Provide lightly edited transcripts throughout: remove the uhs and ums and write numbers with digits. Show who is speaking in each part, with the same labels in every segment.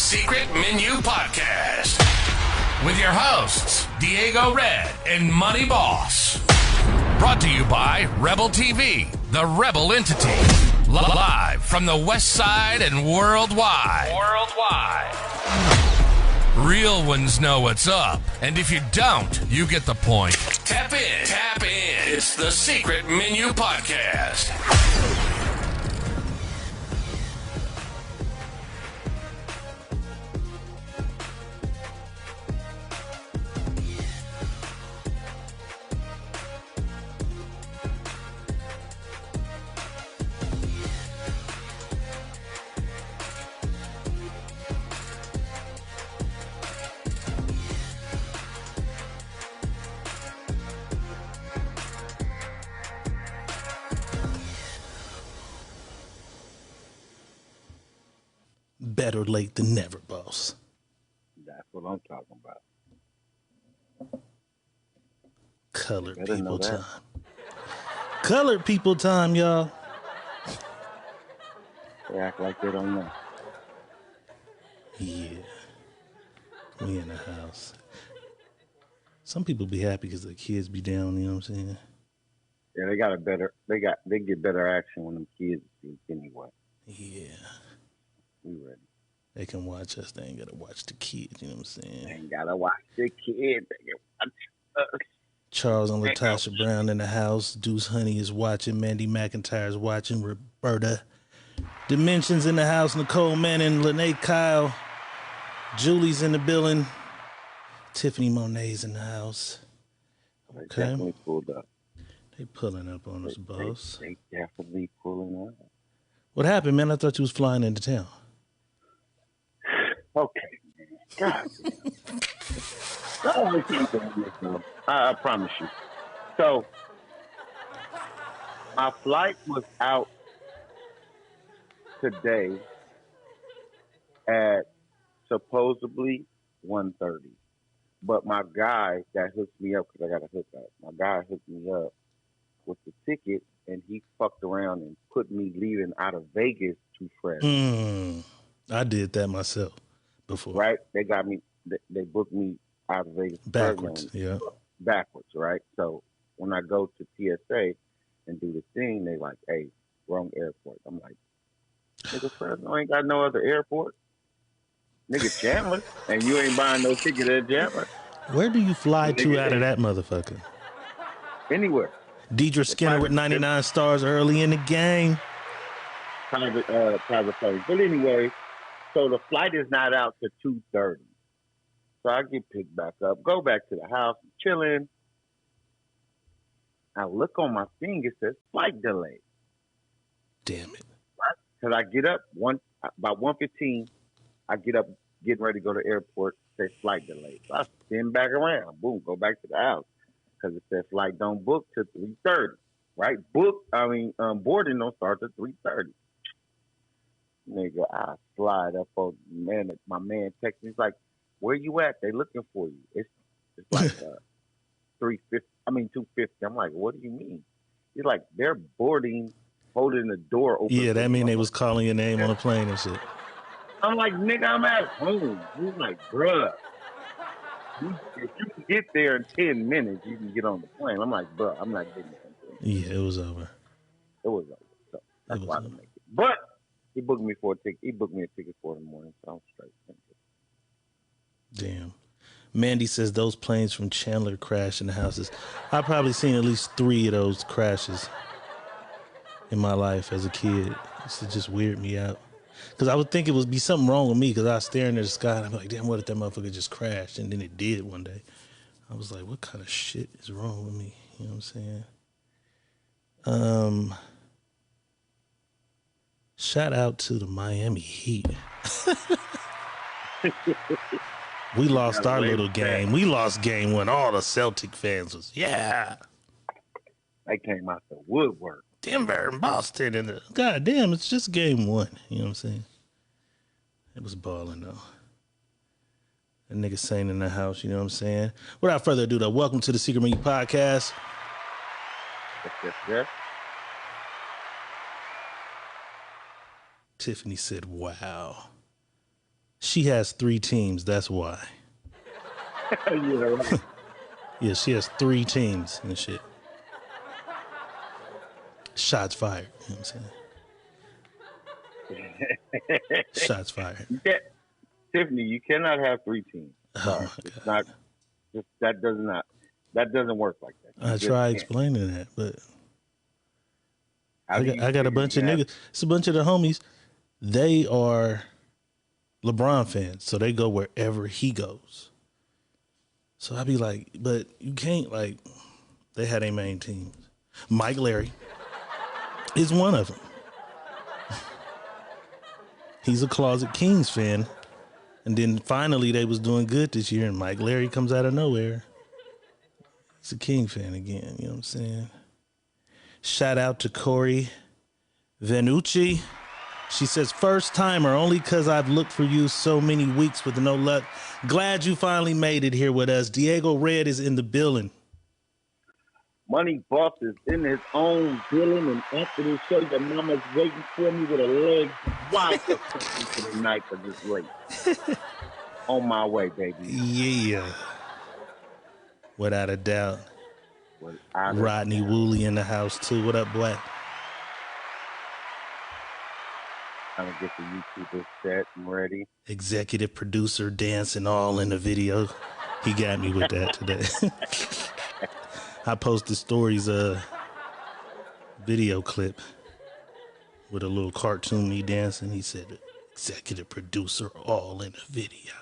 Speaker 1: Secret Menu Podcast with your hosts, Diego Red and Money Boss. Brought to you by Rebel TV, the Rebel entity. Live from the West Side and worldwide. Real ones know what's up, and if you don't, you get the point. Tap in. It's the Secret Menu Podcast.
Speaker 2: Better late than never, boss.
Speaker 3: That's what I'm talking about.
Speaker 2: Colored people time. Colored people time, y'all.
Speaker 3: They act like they don't know.
Speaker 2: Yeah. We in the house. Some people be happy because their kids be down, you know what I'm saying?
Speaker 3: Yeah, they get better action when them kids speak anyway.
Speaker 2: Yeah.
Speaker 3: We ready.
Speaker 2: They can watch us. They ain't got to watch the kids. You know what I'm saying?
Speaker 3: They ain't got to watch the kids. They can watch us.
Speaker 2: Charles and Latasha Brown in the house. Deuce Honey is watching. Mandy McIntyre is watching. Roberta Dimensions in the house. Nicole Manning. Lene Kyle. Julie's in the building. Tiffany Monet's in the house.
Speaker 3: They
Speaker 2: Okay.
Speaker 3: definitely pulled up.
Speaker 2: They pulling up on us, boss.
Speaker 3: They definitely pulling up. What
Speaker 2: happened, man? I thought you was flying into town.
Speaker 3: Okay, God. I promise you. So, my flight was out today at supposedly 1:30. But my guy that hooked me up, because I got a hookup, my guy hooked me up with the ticket, and he fucked around and put me leaving out of Vegas to Fresno.
Speaker 2: I did that myself before.
Speaker 3: Right? They got me, they booked me out of Vegas.
Speaker 2: Backwards, yeah.
Speaker 3: Backwards, right? So when I go to TSA and do the thing, they like, hey, wrong airport. I'm like, nigga, Fresno ain't got no other airport. Nigga, Chandler, and you ain't buying no ticket at Chandler.
Speaker 2: Where do you fly to out of that motherfucker?
Speaker 3: Anywhere.
Speaker 2: Deidre Skinner with 99 stars early in the game.
Speaker 3: Private place. But anyway, so the flight is not out to 2:30. So I get picked back up, go back to the house, chilling. I look on my thing, it says flight delay.
Speaker 2: Damn it.
Speaker 3: Because I get up about 1:15, I get up, getting ready to go to the airport, say flight delay. So I spin back around, boom, go back to the house. Because it says flight don't book till 3:30, right? Boarding don't start till 3:30. Nigga, I slide up on my man texts me. He's like, where you at? They looking for you. It's like 350. 250. I'm like, what do you mean? He's like, they're boarding, holding the door open.
Speaker 2: Yeah, that mean they was calling your name on the plane and shit.
Speaker 3: I'm like, nigga, I'm at home. He's like, bruh, if you can get there in 10 minutes, you can get on the plane. I'm like, bruh, I'm not getting there.
Speaker 2: Yeah, it was over.
Speaker 3: It was over. So that's why I didn't make it. But he booked me for a ticket. He booked me a ticket for the morning, so I'm straight.
Speaker 2: Damn. Mandy says those planes from Chandler crash in the houses. I've probably seen at least 3 of those crashes in my life as a kid. It used to just weird me out. Because I would think it would be something wrong with me because I was staring at the sky and I'm like, damn, what if that motherfucker just crashed? And then it did one day. I was like, what kind of shit is wrong with me? You know what I'm saying? Shout out to the Miami Heat. We lost our little game. We lost game 1. All the Celtic fans was, yeah.
Speaker 3: They came out the woodwork.
Speaker 2: Denver and Boston. And God damn, it's just game 1. You know what I'm saying? It was balling, though. That nigga saying in the house, you know what I'm saying? Without further ado, though, welcome to the Secret Menu Podcast.
Speaker 3: Yes.
Speaker 2: Tiffany said, wow. She has 3 teams. That's why.
Speaker 3: Yeah, right.
Speaker 2: Yeah, she has 3 teams and shit. Shots fired. You know what I'm saying? Shots fired.
Speaker 3: You can't, Tiffany, you cannot have 3 teams.
Speaker 2: Oh
Speaker 3: Sorry.
Speaker 2: my
Speaker 3: It's
Speaker 2: God.
Speaker 3: not, just, that doesn't work like that. You
Speaker 2: I
Speaker 3: just
Speaker 2: try
Speaker 3: can't.
Speaker 2: explaining that, but
Speaker 3: How do you
Speaker 2: I got a
Speaker 3: figure
Speaker 2: bunch
Speaker 3: you
Speaker 2: of
Speaker 3: have,
Speaker 2: niggas. It's a bunch of the homies. They are LeBron fans, so they go wherever he goes. So I be like, but you can't, like, they had a main teams. Mike Larry is one of them. He's a closet Kings fan. And then finally they was doing good this year, and Mike Larry comes out of nowhere. He's a King fan again, you know what I'm saying? Shout out to Corey Venucci. She says, first timer, only because I've looked for you so many weeks with no luck. Glad you finally made it here with us. Diego Red is in the building.
Speaker 3: Money Boss is in his own building, and after this show, your mama's waiting for me with her legs wide open for the night for this late. On my way, baby.
Speaker 2: Yeah, without a doubt.
Speaker 3: Without a
Speaker 2: Rodney
Speaker 3: doubt.
Speaker 2: Woolley in the house too. What up, boy?
Speaker 3: Trying to get the YouTubers set and ready.
Speaker 2: Executive producer dancing all in the video. He got me with that today. I posted stories video clip with a little cartoon me dancing. He said executive producer all in the video.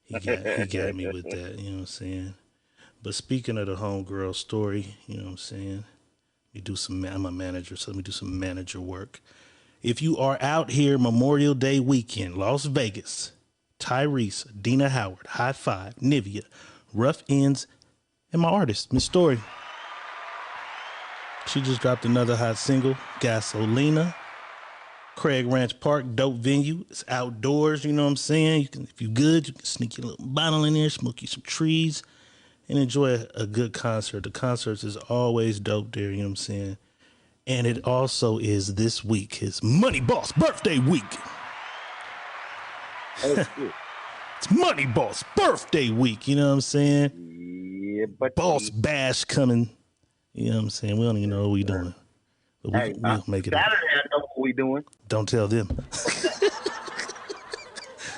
Speaker 2: He got me with that, you know what I'm saying? But speaking of the homegirl story, you know what I'm saying? I'm a manager, so let me do some manager work. If you are out here Memorial Day weekend, Las Vegas, Tyrese, Dina Howard, High Five, Nivea, Rough Ends, and my artist, Miss Story. She just dropped another hot single, Gasolina. Craig Ranch Park, dope venue. It's outdoors, you know what I'm saying? You can, if you good, you can sneak your little bottle in there, smoke you some trees, and enjoy a good concert. The concerts is always dope there, you know what I'm saying? And it also is this week, his Money Boss birthday week.
Speaker 3: Oh, shit.
Speaker 2: It's Money Boss birthday week, you know what I'm saying?
Speaker 3: Yeah, but
Speaker 2: Boss Bash coming, you know what I'm saying? We don't even know what we doing. But
Speaker 3: hey,
Speaker 2: we'll make it
Speaker 3: Saturday,
Speaker 2: up.
Speaker 3: I know what we doing.
Speaker 2: Don't tell them.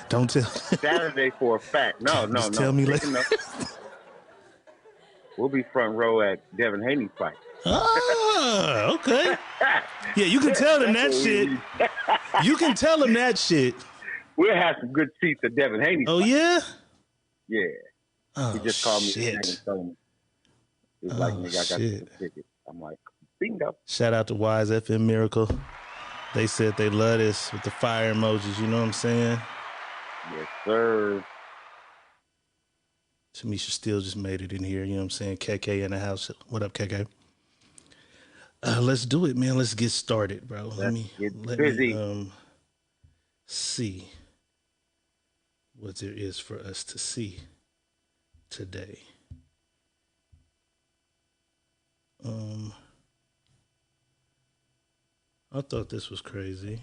Speaker 2: Don't tell.
Speaker 3: Saturday for a fact. No.
Speaker 2: Tell me later.
Speaker 3: We'll be front row at Devin Haney's fight.
Speaker 2: Ah, okay. Yeah, you can tell them that shit. You can tell them that shit.
Speaker 3: We'll have some good seats at Devin Haney's
Speaker 2: Oh,
Speaker 3: fight.
Speaker 2: yeah?
Speaker 3: Yeah.
Speaker 2: Oh,
Speaker 3: He just called me
Speaker 2: shit.
Speaker 3: and told me. He's like, nigga, I got
Speaker 2: shit.
Speaker 3: some tickets. I'm like, bingo.
Speaker 2: Shout out to Wise FM Miracle. They said they love this with the fire emojis, you know what I'm saying?
Speaker 3: Yes, sir.
Speaker 2: Tamisha Steele just made it in here, you know what I'm saying? KK in the house. What up, KK? Let's do it, man. Let's get started, bro. Let me see what there is for us to see today. I thought this was crazy.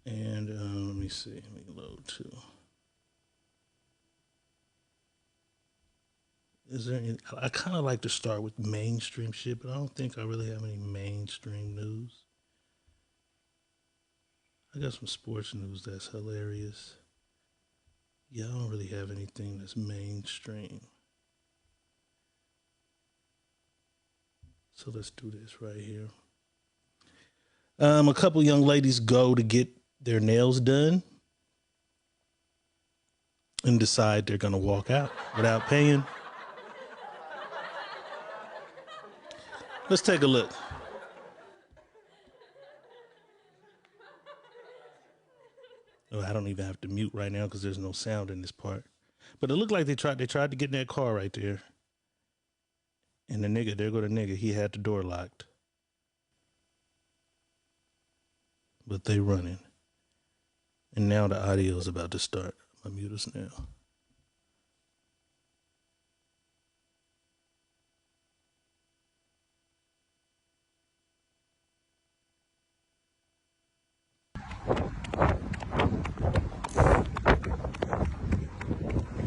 Speaker 2: And let me see. Let me load too. Is there any, I kind of like to start with mainstream shit, but I don't think I really have any mainstream news. I got some sports news that's hilarious. Yeah, I don't really have anything that's mainstream. So let's do this right here. A couple young ladies go to get their nails done and decide they're going to walk out without paying. Let's take a look. Oh, I don't even have to mute right now because there's no sound in this part. But it looked like they tried to get in that car right there. And the nigga, there go the nigga, he had the door locked. But they running. And now the audio is about to start. My mute us now.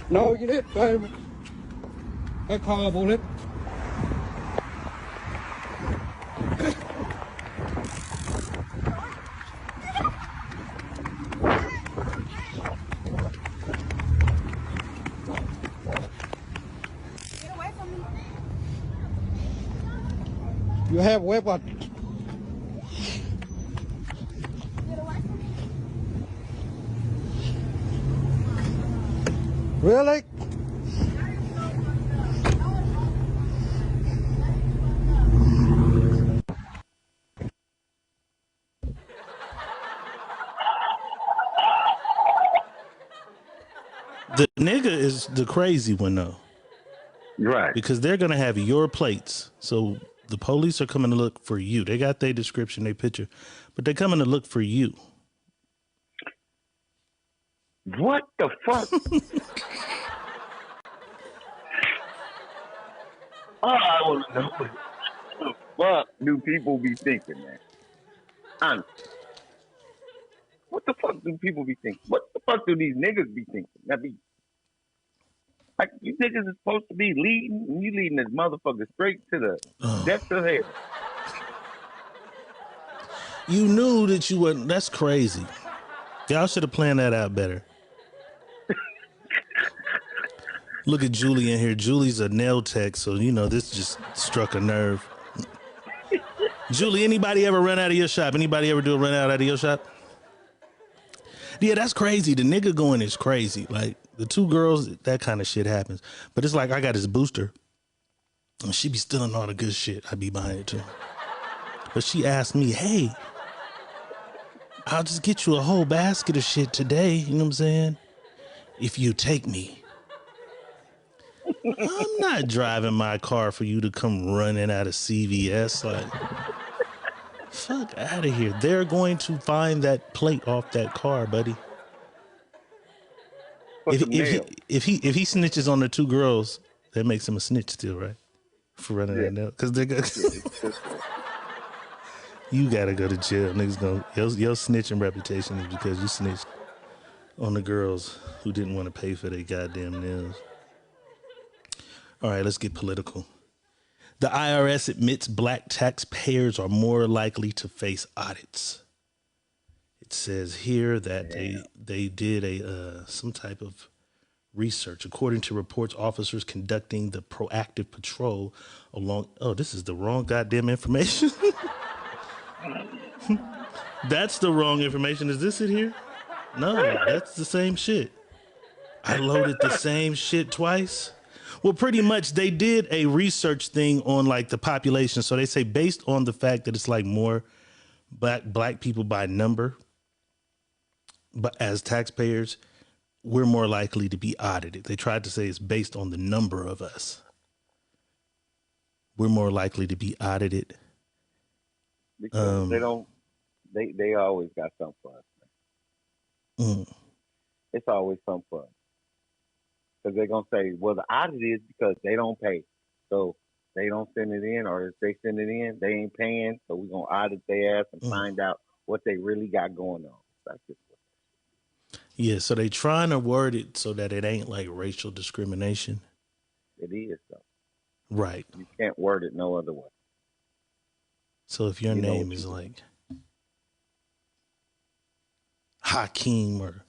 Speaker 4: No, you didn't, baby. I call on it.
Speaker 5: Get away from me.
Speaker 4: You have weapon.
Speaker 5: Get away from me.
Speaker 4: Really?
Speaker 2: The nigga is the crazy one though,
Speaker 3: Right.
Speaker 2: because they're gonna have your plates. So the police are coming to look for you. They got their description, their picture, but they're coming to look for you.
Speaker 3: What the fuck? I want to know what the fuck do people be thinking, man? Honestly. What the fuck do people be thinking? What the fuck do these niggas be thinking? That be like you niggas is supposed to be leading, and you leading this motherfucker straight to the depths of hell.
Speaker 2: You knew that you wasn't. That's crazy. Y'all should have planned that out better. Look at Julie in here. Julie's a nail tech, so you know this just struck a nerve. Julie, anybody ever run out of your shop? Anybody ever do a run out of your shop? Yeah, that's crazy. The nigga going is crazy. Like the two girls, that kind of shit happens. But it's like I got this booster, and she be stealing all the good shit. I be behind it too. But she asked me, "Hey, I'll just get you a whole basket of shit today. You know what I'm saying? If you take me." I'm not driving my car for you to come running out of CVS. Like, fuck out of here. They're going to find that plate off that car, buddy.
Speaker 3: Put
Speaker 2: If
Speaker 3: some nails.
Speaker 2: he snitches on the two girls, that makes him a snitch still, right? For running that nail, because they're gonna. You gotta go to jail. Niggas gonna your snitching reputation is because you snitched on the girls who didn't want to pay for their goddamn nails. All right, let's get political. The IRS admits black taxpayers are more likely to face audits. It says here that they did a some type of research. According to reports, officers conducting the proactive patrol along. Oh, this is the wrong goddamn information. That's the wrong information. Is this it here? No, that's the same shit. I loaded the same shit twice. Well, pretty much they did a research thing on like the population. So they say based on the fact that it's like more black people by number, but as taxpayers, we're more likely to be audited. They tried to say it's based on the number of us. We're more likely to be audited.
Speaker 3: Because they always got something for us, man. It's always something for us. Because they're going to say, well, the audit is because they don't pay. So they don't send it in, or if they send it in, they ain't paying. So we're going to audit their ass and find out what they really got going on. That's just
Speaker 2: yeah, so they trying to word it so that it ain't like racial discrimination.
Speaker 3: it is, though.
Speaker 2: Right.
Speaker 3: You can't word it no other way.
Speaker 2: So if your name is like Hakeem or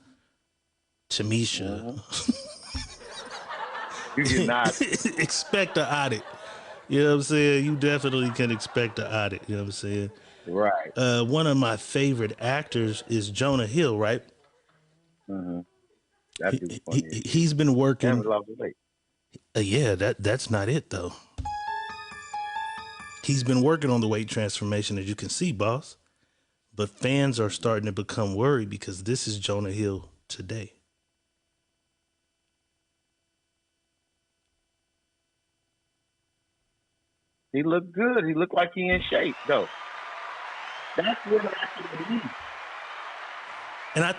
Speaker 2: Tamisha,
Speaker 3: you did not
Speaker 2: expect an audit. You know what I'm saying? You definitely can expect an audit. You know what I'm saying?
Speaker 3: Right.
Speaker 2: One of my favorite actors is Jonah Hill, right?
Speaker 3: Mm-hmm. That dude's funny.
Speaker 2: He's been working.
Speaker 3: Never lost weight.
Speaker 2: Yeah, that's not it though. He's been working on the weight transformation, as you can see, boss. But fans are starting to become worried because this is Jonah Hill today.
Speaker 3: He looked good. He looked like he in shape, though. That's what I mean.
Speaker 2: And I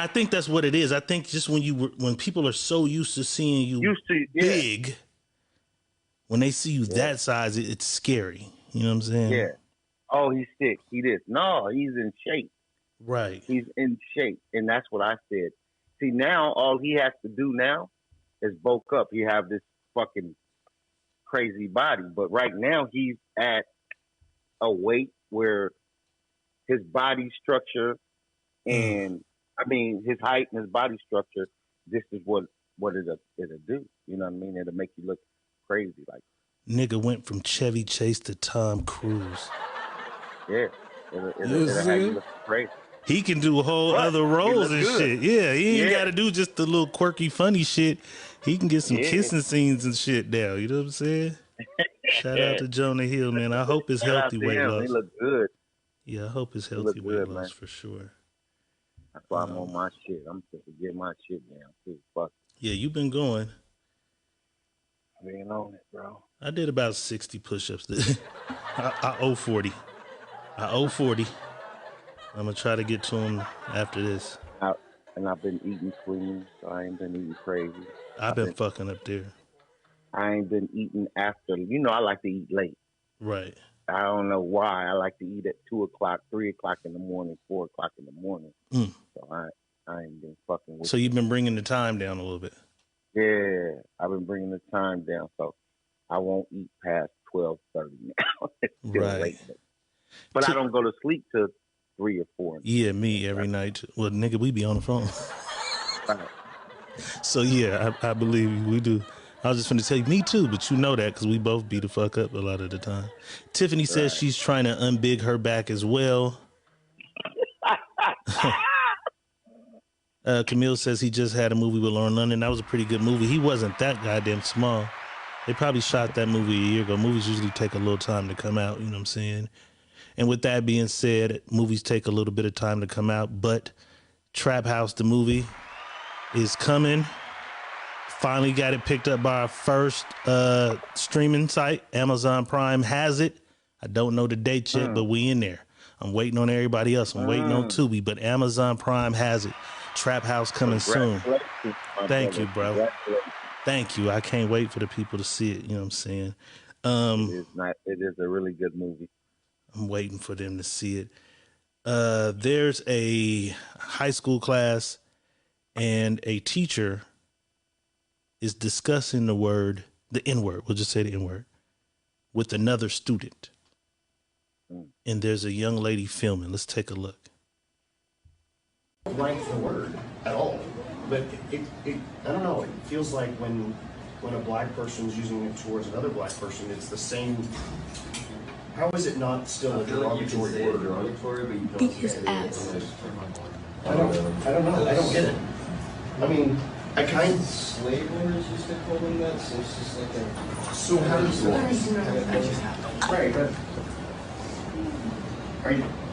Speaker 2: think that's what it is. I think just when people are so used to seeing you big, when they see you that size, it's scary. You know what I'm saying?
Speaker 3: Yeah. Oh, he's sick. He this. No, he's in shape.
Speaker 2: Right.
Speaker 3: He's in shape, and that's what I said. See, now all he has to do now is bulk up. He have this fucking crazy body, but right now he's at a weight where his body structure and I mean his height and his body structure. This is what it'll do. You know what I mean? It'll make you look crazy. Like
Speaker 2: nigga went from Chevy Chase to Tom Cruise.
Speaker 3: yeah, it'll have you look crazy.
Speaker 2: He can do whole other roles and shit. Yeah, he ain't got to do just the little quirky, funny shit. He can get some kissing scenes and shit down. You know what I'm saying? Shout out to Jonah Hill, man. I hope it's healthy weight loss.
Speaker 3: He look good.
Speaker 2: Yeah, I hope it's healthy weight loss man. For sure.
Speaker 3: That's why I'm on my shit. I'm supposed to get my shit down too. Fuck.
Speaker 2: Yeah, you've been going.
Speaker 3: I've been on it, bro.
Speaker 2: I did about 60 push-ups. I owe 40. I owe 40. I'm going to try to get to them after this.
Speaker 3: And I've been eating clean, so I ain't been eating crazy.
Speaker 2: I've been fucking up there.
Speaker 3: I ain't been eating after. You know, I like to eat late.
Speaker 2: Right.
Speaker 3: I don't know why. I like to eat at 2 o'clock, 3 o'clock in the morning, 4 o'clock in the morning. So I ain't been fucking with
Speaker 2: So you've been bringing the time down a little bit?
Speaker 3: Yeah, I've been bringing the time down, so I won't eat past 12:30 now. It's still late. But I don't go to sleep till 3 or 4.
Speaker 2: Yeah, me every night. Well, nigga, we be on the phone. Right. So yeah, I believe you. We do. I was just going to tell you, me too, but you know that because we both beat the fuck up a lot of the time. Tiffany says she's trying to unbig her back as well. Camille says he just had a movie with Lauren London. That was a pretty good movie. He wasn't that goddamn small. They probably shot that movie a year ago. Movies usually take a little time to come out, you know what I'm saying? And with that being said, movies take a little bit of time to come out, but Trap House, the movie, is coming. Finally got it picked up by our first streaming site. Amazon Prime has it. I don't know the date yet, but we in there. I'm waiting on everybody else. I'm waiting on Tubi, but Amazon Prime has it. Trap House coming soon. Thank you, bro. Thank you. I can't wait for the people to see it. You know what I'm saying?
Speaker 3: It is a really good movie.
Speaker 2: I'm waiting for them to see it. There's a high school class and a teacher is discussing the N-word, we'll just say the N-word, with another student. And there's a young lady filming. Let's take a look.
Speaker 6: I don't like the word at all, but it I don't know, it feels like when a black person's using it towards another black person, it's the same. How is it not still a derogatory word?
Speaker 5: Beat his ass.
Speaker 6: I don't know. I don't get it. I mean,
Speaker 7: slave owners used to call them that, so it's just like a...
Speaker 6: So how does that... Right, but...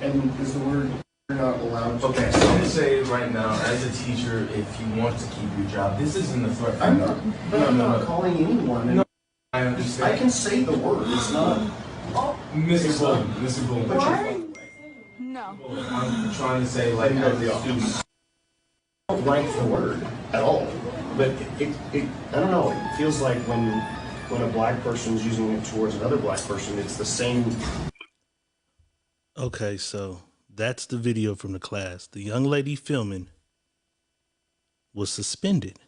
Speaker 6: And is the word not allowed to...
Speaker 7: Okay, so I'm going to say right now, as a teacher, if you want to keep your job, this isn't a threat.
Speaker 6: I'm not calling anyone.
Speaker 7: No, I understand.
Speaker 6: I can say the word, it's not...
Speaker 7: Mr. Bloom.
Speaker 5: What? No.
Speaker 7: I'm trying to say, like, as a student...
Speaker 6: I don't like the word at all, but it I don't know, it feels like when a black person's using it towards another black person, it's the same.
Speaker 2: Okay, so that's the video from the class. The young lady filming was suspended.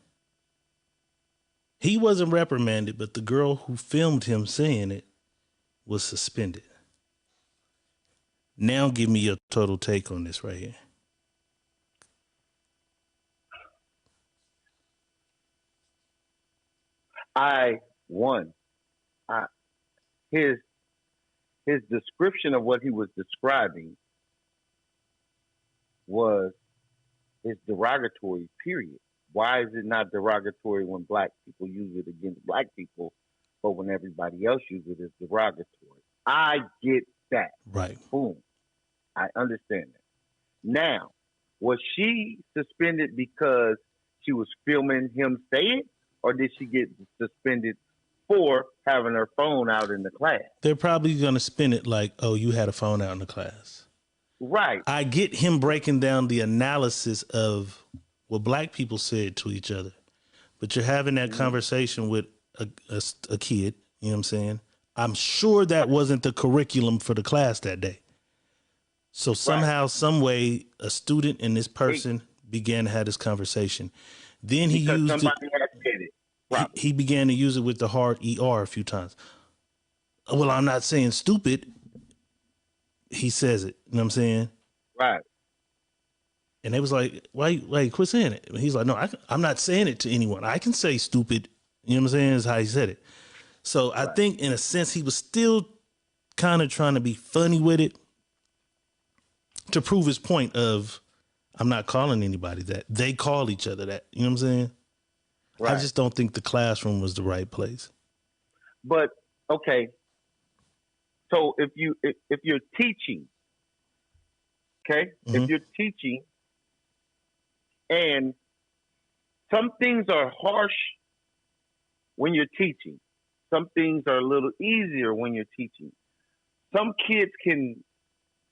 Speaker 2: He wasn't reprimanded, but the girl who filmed him saying it was suspended. Now give me your total take on this right here.
Speaker 3: His description of what he was describing was derogatory, period. Why is it not derogatory when black people use it against black people, but when everybody else uses it, it's derogatory? I get that.
Speaker 2: Right.
Speaker 3: Boom. I understand that. Now, was she suspended because she was filming him say it, or did she get suspended for having her phone out in the class?
Speaker 2: They're probably going to spin it like, oh, you had a phone out in the class.
Speaker 3: Right.
Speaker 2: I get him breaking down the analysis of what black people said to each other. But you're having that conversation with a kid, you know what I'm saying? I'm sure that wasn't the curriculum for the class that day. So somehow, some way, a student and this person began to have this conversation. Then he used
Speaker 3: somebody had said it.
Speaker 2: he began to use it with the hard ER a few times. Well, I'm not saying stupid. He says it. You know what I'm saying?
Speaker 3: Right.
Speaker 2: And they was like, why quit saying it? And he's like, no, I'm not saying it to anyone. I can say stupid. You know what I'm saying? Is how he said it. So I think in a sense he was still kind of trying to be funny with it to prove his point of, I'm not calling anybody that. They call each other that. You know what I'm saying? Right. I just don't think the classroom was the right place.
Speaker 3: But, okay. So if you're teaching, okay? Mm-hmm. If you're teaching and some things are harsh when you're teaching. Some things are a little easier when you're teaching. Some kids can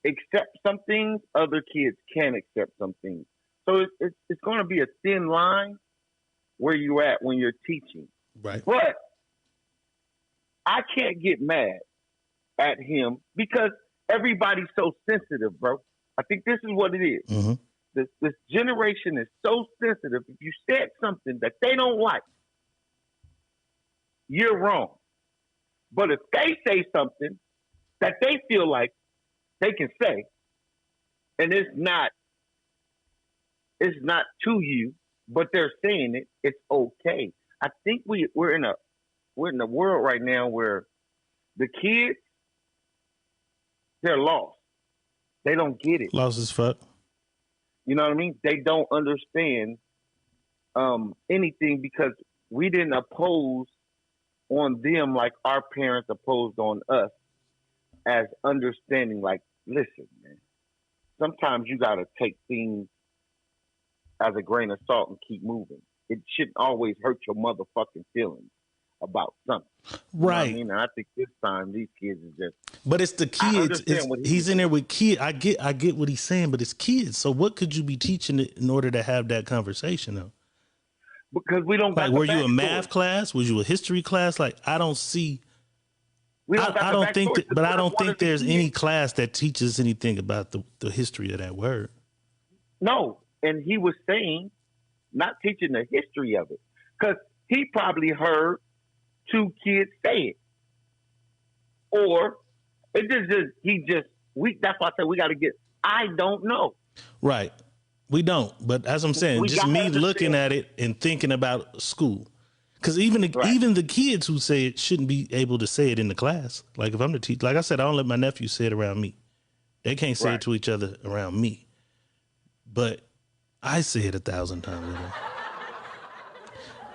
Speaker 3: accept some things, other kids can't accept some things. So it's going to be a thin line where you're at when you're teaching.
Speaker 2: Right.
Speaker 3: But I can't get mad at him because everybody's so sensitive, bro. I think this is what it is.
Speaker 2: Mm-hmm.
Speaker 3: This generation is so sensitive. If you said something that they don't like, you're wrong. But if they say something that they feel like they can say, and it's not to you, but they're saying it, it's okay. I think we're in a world right now where the kids, they're lost. They don't get it.
Speaker 2: Lost as fuck.
Speaker 3: You know what I mean? They don't understand anything because we didn't oppose on them like our parents opposed on us as understanding, like, listen, man, sometimes you got to take things as a grain of salt and keep moving. It shouldn't always hurt your motherfucking feelings about something.
Speaker 2: Right.
Speaker 3: You know what I mean? And I think this time these kids is just...
Speaker 2: But it's the kids. He's in there with kids. I get what he's saying, but it's kids. So what could you be teaching in order to have that conversation, though?
Speaker 3: Because we don't got
Speaker 2: were you a math class? Was you a history class? Like, I don't see... I don't think there's any class that teaches anything about the history of that word.
Speaker 3: No. And he was saying, not teaching the history of it. Because he probably heard 2 kids say it. Or it that's why I said we got to get, I don't know.
Speaker 2: Right. We don't. But as I'm saying, just me looking at it and thinking about school. Because even the kids who say it shouldn't be able to say it in the class. Like if I'm the teacher, like I said, I don't let my nephews say it around me. They can't say it to each other around me. But I say it 1,000 times a day.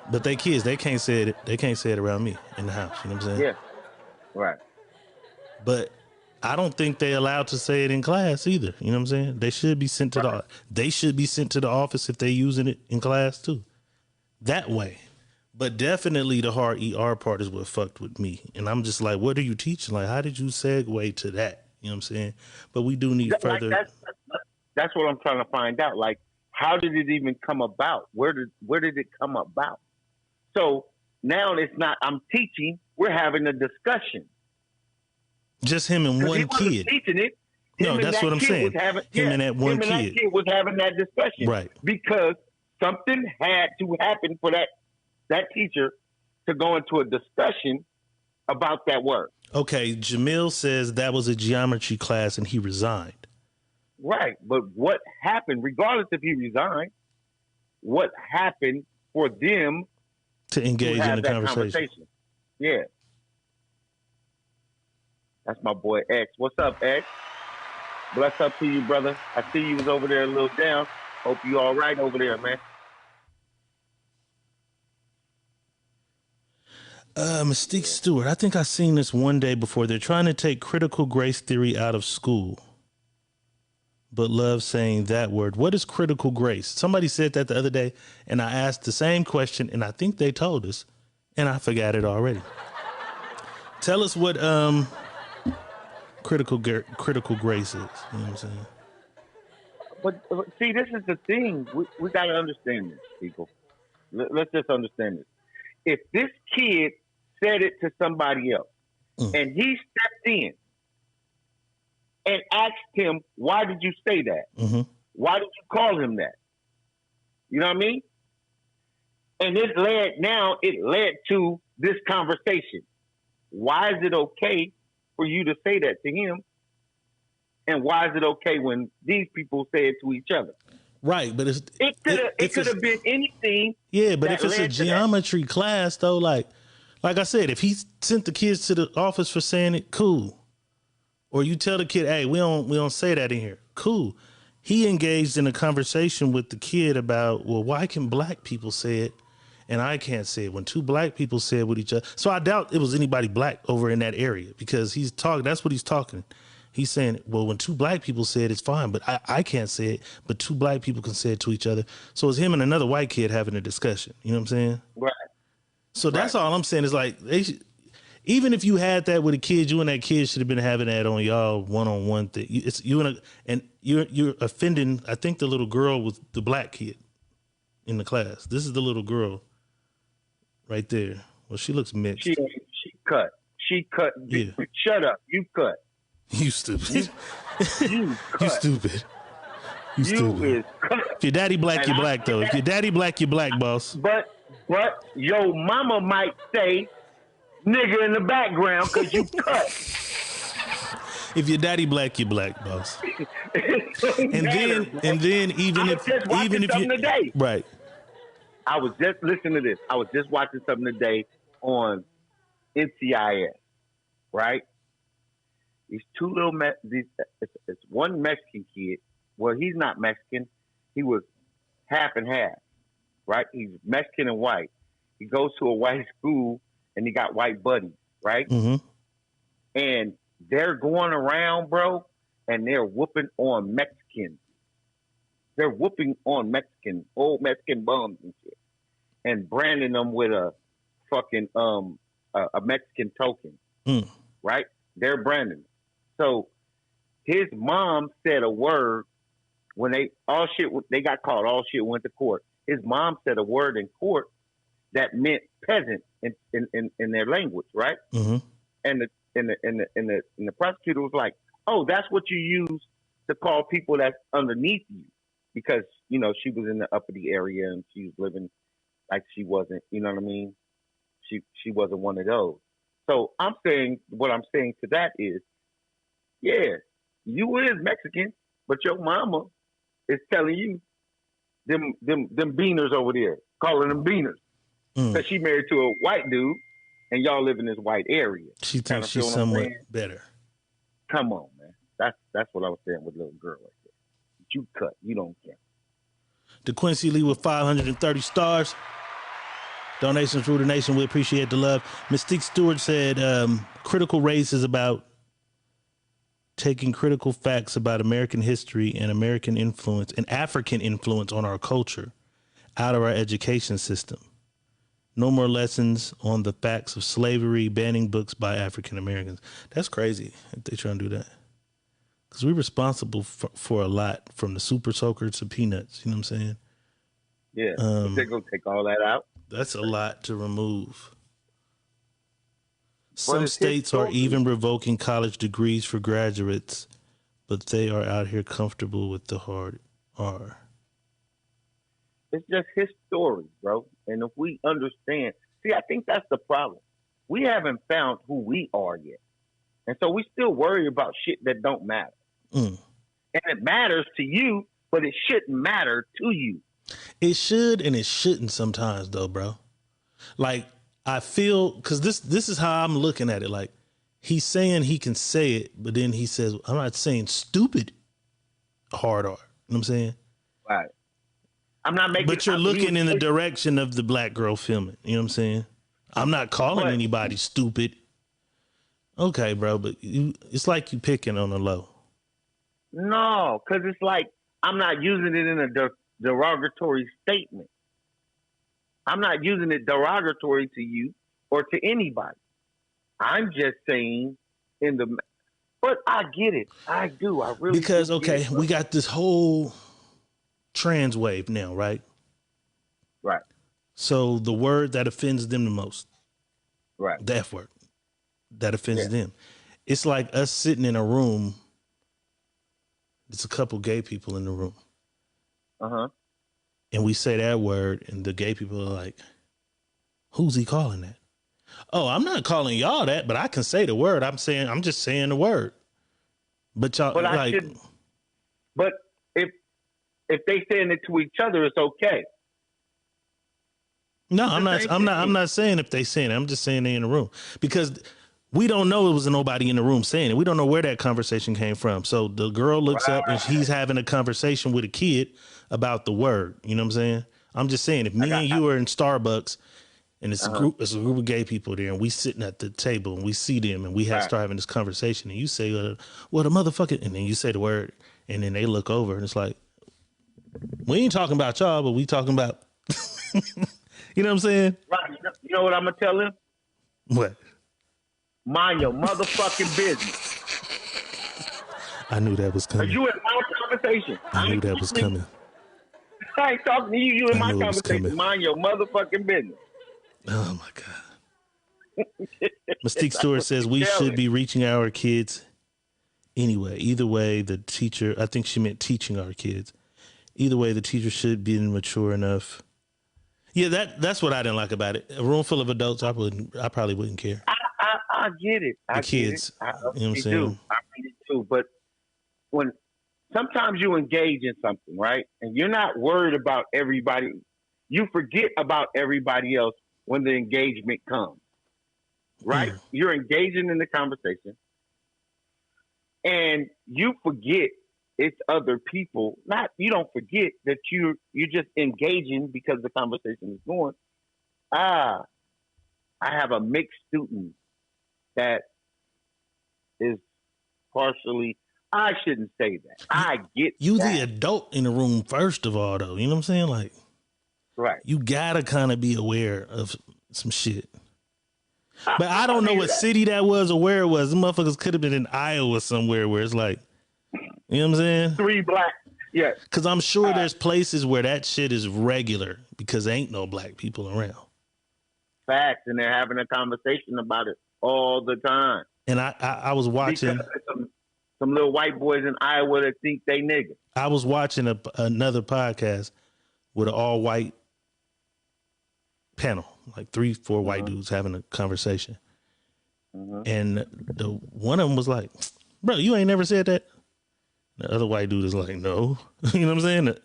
Speaker 2: But they kids, they can't say it around me in the house. You know what I'm saying?
Speaker 3: Yeah. Right.
Speaker 2: But I don't think they're allowed to say it in class either. You know what I'm saying? They should be sent to the office if they're using it in class too. That way. But definitely the hard ER part is what fucked with me. And I'm just like, what are you teaching? Like, how did you segue to that? You know what I'm saying? But we do need further.
Speaker 3: That's what I'm trying to find out. Like, how did it even come about? Where did it come about? So now it's not, I'm teaching, we're having a discussion.
Speaker 2: Just him and one kid.
Speaker 3: Teaching it.
Speaker 2: No, that's what I'm saying. Him and that one kid.
Speaker 3: That kid was having that discussion.
Speaker 2: Right.
Speaker 3: Because something had to happen for that teacher to go into a discussion about that word.
Speaker 2: Okay, Jamil says that was a geometry class and he resigned.
Speaker 3: Right, but what happened, regardless if he resigned, what happened for them
Speaker 2: to engage in the conversation?
Speaker 3: Yeah. That's my boy X. What's up, X? Bless up to you, brother. I see you was over there a little down. Hope you all right over there, man.
Speaker 2: Mystique Stewart, I think I seen this one day before. They're trying to take critical race theory out of school, but love saying that word. What is critical race? Somebody said that the other day, and I asked the same question, and I think they told us, and I forgot it already. Tell us what critical grace is. You know what I'm saying?
Speaker 3: But see, this is the thing. We got to understand this, people. Let's just understand this. If this kid said it to somebody else, and he stepped in and asked him, why did you say that?
Speaker 2: Mm-hmm.
Speaker 3: Why did you call him that? You know what I mean? And it led to this conversation. Why is it okay for you to say that to him? And why is it okay when these people say it to each other?
Speaker 2: Right, but
Speaker 3: it could have been anything.
Speaker 2: Yeah, but if it's a geometry class though, like I said, if he sent the kids to the office for saying it, cool. Or you tell the kid, hey, we don't say that in here. Cool. He engaged in a conversation with the kid about, well, why can black people say it and I can't say it when two black people say it with each other? So I doubt it was anybody black over in that area because he's talking. That's what he's talking. He's saying, well, when two black people say it, it's fine, but I can't say it, but two black people can say it to each other. So it's him and another white kid having a discussion. You know what I'm saying?
Speaker 3: Right.
Speaker 2: So that's all I'm saying is like, even if you had that with a kid, you and that kid should have been having that on y'all one-on-one thing. It's you and you're offending, I think, the little girl with the black kid in the class. This is the little girl right there. Well, she looks mixed.
Speaker 3: She cut.
Speaker 2: Yeah.
Speaker 3: Shut up. You cut.
Speaker 2: You stupid.
Speaker 3: You cut.
Speaker 2: You stupid. You stupid.
Speaker 3: Is cut.
Speaker 2: If your daddy black, you black though. If your daddy black, you black, boss.
Speaker 3: But your mama might say nigga in the background because you cut.
Speaker 2: If your daddy black, you black, boss. and then even if you
Speaker 3: today.
Speaker 2: Right.
Speaker 3: I was just listening to this. I was just watching something today on NCIS, right? These two little it's one Mexican kid. Well, he's not Mexican. He was half and half, right? He's Mexican and white. He goes to a white school and he got white buddies, right?
Speaker 2: Mm-hmm.
Speaker 3: And they're going around, bro, and they're whooping on Mexicans. They're whooping on old Mexican bums and shit, and branding them with a fucking a Mexican token, right? They're branding. So his mom said a word when they got caught. All shit went to court. His mom said a word in court that meant peasant in their language, right?
Speaker 2: Mm-hmm.
Speaker 3: And the prosecutor was like, "Oh, that's what you use to call people that's underneath you," because she was in the uppity area and she was living like she wasn't. You know what I mean? She wasn't one of those. So what I'm saying to that is, yeah, you is Mexican, but your mama is telling you them beaners over there, calling them beaners. Because she married to a white dude and y'all live in this white area.
Speaker 2: She thinks she's somewhat better.
Speaker 3: Come on, man. That's what I was saying with little girl right there. You cut. You don't care.
Speaker 2: DeQuincy Lee with 530 stars. Donations through the nation. We appreciate the love. Mystique Stewart said critical race is about taking critical facts about American history and American influence and African influence on our culture out of our education system. No more lessons on the facts of slavery, banning books by African Americans. That's crazy if they try and do that. Because we're responsible for a lot, from the Super Soaker to Peanuts. You know what I'm saying?
Speaker 3: Yeah. They're going to take all that out.
Speaker 2: That's a lot to remove. Some states are even revoking college degrees for graduates, but they are out here comfortable with the hard R.
Speaker 3: It's just his story, bro. And if we understand, I think that's the problem. We haven't found who we are yet. And so we still worry about shit that don't matter. And it matters to you, but it shouldn't matter to you.
Speaker 2: It should and it shouldn't sometimes, though, bro. Like, I feel, because this is how I'm looking at it. Like, he's saying he can say it, but then he says, I'm not saying stupid hard R. You know what I'm saying?
Speaker 3: Right. I'm not making.
Speaker 2: But you're looking in the direction of the black girl filming. You know what I'm saying? I'm not calling anybody stupid. Okay, bro, but it's like you picking on the low.
Speaker 3: No, because it's like I'm not using it in a derogatory statement. I'm not using it derogatory to you or to anybody. I'm just saying but I get it. I do. I really
Speaker 2: because okay, we got this whole trans wave now, right?
Speaker 3: Right.
Speaker 2: So the word that offends them the most,
Speaker 3: right?
Speaker 2: The F word that offends them. It's like us sitting in a room. There's a couple gay people in the room. and we say that word, and the gay people are like, "Who's he calling that?" Oh, I'm not calling y'all that, but I can say the word. I'm just saying the word. But y'all,
Speaker 3: But I should. But if they saying it to each other, it's okay.
Speaker 2: No, I'm not saying if they saying it. I'm just saying they in the room because we don't know it was nobody in the room saying it. We don't know where that conversation came from. So the girl looks up and he's having a conversation with a kid about the word. You know what I'm saying? I'm just saying if me and you are in Starbucks and it's a group of gay people there and we sitting at the table and we see them and we start having this conversation and you say, well, the motherfucker, and then you say the word and then they look over and it's like, we ain't talking about y'all, but we talking about, you know what I'm saying?
Speaker 3: Right. You know what I'm going to tell him?
Speaker 2: What?
Speaker 3: Mind your motherfucking business.
Speaker 2: I knew that was coming.
Speaker 3: Are you in my conversation?
Speaker 2: I knew that was coming.
Speaker 3: I ain't talking to you. You in my conversation. Mind your motherfucking business.
Speaker 2: Oh, my God. Mystique Stewart says we should be reaching our kids anyway. Either way, the teacher, I think she meant teaching our kids. Either way, the teacher should be mature enough. Yeah, that's what I didn't like about it. A room full of adults, I probably wouldn't care.
Speaker 3: I get it.
Speaker 2: The kids, you know what I'm saying?
Speaker 3: I get it too. But when sometimes you engage in something, right, and you're not worried about everybody, you forget about everybody else when the engagement comes, right? You're engaging in the conversation, and you forget it's other people. You don't forget that you're just engaging because the conversation is going. I have a mixed student that is partially. I shouldn't say that. I get
Speaker 2: you
Speaker 3: that.
Speaker 2: The adult in the room first of all, though. You know what I'm saying? Like,
Speaker 3: right?
Speaker 2: You gotta kind of be aware of some shit. But I don't know what city that was or where it was. The motherfuckers could have been in Iowa somewhere where it's like, you know what I'm saying?
Speaker 3: 3 black, yeah.
Speaker 2: Because I'm sure there's places where that shit is regular because there ain't no black people around.
Speaker 3: Facts, and they're having a conversation about it all the time.
Speaker 2: And I was watching
Speaker 3: some little white boys in Iowa that think they niggas.
Speaker 2: I was watching another podcast with an all white panel, like 3-4 white dudes having a conversation. And one of them was like, bro, you ain't never said that. The other white dude is like, no. You know what I'm saying? And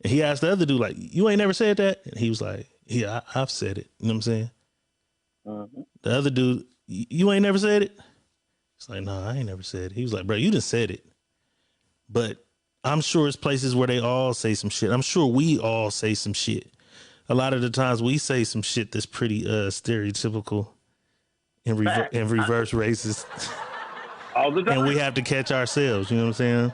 Speaker 2: he asked the other dude, like, you ain't never said that? And he was like, yeah, I've said it. You know what I'm saying? The other dude, you ain't never said it? It's like, no, I ain't never said it. He was like, bro, you done said it. But I'm sure it's places where they all say some shit. I'm sure we all say some shit. A lot of the times we say some shit that's pretty stereotypical and reverse racist.
Speaker 3: All the time.
Speaker 2: And we have to catch ourselves, you know what I'm saying?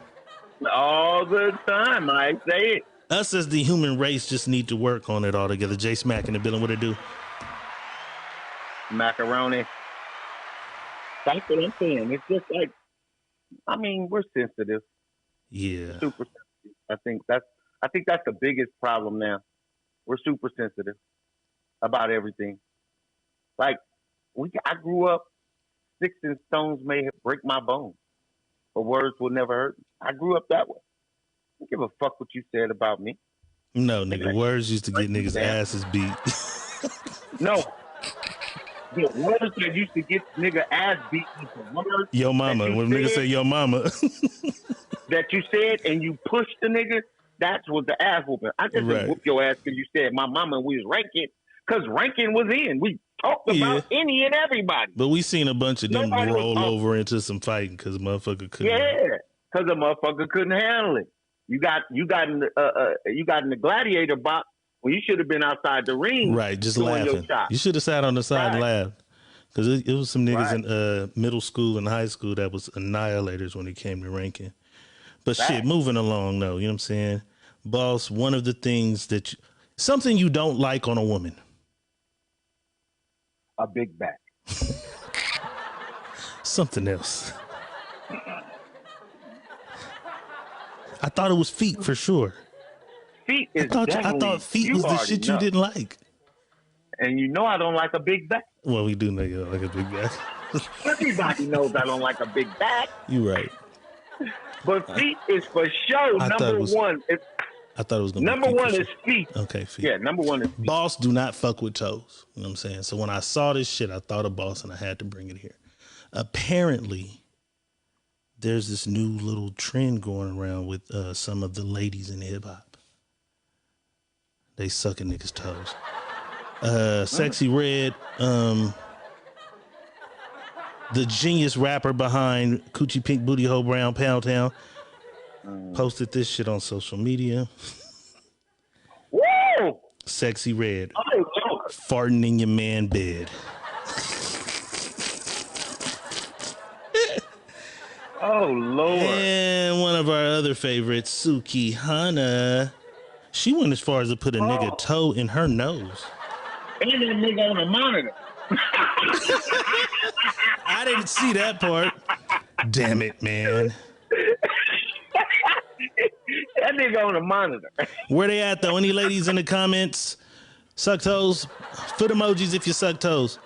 Speaker 3: All the time, I say it.
Speaker 2: Us as the human race just need to work on it all together. Jay Smack in the building, what it do?
Speaker 3: Macaroni. That's what I'm saying. It's just like, I mean, we're sensitive.
Speaker 2: Yeah.
Speaker 3: Super sensitive. I think that's the biggest problem now. We're super sensitive about everything. Like, I grew up, sticks and stones may break my bones, but words will never hurt me. I grew up that way. I don't give a fuck what you said about me.
Speaker 2: No, nigga, words used to get niggas' asses beat.
Speaker 3: No. The words that used to get nigga ass beat was the words.
Speaker 2: Yo mama. When niggas say yo mama.
Speaker 3: That you said and you pushed the nigga, that's what the ass whooping. I just didn't whoop your ass because you said my mama and we was ranking. Because ranking was in. We talked about any and everybody.
Speaker 2: But we seen a bunch of them roll over into some fighting because a motherfucker couldn't.
Speaker 3: Yeah, because a motherfucker couldn't handle it. You got in the gladiator box when you should have been outside the ring.
Speaker 2: Right, just laughing. You should have sat on the side and laughed. Because it was some niggas in middle school and high school that was annihilators when it came to ranking. But shit, moving along though, you know what I'm saying? Boss, one of the things that something you don't like on a woman.
Speaker 3: A big back.
Speaker 2: Something else. I thought it was feet for sure.
Speaker 3: Feet is
Speaker 2: I thought feet was the shit you didn't like.
Speaker 3: And you know I don't like a big back.
Speaker 2: Well, we do know you don't like a big back.
Speaker 3: Everybody knows I don't like a big back.
Speaker 2: You right.
Speaker 3: But feet is for sure number one.
Speaker 2: I thought it was going to be
Speaker 3: Number
Speaker 2: feet for
Speaker 3: one
Speaker 2: sure.
Speaker 3: is feet.
Speaker 2: Okay, feet.
Speaker 3: Yeah, number one is feet.
Speaker 2: Boss do not fuck with toes. You know what I'm saying? So when I saw this shit, I thought of Boss and I had to bring it here. Apparently, there's this new little trend going around with some of the ladies in hip hop. They sucking niggas' toes. Sexy Red, the genius rapper behind Coochie Pink Booty Hole Brown Pound Town, posted this shit on social media.
Speaker 3: Woo!
Speaker 2: Sexy Red,
Speaker 3: Oh, Lord.
Speaker 2: farting in your man bed.
Speaker 3: Oh, Lord.
Speaker 2: And one of our other favorites, Suki Hana, she went as far as to put a nigga toe in her nose.
Speaker 3: And that nigga on the monitor.
Speaker 2: I didn't see that part. Damn it, man.
Speaker 3: That nigga on the monitor.
Speaker 2: Where they at, though? Any ladies in the comments? Suck toes? Foot emojis if you suck toes.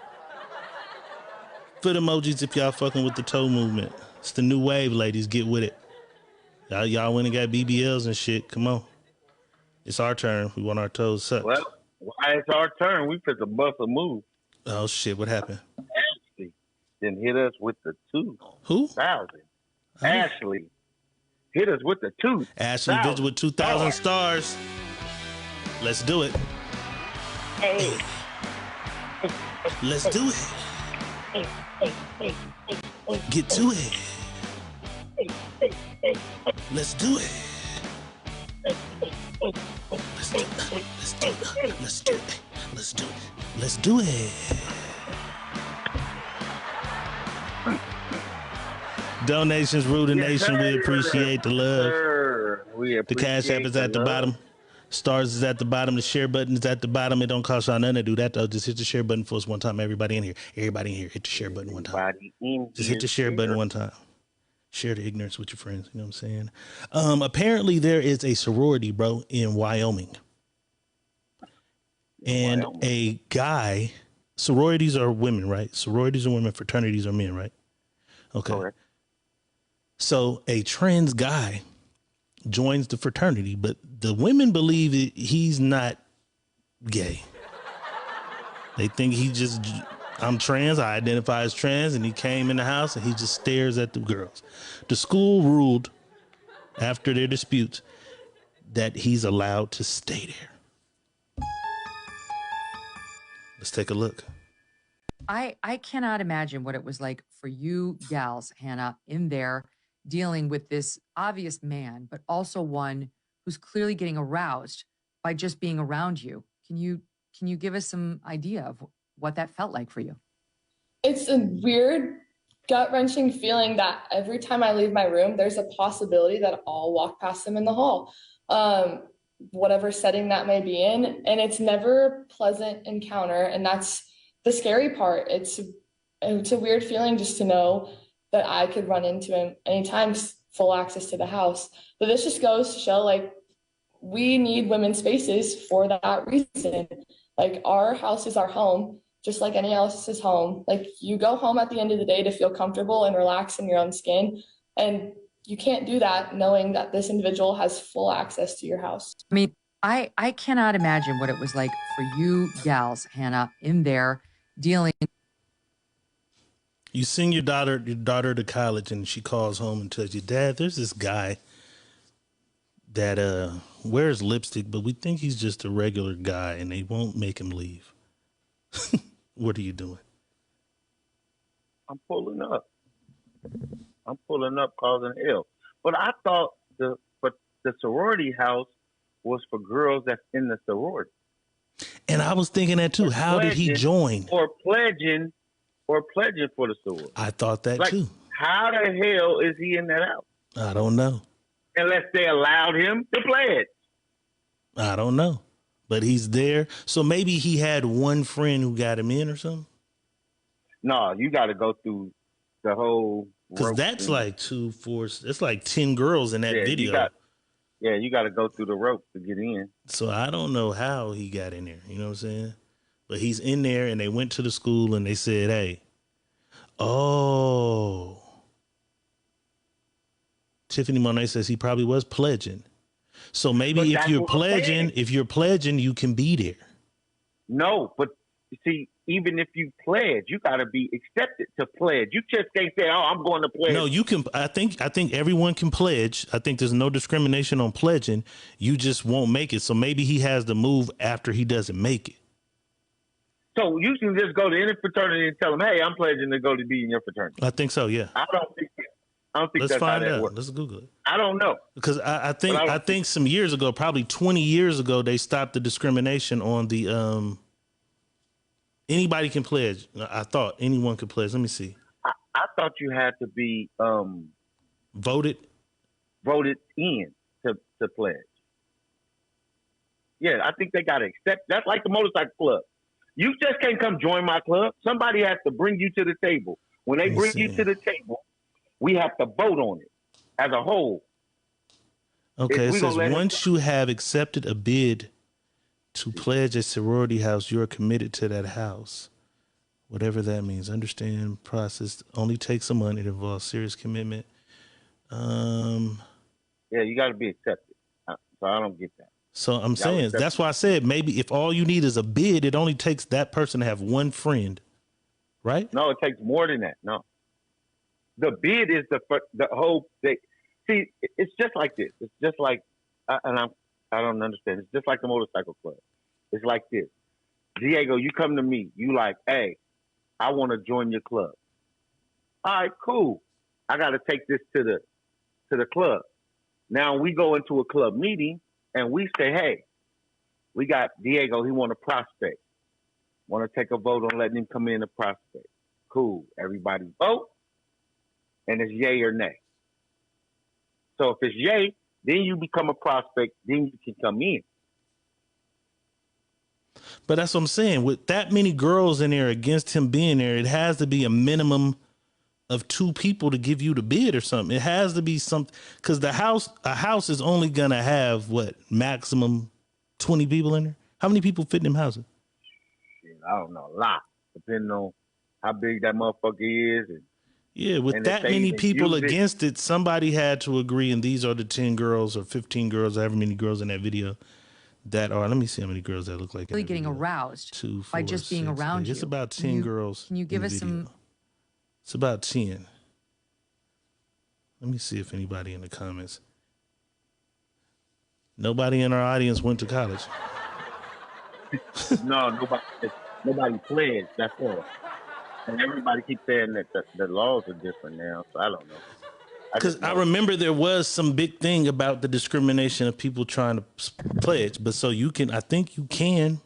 Speaker 2: Foot emojis if y'all fucking with the toe movement. It's the new wave, ladies. Get with it. Y'all went and got BBLs and shit. Come on. It's our turn. We want our toes sucked.
Speaker 3: Well, why it's our turn? We fit to bust a move.
Speaker 2: Oh, shit. What happened?
Speaker 3: Ashley then hit us with the 2,000.
Speaker 2: Who?
Speaker 3: Ashley hit us with the 2,000.
Speaker 2: Ashley Vigil with 2,000 stars. Let's do it.
Speaker 3: Hey.
Speaker 2: Let's do it. Get to it. Let's do it. Let's do it. Let's do it. Let's do it. Let's do it. Let's do it. Donations rule the nation. We appreciate the love. The Cash App is at the bottom. Stars is at the bottom. The share button is at the bottom. It don't cost y'all nothing to do that, though. Just hit the share button for us one time. Everybody in here. Everybody in here. Hit the share button one time. Just hit the share button one time. Share the ignorance with your friends. You know what I'm saying? Apparently, there is a sorority, bro, in Wyoming. And a guy, sororities are women, right? Sororities are women, fraternities are men, right? Okay.
Speaker 3: Correct.
Speaker 2: So a trans guy joins the fraternity, but the women believe he's not gay. They think I'm trans, I identify as trans, and he came in the house and he just stares at the girls. The school ruled, after their disputes, that he's allowed to stay there. Let's take a look.
Speaker 8: I cannot imagine what it was like for you gals, Hannah, in there dealing with this obvious man, but also one who's clearly getting aroused by just being around you. Can you give us some idea of what that felt like for you?
Speaker 9: It's a weird, gut-wrenching feeling that every time I leave my room, there's a possibility that I'll walk past him in the hall, whatever setting that may be in. And it's never a pleasant encounter. And that's the scary part. It's a weird feeling just to know that I could run into him anytime, full access to the house. But this just goes to show, like, we need women's spaces for that reason. Like, our house is our home, just like any else's home. Like, you go home at the end of the day to feel comfortable and relax in your own skin. And you can't do that knowing that this individual has full access to your house.
Speaker 8: I mean, I cannot imagine what it was like for you gals, Hannah, in there dealing.
Speaker 2: You send your daughter to college and she calls home and tells you, Dad, there's this guy that wears lipstick, but we think he's just a regular guy and they won't make him leave. What are you doing?
Speaker 3: I'm pulling up. Causing L. But I thought the sorority house was for girls that's in the sorority.
Speaker 2: And I was thinking that too. How did he join?
Speaker 3: Or pledging for the sorority.
Speaker 2: I thought that too.
Speaker 3: How the hell is he in that house?
Speaker 2: I don't know.
Speaker 3: Unless they allowed him to pledge.
Speaker 2: I don't know. But he's there. So maybe he had one friend who got him in or something?
Speaker 3: No, you got to go through the whole.
Speaker 2: Because that's like 2, 4, it's like 10 girls in that video.
Speaker 3: You got to go through the ropes to get in.
Speaker 2: So I don't know how he got in there. You know what I'm saying? But he's in there and they went to the school and they said, hey, Tiffany Monet says he probably was pledging. So maybe
Speaker 3: But
Speaker 2: if
Speaker 3: that's
Speaker 2: you're
Speaker 3: what I'm saying.
Speaker 2: pledging, you can be there.
Speaker 3: No, but see, even if you pledge, you got to be accepted to pledge. You just can't say, "Oh, I'm going to pledge."
Speaker 2: No, you can. I think everyone can pledge. I think there's no discrimination on pledging. You just won't make it. So maybe he has to move after he doesn't make it.
Speaker 3: So you can just go to any fraternity and tell them, "Hey, I'm pledging to go to be in your fraternity."
Speaker 2: I think so. Yeah.
Speaker 3: I don't think
Speaker 2: Let's
Speaker 3: that's how
Speaker 2: find
Speaker 3: that
Speaker 2: out.
Speaker 3: works.
Speaker 2: Let's Google it.
Speaker 3: I don't know.
Speaker 2: Because I
Speaker 3: don't
Speaker 2: think some years ago, probably 20 years ago, they stopped the discrimination on the anybody can pledge. I thought anyone could pledge. Let me see.
Speaker 3: I thought you had to be
Speaker 2: Voted.
Speaker 3: in to pledge. Yeah, I think they got to accept. That's like the motorcycle club. You just can't come join my club. Somebody has to bring you to the table. When they bring you to the table, we have to vote on it as a whole.
Speaker 2: Okay, it says once you have accepted a bid to pledge a sorority house, you are committed to that house. Whatever that means. Understand process only takes a month. It involves serious commitment.
Speaker 3: Yeah, you got to be accepted. So I don't get that.
Speaker 2: So I'm saying that's why I said maybe if all you need is a bid, it only takes that person to have one friend, right?
Speaker 3: No, it takes more than that. No, the bid is the whole thing. See, it's just like this. It's just like, I don't understand. It's just like the motorcycle club. It's like this. Diego, you come to me. You like, hey, I want to join your club. All right, cool. I got to take this to the club. Now we go into a club meeting and we say, hey, we got Diego. He want to prospect. Want to take a vote on letting him come in and prospect. Cool. Everybody vote, and it's yay or nay. So if it's yay, then you become a prospect. Then you can come in.
Speaker 2: But that's what I'm saying. With that many girls in there against him being there, it has to be a minimum of 2 people to give you the bid or something. It has to be something, because a house is only gonna have what, maximum 20 people in there. How many people fit in them houses?
Speaker 3: Shit, I don't know, a lot, depending on how big that motherfucker is.
Speaker 2: Yeah, with that many people against it, somebody had to agree. And these are the 10 girls or 15 girls, however many girls in that video that are. Let me see how many girls that look like.
Speaker 8: Really getting aroused by just being around you.
Speaker 2: It's about 10 girls.
Speaker 8: Can you give us some?
Speaker 2: It's about 10. Let me see if anybody in the comments. Nobody in our audience went to college.
Speaker 3: No, nobody pledged. That's all. And everybody keeps saying that the laws are different now. So I don't know.
Speaker 2: Because I remember there was some big thing about the discrimination of people trying to pledge. But so you can, I think you can,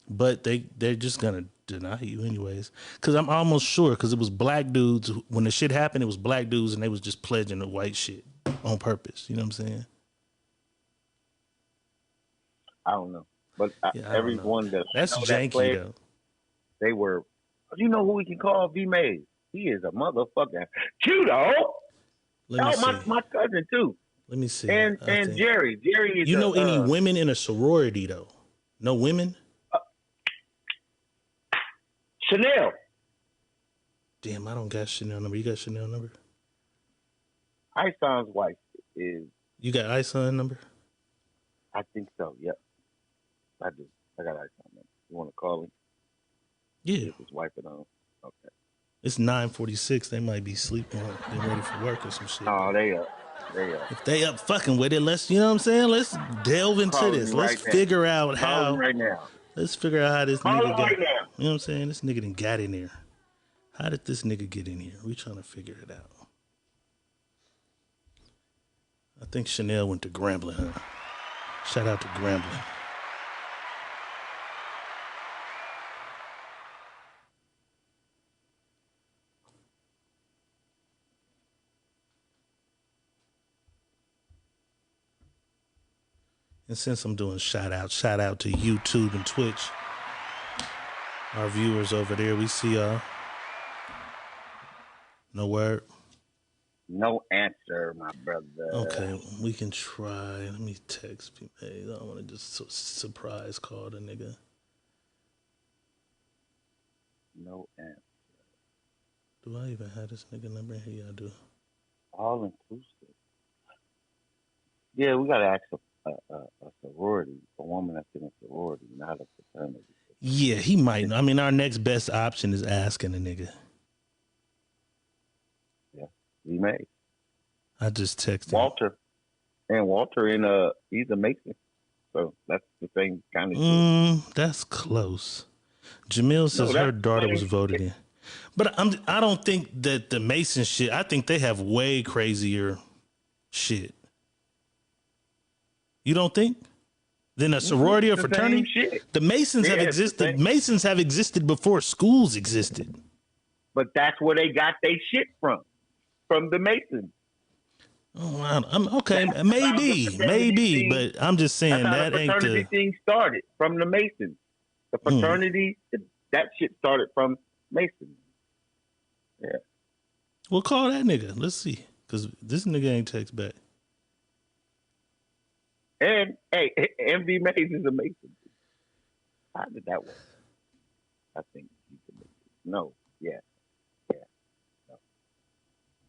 Speaker 2: but they're just going to deny you anyways. Because I'm almost sure, because it was black dudes. When the shit happened, it was black dudes and they was just pledging the white shit on purpose. You know what I'm saying?
Speaker 3: I don't know. But everyone
Speaker 2: that's janky
Speaker 3: pledged,
Speaker 2: though.
Speaker 3: They were, you know who we can call V Mays? He is a motherfucking judo. My cousin too.
Speaker 2: Let me see.
Speaker 3: And Jerry is.
Speaker 2: You know any women in a sorority though? No women?
Speaker 3: Chanel.
Speaker 2: Damn, I don't got Chanel number. You got Chanel number?
Speaker 3: Ison's wife is.
Speaker 2: You got Ison number?
Speaker 3: I think so. Yep, I do. I got Ison number. You want to call him?
Speaker 2: Yeah.
Speaker 3: His wife and on. Okay.
Speaker 2: It's 9:46. They might be sleeping. They're ready for work or some shit.
Speaker 3: Oh, they up.
Speaker 2: If they up fucking with it, let's, you know what I'm saying? Let's delve into this. Let's figure out how.
Speaker 3: Right now.
Speaker 2: Let's figure out how this nigga got.
Speaker 3: Right now.
Speaker 2: You know what I'm saying? This nigga done got in there. How did this nigga get in here? We trying to figure it out. I think Chanel went to Grambling, huh? Shout out to Grambling. And since I'm doing shout out to YouTube and Twitch, our viewers over there, we see y'all. No word?
Speaker 3: No answer, my brother.
Speaker 2: Okay, we can try. Let me text people. Hey, I don't want to just surprise call the nigga.
Speaker 3: No answer.
Speaker 2: Do I even have this nigga number here? Yeah, I do.
Speaker 3: All inclusive. Yeah, we gotta ask a sorority, a woman that's in a sorority, not a fraternity.
Speaker 2: Yeah, he might. I mean, our next best option is asking a nigga.
Speaker 3: Yeah, he may.
Speaker 2: I just texted him.
Speaker 3: Walter he's a Mason, so that's the same kind of shit.
Speaker 2: That's close. Jamil says
Speaker 3: No,
Speaker 2: her
Speaker 3: that's
Speaker 2: daughter
Speaker 3: the
Speaker 2: was
Speaker 3: same
Speaker 2: voted
Speaker 3: shit.
Speaker 2: in, but I don't think that the Mason shit. I think they have way crazier shit. You don't think? Than a sorority or
Speaker 3: It's the
Speaker 2: fraternity?
Speaker 3: same shit.
Speaker 2: The Masons have
Speaker 3: Yeah, it's the
Speaker 2: existed.
Speaker 3: same.
Speaker 2: Masons have existed before schools existed.
Speaker 3: But that's where they got their shit from the Masons.
Speaker 2: Oh, I'm okay,
Speaker 3: That's how
Speaker 2: maybe,
Speaker 3: the fraternity thing,
Speaker 2: but I'm just saying
Speaker 3: that's how
Speaker 2: that
Speaker 3: the
Speaker 2: ain't
Speaker 3: fraternity
Speaker 2: the.
Speaker 3: thing started from the Masons. The fraternity, that shit started from Masons. Yeah.
Speaker 2: We'll call that nigga. Let's see, because this nigga ain't text back.
Speaker 3: And hey, MV Mays is a Mason. How did that work? I think he's a Mason. No, yeah,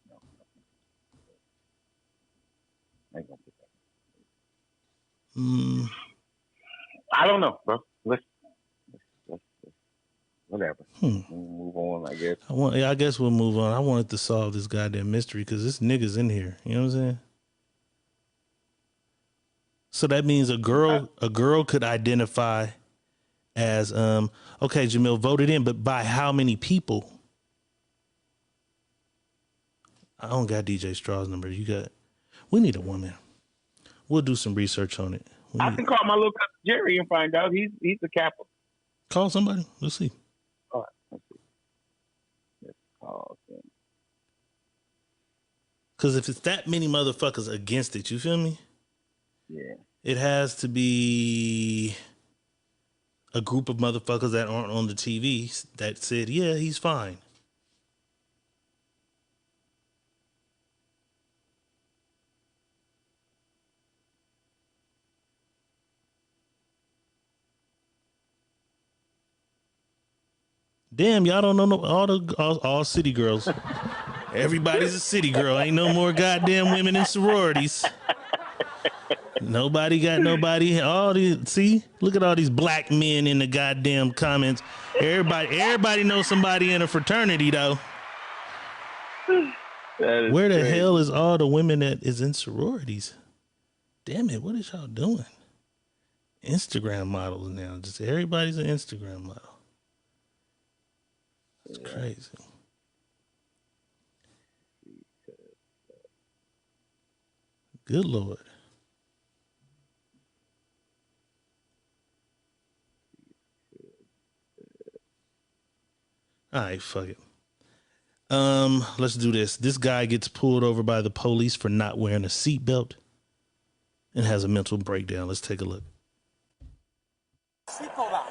Speaker 3: no. I ain't gonna put that. I don't know, bro. Let's whatever. We'll move on, I guess.
Speaker 2: I guess we'll move on. I wanted to solve this goddamn mystery because this nigga's in here. You know what I'm saying? So that means a girl could identify as okay, Jamil voted in, but by how many people? I don't got DJ Straw's number. We need a woman. We'll do some research on it.
Speaker 3: I can call my little cousin Jerry and find out. He's a Kappa.
Speaker 2: Call somebody. Let's see.
Speaker 3: All right, let's see. Let's call him.
Speaker 2: Because if it's that many motherfuckers against it, you feel me?
Speaker 3: Yeah.
Speaker 2: It has to be a group of motherfuckers that aren't on the TV that said, yeah, he's fine. Damn, y'all don't know all city girls. Everybody's a city girl. Ain't no more goddamn women in sororities. Nobody got nobody. Look at all these black men in the goddamn comments. Everybody knows somebody in a fraternity though. Where the hell is all the women that is in sororities? Damn it, what is y'all doing? Instagram models now. Just everybody's an Instagram model. It's crazy. Good Lord. All right, fuck it. Let's do this. This guy gets pulled over by the police for not wearing a seatbelt and has a mental breakdown. Let's take a look.
Speaker 10: Seatbelt on.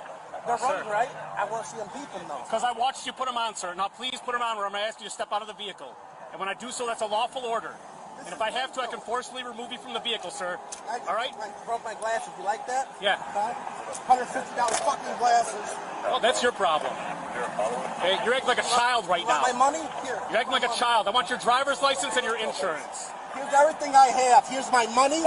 Speaker 10: They're running, right? I want to see them beep them, though. Because I watched you put them on, sir. Now, please put them on, or I'm going to ask you to step out of the vehicle. And when I do so, that's a lawful order. And if I have to, I can forcibly remove you from the vehicle, sir. All right?
Speaker 11: I broke my glasses. You like that?
Speaker 10: Yeah.
Speaker 11: $150 fucking glasses.
Speaker 10: Oh, that's your problem. Okay, you're acting like a child right now.
Speaker 11: My money? Here.
Speaker 10: You're acting like a child. I want your driver's license and your insurance.
Speaker 11: Here's everything I have. Here's my money.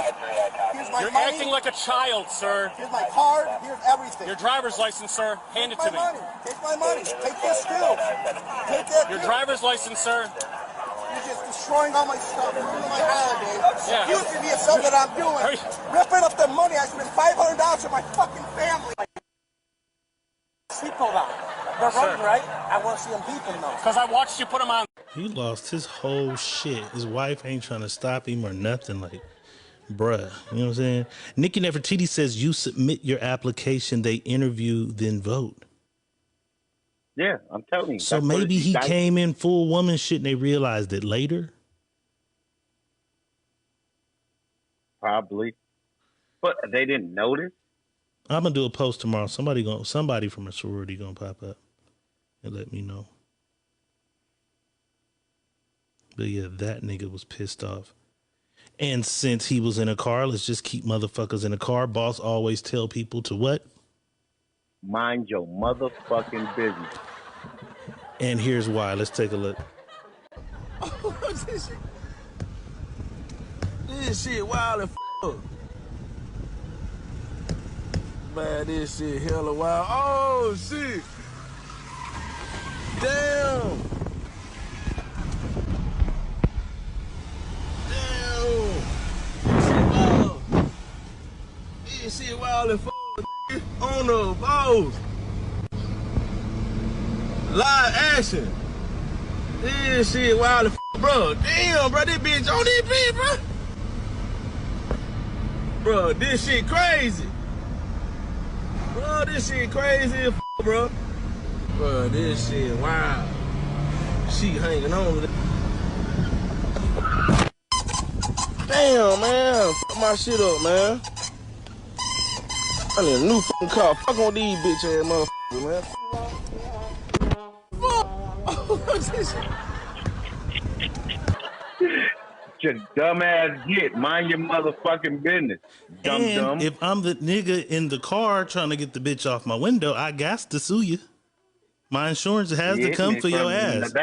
Speaker 11: Here's my
Speaker 10: You're
Speaker 11: money.
Speaker 10: acting like a child, sir.
Speaker 11: Here's my card. Here's everything.
Speaker 10: Your driver's license, sir. Hand it to me.
Speaker 11: Take my money. Take this too. Take that.
Speaker 10: Your driver's license, sir.
Speaker 11: You're just destroying all my stuff, ruining my holiday.
Speaker 10: Yeah.
Speaker 11: Accusing me of something I'm doing. Ripping up the money. I spent $500 for my fucking family. Seatbelt on. They're running, right? I want to see them beep them, though.
Speaker 10: Because I watched you put them on.
Speaker 2: He lost his whole shit. His wife ain't trying to stop him or nothing. Like, bruh, you know what I'm saying? Nikki Nefertiti says you submit your application, they interview, then vote.
Speaker 3: Yeah, I'm telling you.
Speaker 2: So maybe he came in full woman shit and they realized it later?
Speaker 3: Probably. But they didn't notice?
Speaker 2: I'm going to do a post tomorrow. Somebody from a sorority going to pop up and let me know. But yeah, that nigga was pissed off. And since he was in a car, let's just keep motherfuckers in a car. Boss always tell people to what?
Speaker 3: Mind your motherfucking business.
Speaker 2: And here's why. Let's take a look.
Speaker 12: This shit wild and Man, this shit hella wild. Oh, shit. Damn. This shit wild as nigga. On the balls. Live action. This shit wild as bro. Damn, bro. This bitch on this bitch, bro. Bro, this shit crazy. Bro, this shit crazy as bro. Bro, this shit wild. She hanging on. Damn, man. Fuck my shit up, man. I need a new fucking car. Fuck on these bitch ass motherfuckers, man.
Speaker 3: Just dumbass get. Mind your motherfucking business. Dumb.
Speaker 2: If I'm the nigga in the car trying to get the bitch off my window, I got to sue you. My insurance has to come for your ass.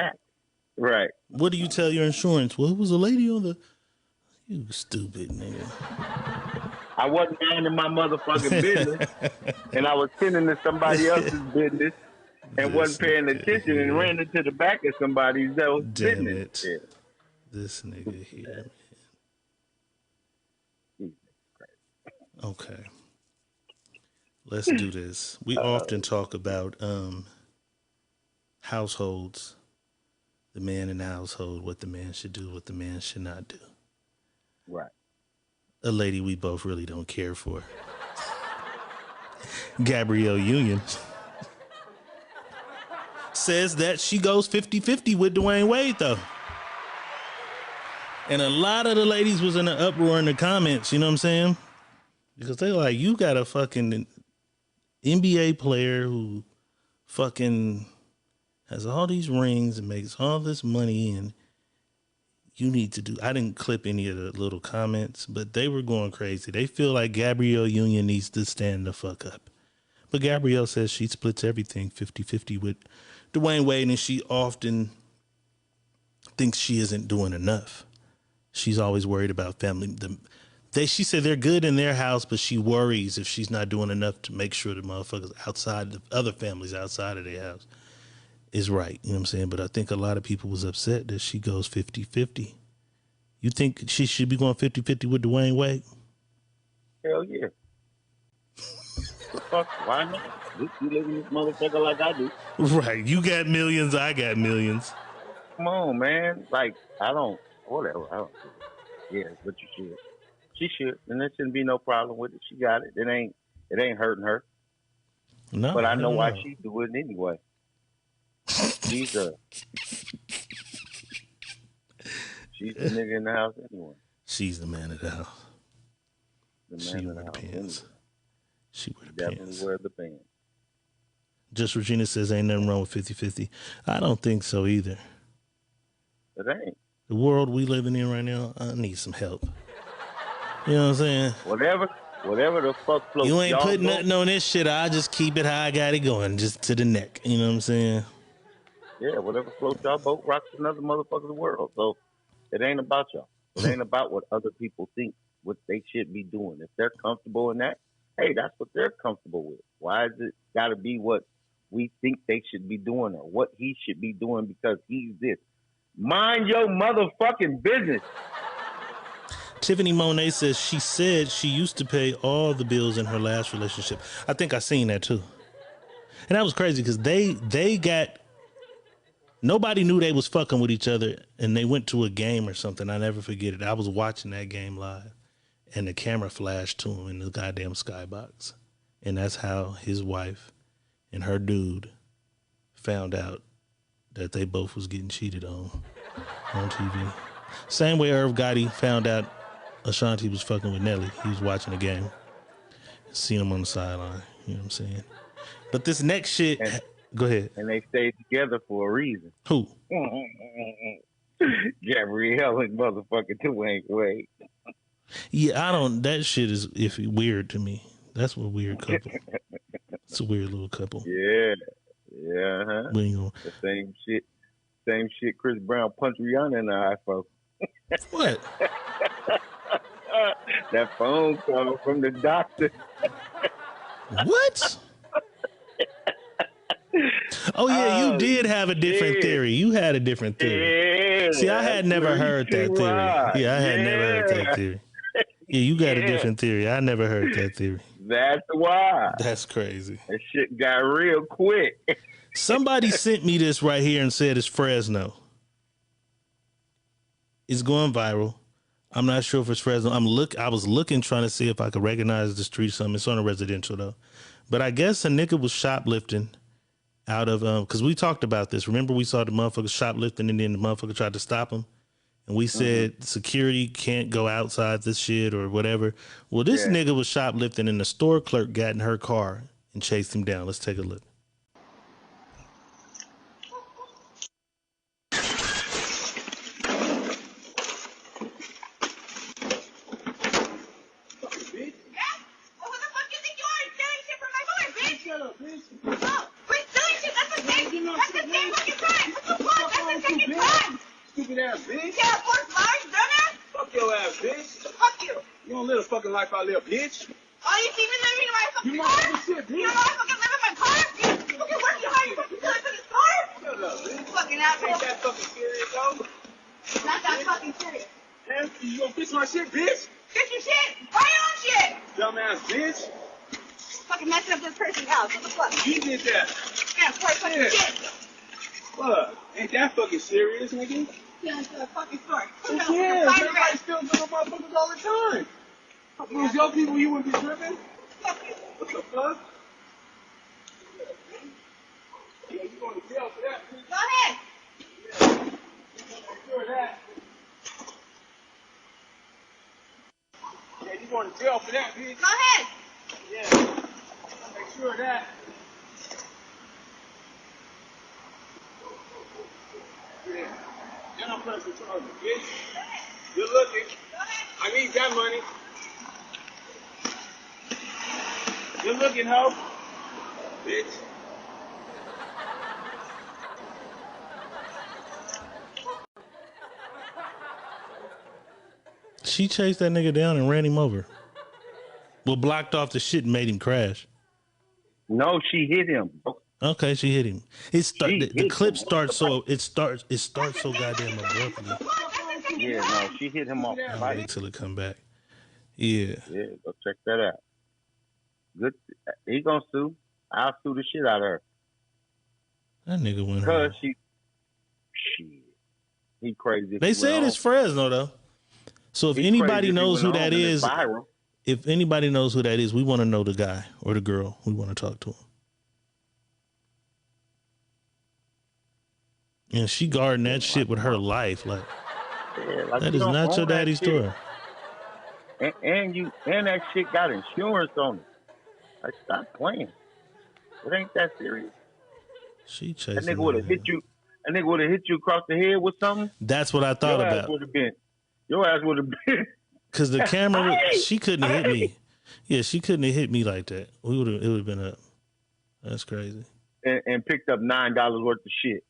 Speaker 3: Right.
Speaker 2: What do you tell your insurance? Well, it was a lady on the... You stupid nigga.
Speaker 3: I wasn't minding my motherfucking business, and I was tending to somebody else's business, and wasn't paying attention, and ran into the back of somebody's else's
Speaker 2: Damn
Speaker 3: business.
Speaker 2: It. Yeah. This nigga here, man. Okay. Let's do this. We often talk about households, the man in the household, what the man should do, what the man should not do.
Speaker 3: Right.
Speaker 2: A lady we both really don't care for. Gabrielle Union says that she goes 50-50 with Dwayne Wade, though. And a lot of the ladies was in an uproar in the comments, you know what I'm saying? Because they like, you got a fucking NBA player who fucking has all these rings and makes all this money, and you need to do... I didn't clip any of the little comments, but they were going crazy. They feel like Gabrielle Union needs to stand the fuck up. But Gabrielle says she splits everything 50-50 with Dwayne Wade, and she often thinks she isn't doing enough. She's always worried about family. She said they're good in their house, but she worries if she's not doing enough to make sure the motherfuckers outside, the other families outside of their house is right. You know what I'm saying? But I think a lot of people was upset that she goes 50-50. You think she should be going 50-50 with Dwayne Wade?
Speaker 3: Hell yeah. The fuck? Why not? You live in this motherfucker like I do.
Speaker 2: Right. You got millions. I got millions.
Speaker 3: Come on, man. Like, whatever. I don't care. Yeah, but you should. She should. And there shouldn't be no problem with it. She got it. It ain't hurting her.
Speaker 2: No.
Speaker 3: But I know why she do it anyway. She's the nigga in the house anyway.
Speaker 2: She's the man of the house.
Speaker 3: She wear the pants. Anyway.
Speaker 2: She wear the
Speaker 3: Definitely
Speaker 2: pants.
Speaker 3: wear the pants.
Speaker 2: Just Regina says ain't nothing wrong with 50-50. I don't think so either.
Speaker 3: It ain't.
Speaker 2: The world we living in right now, I need some help. You know what I'm saying?
Speaker 3: Whatever the fuck floats.
Speaker 2: You ain't putting nothing on this shit. I just keep it how I got it going, just to the neck. You know what I'm saying?
Speaker 3: Yeah, whatever floats y'all boat rocks another motherfucker's world. So it ain't about y'all. It ain't about what other people think, what they should be doing. If they're comfortable in that, hey, that's what they're comfortable with. Why is it got to be what we think they should be doing or what he should be doing because he's this? Mind your motherfucking business.
Speaker 2: Tiffany Monet says she said she used to pay all the bills in her last relationship. I think I seen that too. And that was crazy because they got... Nobody knew they was fucking with each other, and they went to a game or something. I never forget it. I was watching that game live, and the camera flashed to him in the goddamn skybox. And that's how his wife and her dude found out that they both was getting cheated on TV. Same way Irv Gotti found out Ashanti was fucking with Nelly. He was watching the game. Seen him on the sideline. You know what I'm saying? But this next shit... Go ahead.
Speaker 3: And they stayed together for a reason.
Speaker 2: Who?
Speaker 3: Gabrielle and motherfucking Dwayne Wade.
Speaker 2: Yeah, that shit is weird to me. That's a weird couple. It's a weird little couple.
Speaker 3: Yeah. Yeah, huh?
Speaker 2: The
Speaker 3: same shit Chris Brown punched Rihanna in the eye for.
Speaker 2: What?
Speaker 3: That phone call from the doctor.
Speaker 2: What? Oh yeah, you
Speaker 3: Oh,
Speaker 2: did have a different
Speaker 3: shit.
Speaker 2: theory. You had a different theory.
Speaker 3: Yeah.
Speaker 2: See, I had never heard that theory. Yeah, I had never heard that theory. Yeah, you got a different theory. I never heard that theory.
Speaker 3: That's why.
Speaker 2: That's crazy.
Speaker 3: That shit got real quick.
Speaker 2: Somebody sent me this right here and said it's Fresno. It's going viral. I'm not sure if it's Fresno. I was looking trying to see if I could recognize the street or something. It's on a residential though. But I guess a nigga was shoplifting out of because we talked about this. Remember we saw the motherfucker shoplifting and then the motherfucker tried to stop him. And we said security can't go outside this shit or whatever. Well, this nigga was shoplifting and the store clerk got in her car and chased him down. Let's take a look.
Speaker 11: Stupid ass bitch. Yeah, of course, Larry, dumbass. Fuck your ass, bitch. Fuck you. You don't live the fucking life I live, bitch. Oh, you see me living in my fucking car? Shit, bitch. You know I fucking live in my car? You fucking working hard, you fucking live in this car? Shut up, bitch. Fucking asshole. Ain't that fucking serious, though? Not that fucking serious. Man, you gonna fix my shit, bitch? Fix your shit? Buy your own shit. Dumbass bitch. Fucking messing up this person's house. What the fuck? You did that. Yeah, for fucking shit. What? Ain't that fucking serious, nigga? Yeah, it's a fucking story. Who cares? Everybody steals little motherfuckers all the time. If it was your people, you wouldn't be tripping. Fuck you. What the fuck? Yeah, you going to jail for that, bitch. Go ahead. Yeah. Make sure of that. Yeah, you going to jail for that, bitch. Go ahead. Yeah. Make sure of that. Yeah. Then I'm pressing charges, bitch. Good looking. I need that money. Good looking, hoe. Bitch.
Speaker 2: She chased that nigga down and ran him over. Well, blocked off the shit and made him crash.
Speaker 3: No, she hit him.
Speaker 2: Okay, she hit him. The clip starts so goddamn abruptly.
Speaker 3: Yeah, no, she hit him off.
Speaker 2: I'll wait till it come back. Yeah.
Speaker 3: Yeah, go check that out. Good. He gonna sue. I'll sue the shit out of her.
Speaker 2: That nigga went
Speaker 3: because
Speaker 2: home.
Speaker 3: He crazy.
Speaker 2: They said it's Fresno though. So if anybody knows who that is, if anybody knows who that is, we want to know the guy or the girl. We want to talk to him. And she guarding that shit with her life. Like, that is not your daddy's story.
Speaker 3: And that shit got insurance on it. Like, stop playing. It ain't that serious.
Speaker 2: She chasing
Speaker 3: that nigga would have hit you. That nigga would have hit you across the head with something.
Speaker 2: That's what I thought about.
Speaker 3: Your ass would have been.
Speaker 2: Because the camera, she couldn't have hit me. Yeah, she couldn't have hit me like that. It would have been up. That's crazy.
Speaker 3: And picked up $9 worth of shit.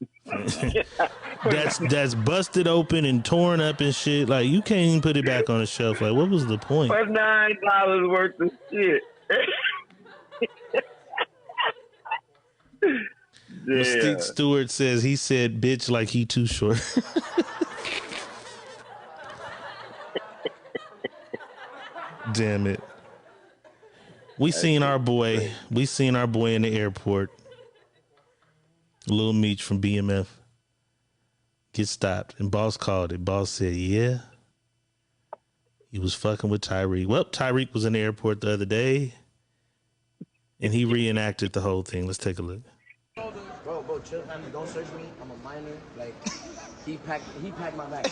Speaker 2: that's busted open and torn up and shit. Like, you can't even put it back on the shelf. Like, what was the point?
Speaker 3: For $9 worth of shit.
Speaker 2: Mystique Stewart says he said bitch like he too short. Damn it. We seen our boy in the airport. Lil Meech from BMF get stopped, and boss called it. Boss said, yeah, he was fucking with Tyreek. Well, Tyreek was in the airport the other day, and he reenacted the whole thing. Let's take a look.
Speaker 13: Bro, chill. I mean, don't search me. I'm a minor. Like, he packed my bag.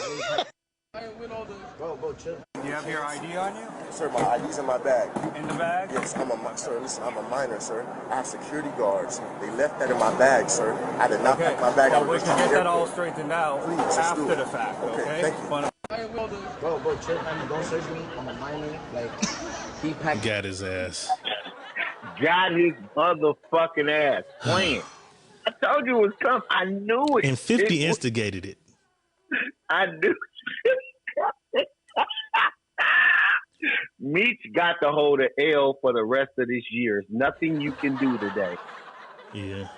Speaker 13: Bro, chill.
Speaker 11: Do you have your ID on you?
Speaker 6: Sir, my ID's in my bag.
Speaker 11: In the bag?
Speaker 6: Yes, sir, listen, I'm a minor, sir. I have security guards. They left that in my bag, sir. I did not pack my bag.
Speaker 11: Well, we can get that all straightened out after the fact, okay?
Speaker 6: Thank you.
Speaker 13: Bro, chill. I mean, don't search me. I'm a minor. Like, he packed.
Speaker 2: Got his ass.
Speaker 3: Got his motherfucking ass playing. I told you it was coming. I knew it.
Speaker 2: And 50 instigated it.
Speaker 3: Meech got to hold an L for the rest of this year. There's nothing you can do today.
Speaker 2: Yeah.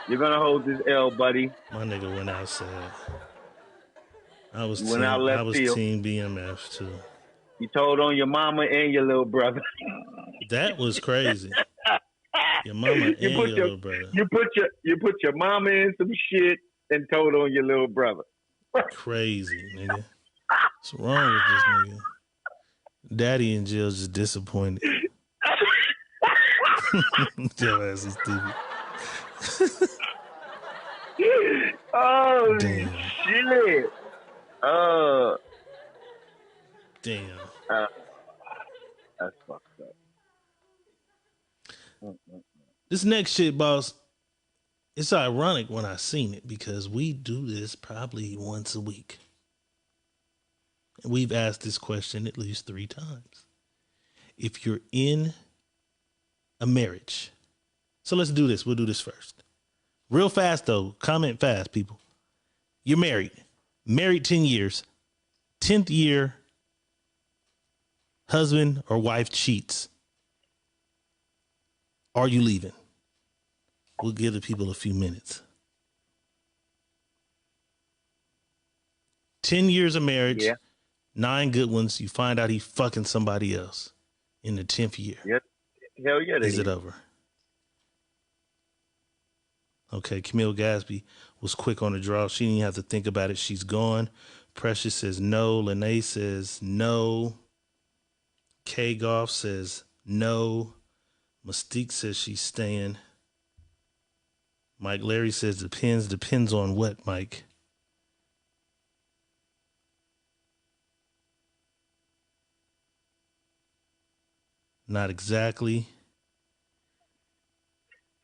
Speaker 3: You're gonna hold this L, buddy.
Speaker 2: My nigga went outside. I was
Speaker 3: You went out left field.
Speaker 2: team BMF too.
Speaker 3: You told on your mama and your little brother.
Speaker 2: That was crazy. Your mama and your little brother.
Speaker 3: You put your mama in some shit and told on your little brother.
Speaker 2: Crazy, nigga. What's wrong with this nigga? Daddy in jail just disappointed. Your ass is stupid.
Speaker 3: Oh,
Speaker 2: damn.
Speaker 3: Shit.
Speaker 2: Damn.
Speaker 3: That's fucked up.
Speaker 2: This next shit, boss, it's ironic when I seen it because we do this probably once a week. And we've asked this question at least 3 times. If you're in a marriage, so let's do this. We'll do this first. Real fast, though. Comment fast, people. You're married. Married 10 years. 10th year, husband or wife cheats. Are you leaving? We'll give the people a few minutes. 10 years of marriage, 9 good ones. You find out he fucking somebody else in the 10th year.
Speaker 3: Yep. Hell yeah.
Speaker 2: Is it over? Okay, Camille Gasby was quick on the draw. She didn't even have to think about it. She's gone. Precious says no. Lene says no. K Goff says no. Mystique says she's staying. Mike Larry says depends. Depends on what, Mike? Not exactly.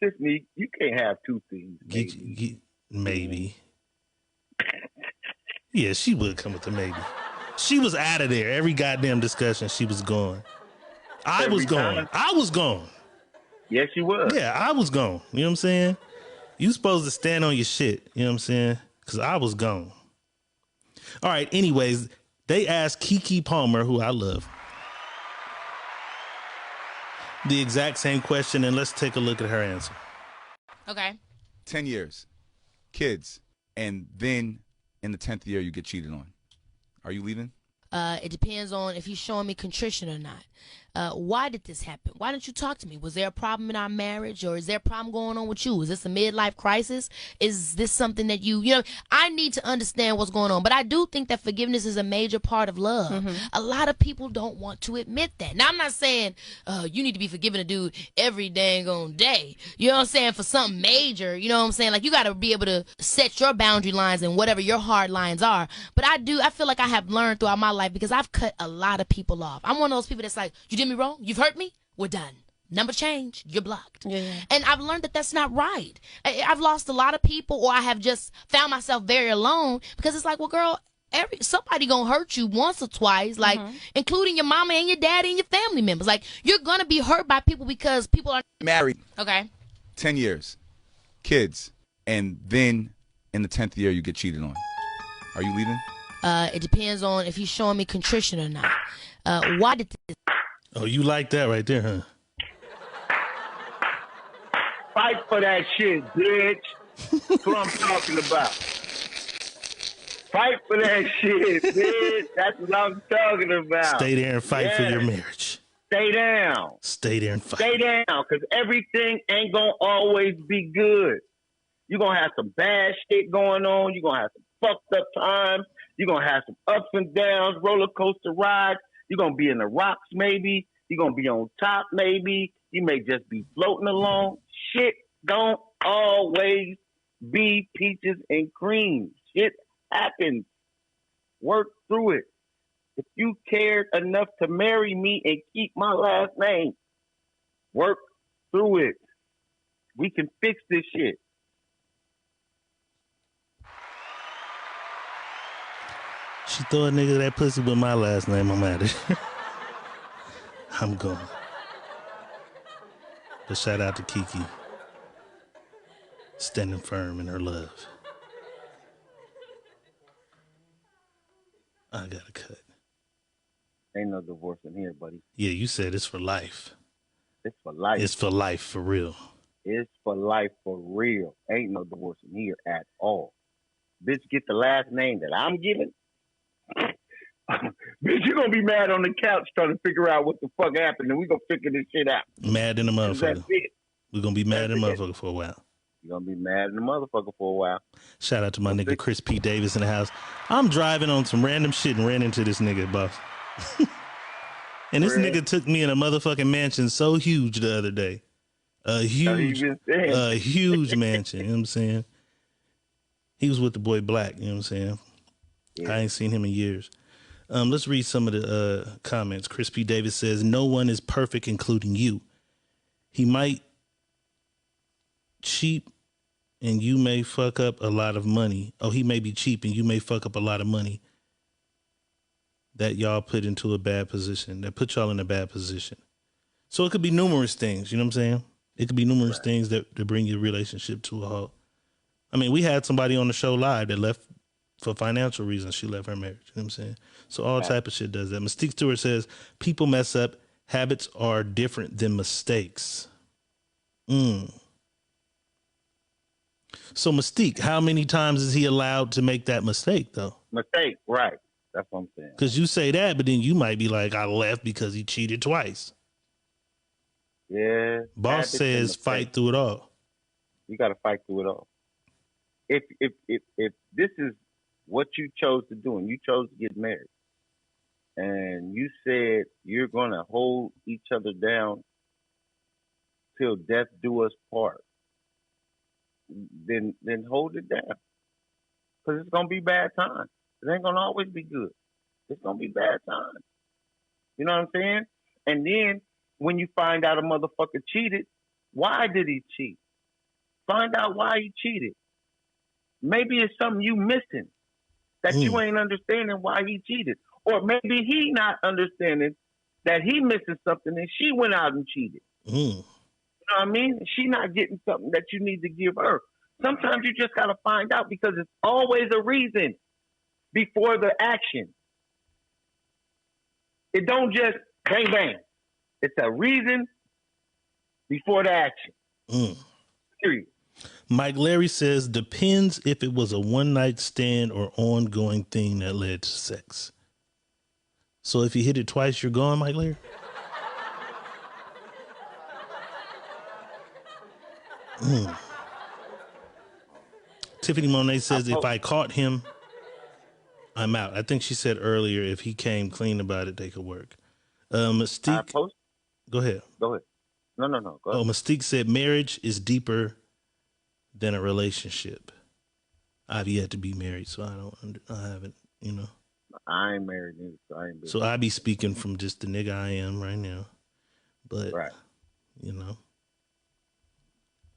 Speaker 3: Just me. You can't have 2 things.
Speaker 2: Maybe. Yeah, she would come with the maybe. She was out of there. Every goddamn discussion, she was gone. I was gone.
Speaker 3: Yes, you was.
Speaker 2: Yeah, I was gone. You know what I'm saying? You supposed to stand on your shit. You know what I'm saying? Because I was gone. All right, anyways, they asked Keke Palmer, who I love, the exact same question, and let's take a look at her answer.
Speaker 14: Okay.
Speaker 15: 10 years, kids, and then in the 10th year you get cheated on. Are you leaving?
Speaker 14: It depends on if he's showing me contrition or not. Why did this happen? Why didn't you talk to me? Was there a problem in our marriage, or is there a problem going on with you? Is this a midlife crisis? Is this something that you know, I need to understand what's going on. But I do think that forgiveness is a major part of love. Mm-hmm. A lot of people don't want to admit that. Now, I'm not saying you need to be forgiving a dude every dang on day. You know what I'm saying? For something major, you know what I'm saying? Like, you got to be able to set your boundary lines and whatever your hard lines are. But I feel like I have learned throughout my life because I've cut a lot of people off. I'm one of those people that's like, you did me wrong, you've hurt me, we're done. Number change, you're blocked. Yeah. And I've learned that that's not right. I've lost a lot of people, or I have just found myself very alone because it's like, well, girl, somebody gonna hurt you once or twice, like including your mama and your daddy and your family members. Like, you're gonna be hurt by people because people are
Speaker 15: married.
Speaker 14: Okay.
Speaker 15: 10 years, kids, and then in the 10th year you get cheated on. Are you leaving?
Speaker 14: It depends on if he's showing me contrition or not. Why did this?
Speaker 2: Oh, you like that right there, huh?
Speaker 3: Fight for that shit, bitch. That's what I'm talking about. Fight for that shit, bitch. That's what I'm talking about.
Speaker 2: Stay there and fight for your marriage.
Speaker 3: Stay down.
Speaker 2: Stay there and fight.
Speaker 3: Stay down, because everything ain't going to always be good. You're going to have some bad shit going on. You're going to have some fucked up times. You're going to have some ups and downs, roller coaster rides. You're going to be in the rocks, maybe. You're going to be on top, maybe. You may just be floating along. Shit don't always be peaches and cream. Shit happens. Work through it. If you cared enough to marry me and keep my last name, work through it. We can fix this shit.
Speaker 2: She throw a nigga that pussy with my last name, I'm at it. I'm gone. But shout out to Keke. Standing firm in her love. I gotta cut.
Speaker 3: Ain't no divorce in here, buddy.
Speaker 2: Yeah, you said it's for life.
Speaker 3: It's for life.
Speaker 2: It's for life, for real.
Speaker 3: It's for life, for real. Ain't no divorce in here at all. Bitch, get the last name that I'm giving. Bitch, you're going to be mad on the couch trying to figure out what the fuck happened, and we going to figure this shit out.
Speaker 2: Mad in the motherfucker. We're going to be mad in the motherfucker for a while.
Speaker 3: You're going to be mad in the motherfucker for a while.
Speaker 2: Shout out to my nigga Chris P. Davis in the house. I'm driving on some random shit and ran into this nigga, boss. And this nigga took me in a motherfucking mansion so huge the other day. A huge mansion, you know what I'm saying? He was with the boy Black, you know what I'm saying? Yeah. I ain't seen him in years. Let's read some of the comments. Chris P. Davis says, no one is perfect, including you. He might cheap and you may fuck up a lot of money. Oh, he may be cheap and you may fuck up a lot of money that y'all put into a bad position, that put y'all in a bad position. So it could be numerous things, you know what I'm saying? It could be numerous things that bring your relationship to a halt. I mean, we had somebody on the show live that left for financial reasons. She left her marriage, you know what I'm saying? So all type of shit does that. Mystique Stewart says, people mess up. Habits are different than mistakes. So Mystique, how many times is he allowed to make that mistake, though?
Speaker 3: Mistake, right. That's what I'm saying.
Speaker 2: Because you say that, but then you might be like, I left because he cheated twice.
Speaker 3: Yeah.
Speaker 2: Boss says fight through it all.
Speaker 3: You got to fight through it all. If this is what you chose to do and you chose to get married and you said you're going to hold each other down till death do us part, then hold it down. Because it's going to be bad times. It ain't going to always be good. It's going to be bad times. You know what I'm saying? And then when you find out a motherfucker cheated, why did he cheat? Find out why he cheated. Maybe it's something you missing that you ain't understanding why he cheated. Or maybe he not understanding that he missing something and she went out and cheated. You know what I mean? She not getting something that you need to give her. Sometimes you just got to find out because it's always a reason before the action. It don't just bang, bang. It's a reason before the action. Period.
Speaker 2: Mike Larry says, depends if it was a one-night stand or ongoing thing that led to sex. So if you hit it twice, you're gone, Mike Larry? Tiffany Monet says, if I caught him, I'm out. I think she said earlier if he came clean about it, they could work. Mystique. Go ahead.
Speaker 3: Go ahead. No. Go ahead.
Speaker 2: Oh, Mystique said marriage is deeper than a relationship. I've yet to be married, so I haven't, you know.
Speaker 3: I ain't married either,
Speaker 2: so I be speaking from just the nigga I am right now. But, you know, let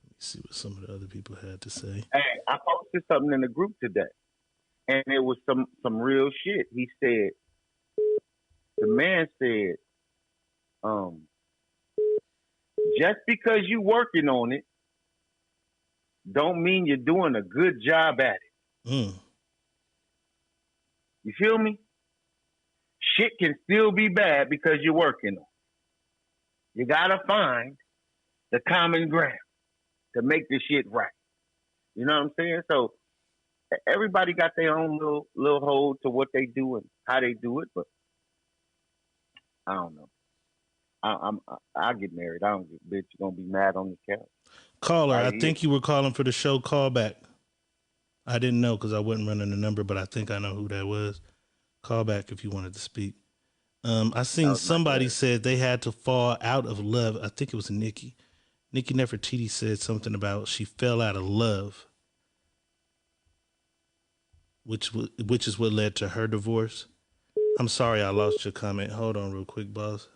Speaker 2: me see what some of the other people had to say.
Speaker 3: Hey, I posted something in the group today, and it was some real shit. He said, the man said, just because you working on it, don't mean you're doing a good job at it. You feel me? Shit can still be bad because you're working on it. You gotta find the common ground to make the shit right. You know what I'm saying? So everybody got their own little hold to what they do and how they do it, but I don't know. I'll get married. I don't get bitch. You're gonna be mad on the couch.
Speaker 2: Caller, I think you were calling for the show. Call back. I didn't know because I wasn't running the number, but I think I know who that was. Call back if you wanted to speak. I seen somebody said they had to fall out of love. I think it was Nikki. Nikki Nefertiti said something about she fell out of love, which is what led to her divorce. I'm sorry I lost your comment. Hold on real quick, boss.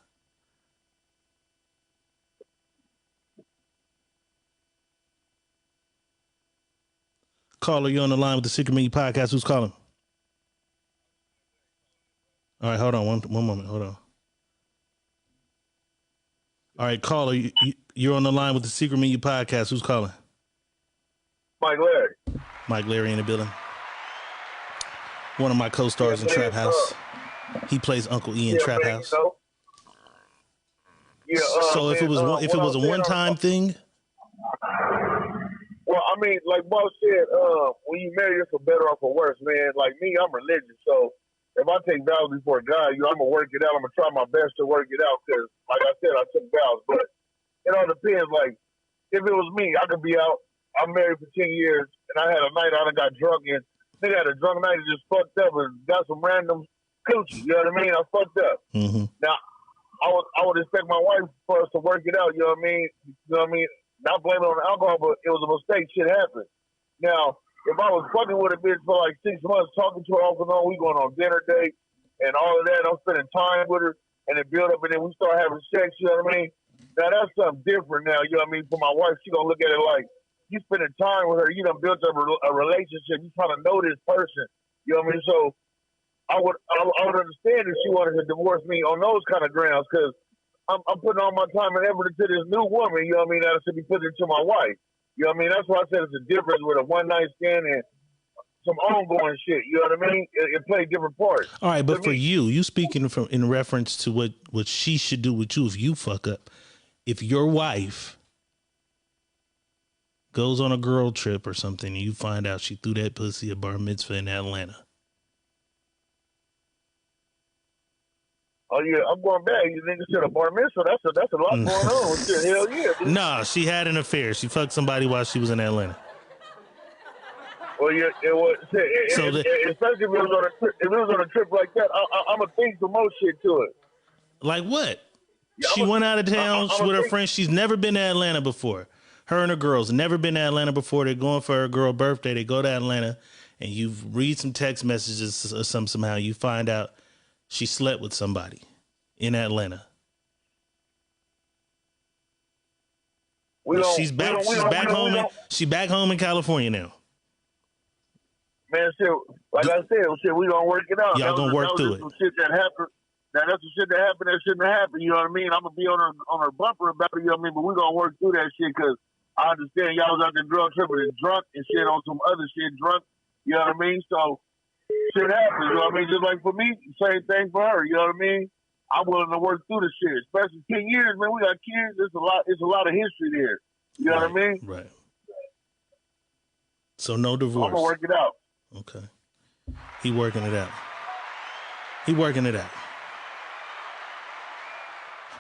Speaker 2: Caller, you're on the line with the Secret Menu Podcast. Who's calling? All right, hold on. One moment. Hold on. All right, caller, you're on the line with the Secret Menu Podcast. Who's calling?
Speaker 16: Mike Larry.
Speaker 2: Mike Larry in the building. One of my co-stars in Trap House. He plays Uncle E in
Speaker 16: Yeah,
Speaker 2: Trap
Speaker 16: man,
Speaker 2: House.
Speaker 16: you know. Yeah.
Speaker 2: So if it was
Speaker 16: what I
Speaker 2: a
Speaker 16: saying,
Speaker 2: one-time thing,
Speaker 16: well, I mean, like Boss said, when you marry, it's for better or for worse, man. Like me, I'm religious, so if I take vows before God, I'm gonna work it out. I'm gonna try my best to work it out because, like I said, I took vows, but it all depends. Like if it was me, I could be out. I'm married for 10 years, and I had a night I done got drunk, and nigga had a drunk night and just fucked up and got some random coochie. You know what I mean? I fucked up. Now, I would expect my wife for us to work it out. You know what I mean? You know what I mean? Not blaming on the alcohol, but it was a mistake. Shit happened. Now, if I was fucking with a bitch for like 6 months, talking to her off and on, we going on dinner date and all of that, I'm spending time with her, and it build up, and then we start having sex. You know what I mean? Now that's something different. Now, you know what I mean? For my wife, she gonna look at it like you spending time with her. You done built up a relationship. You trying to know this person. You know what I mean? So I would understand if she wanted to divorce me on those kind of grounds because I'm putting all my time and effort into this new woman. You know what I mean? That I should be putting into my wife. You know what I mean? That's why I said it's a difference with a one night stand and some ongoing shit. You know what I mean? It plays different parts.
Speaker 2: all right. But for you speaking from in reference to what she should do with you if you fuck up. If your wife goes on a girl trip or something and you find out she threw that pussy at bar mitzvah in Atlanta.
Speaker 16: Oh yeah, I'm going back. You niggas said a bar mitzvah. That's a lot going on. Shit, hell yeah. Dude.
Speaker 2: Nah, she had an affair. She fucked somebody while she was in Atlanta.
Speaker 16: Well, yeah, it was. Especially if it was on a trip like that, I'm gonna think some more shit to it.
Speaker 2: Like what?
Speaker 16: Yeah,
Speaker 2: she went out of town with her friends. She's never been to Atlanta before. Her and her girls never been to Atlanta before. They're going for her girl birthday. They go to Atlanta, and you read some text messages or somehow you find out she slept with somebody in Atlanta. She's back home in California now.
Speaker 16: Man, shit, like I said, shit, we gonna work it out.
Speaker 2: Y'all gonna work through it.
Speaker 16: Some shit that happened. Now that's some shit that happened that shouldn't have happened. You know what I mean? I'm gonna be on her bumper about it. You know what I mean? But we gonna work through that shit because I understand y'all was out there drug tripping and drunk and shit on some other shit drunk. You know what I mean? So shit happens. You know what I mean? Just like for me, same thing for her. You know what I mean? I'm willing to work through the shit. Especially 10 years, man. We got kids. It's a lot of history there. You know what I mean?
Speaker 2: Right. So no divorce.
Speaker 16: I'm gonna work it out.
Speaker 2: Okay. He working it out.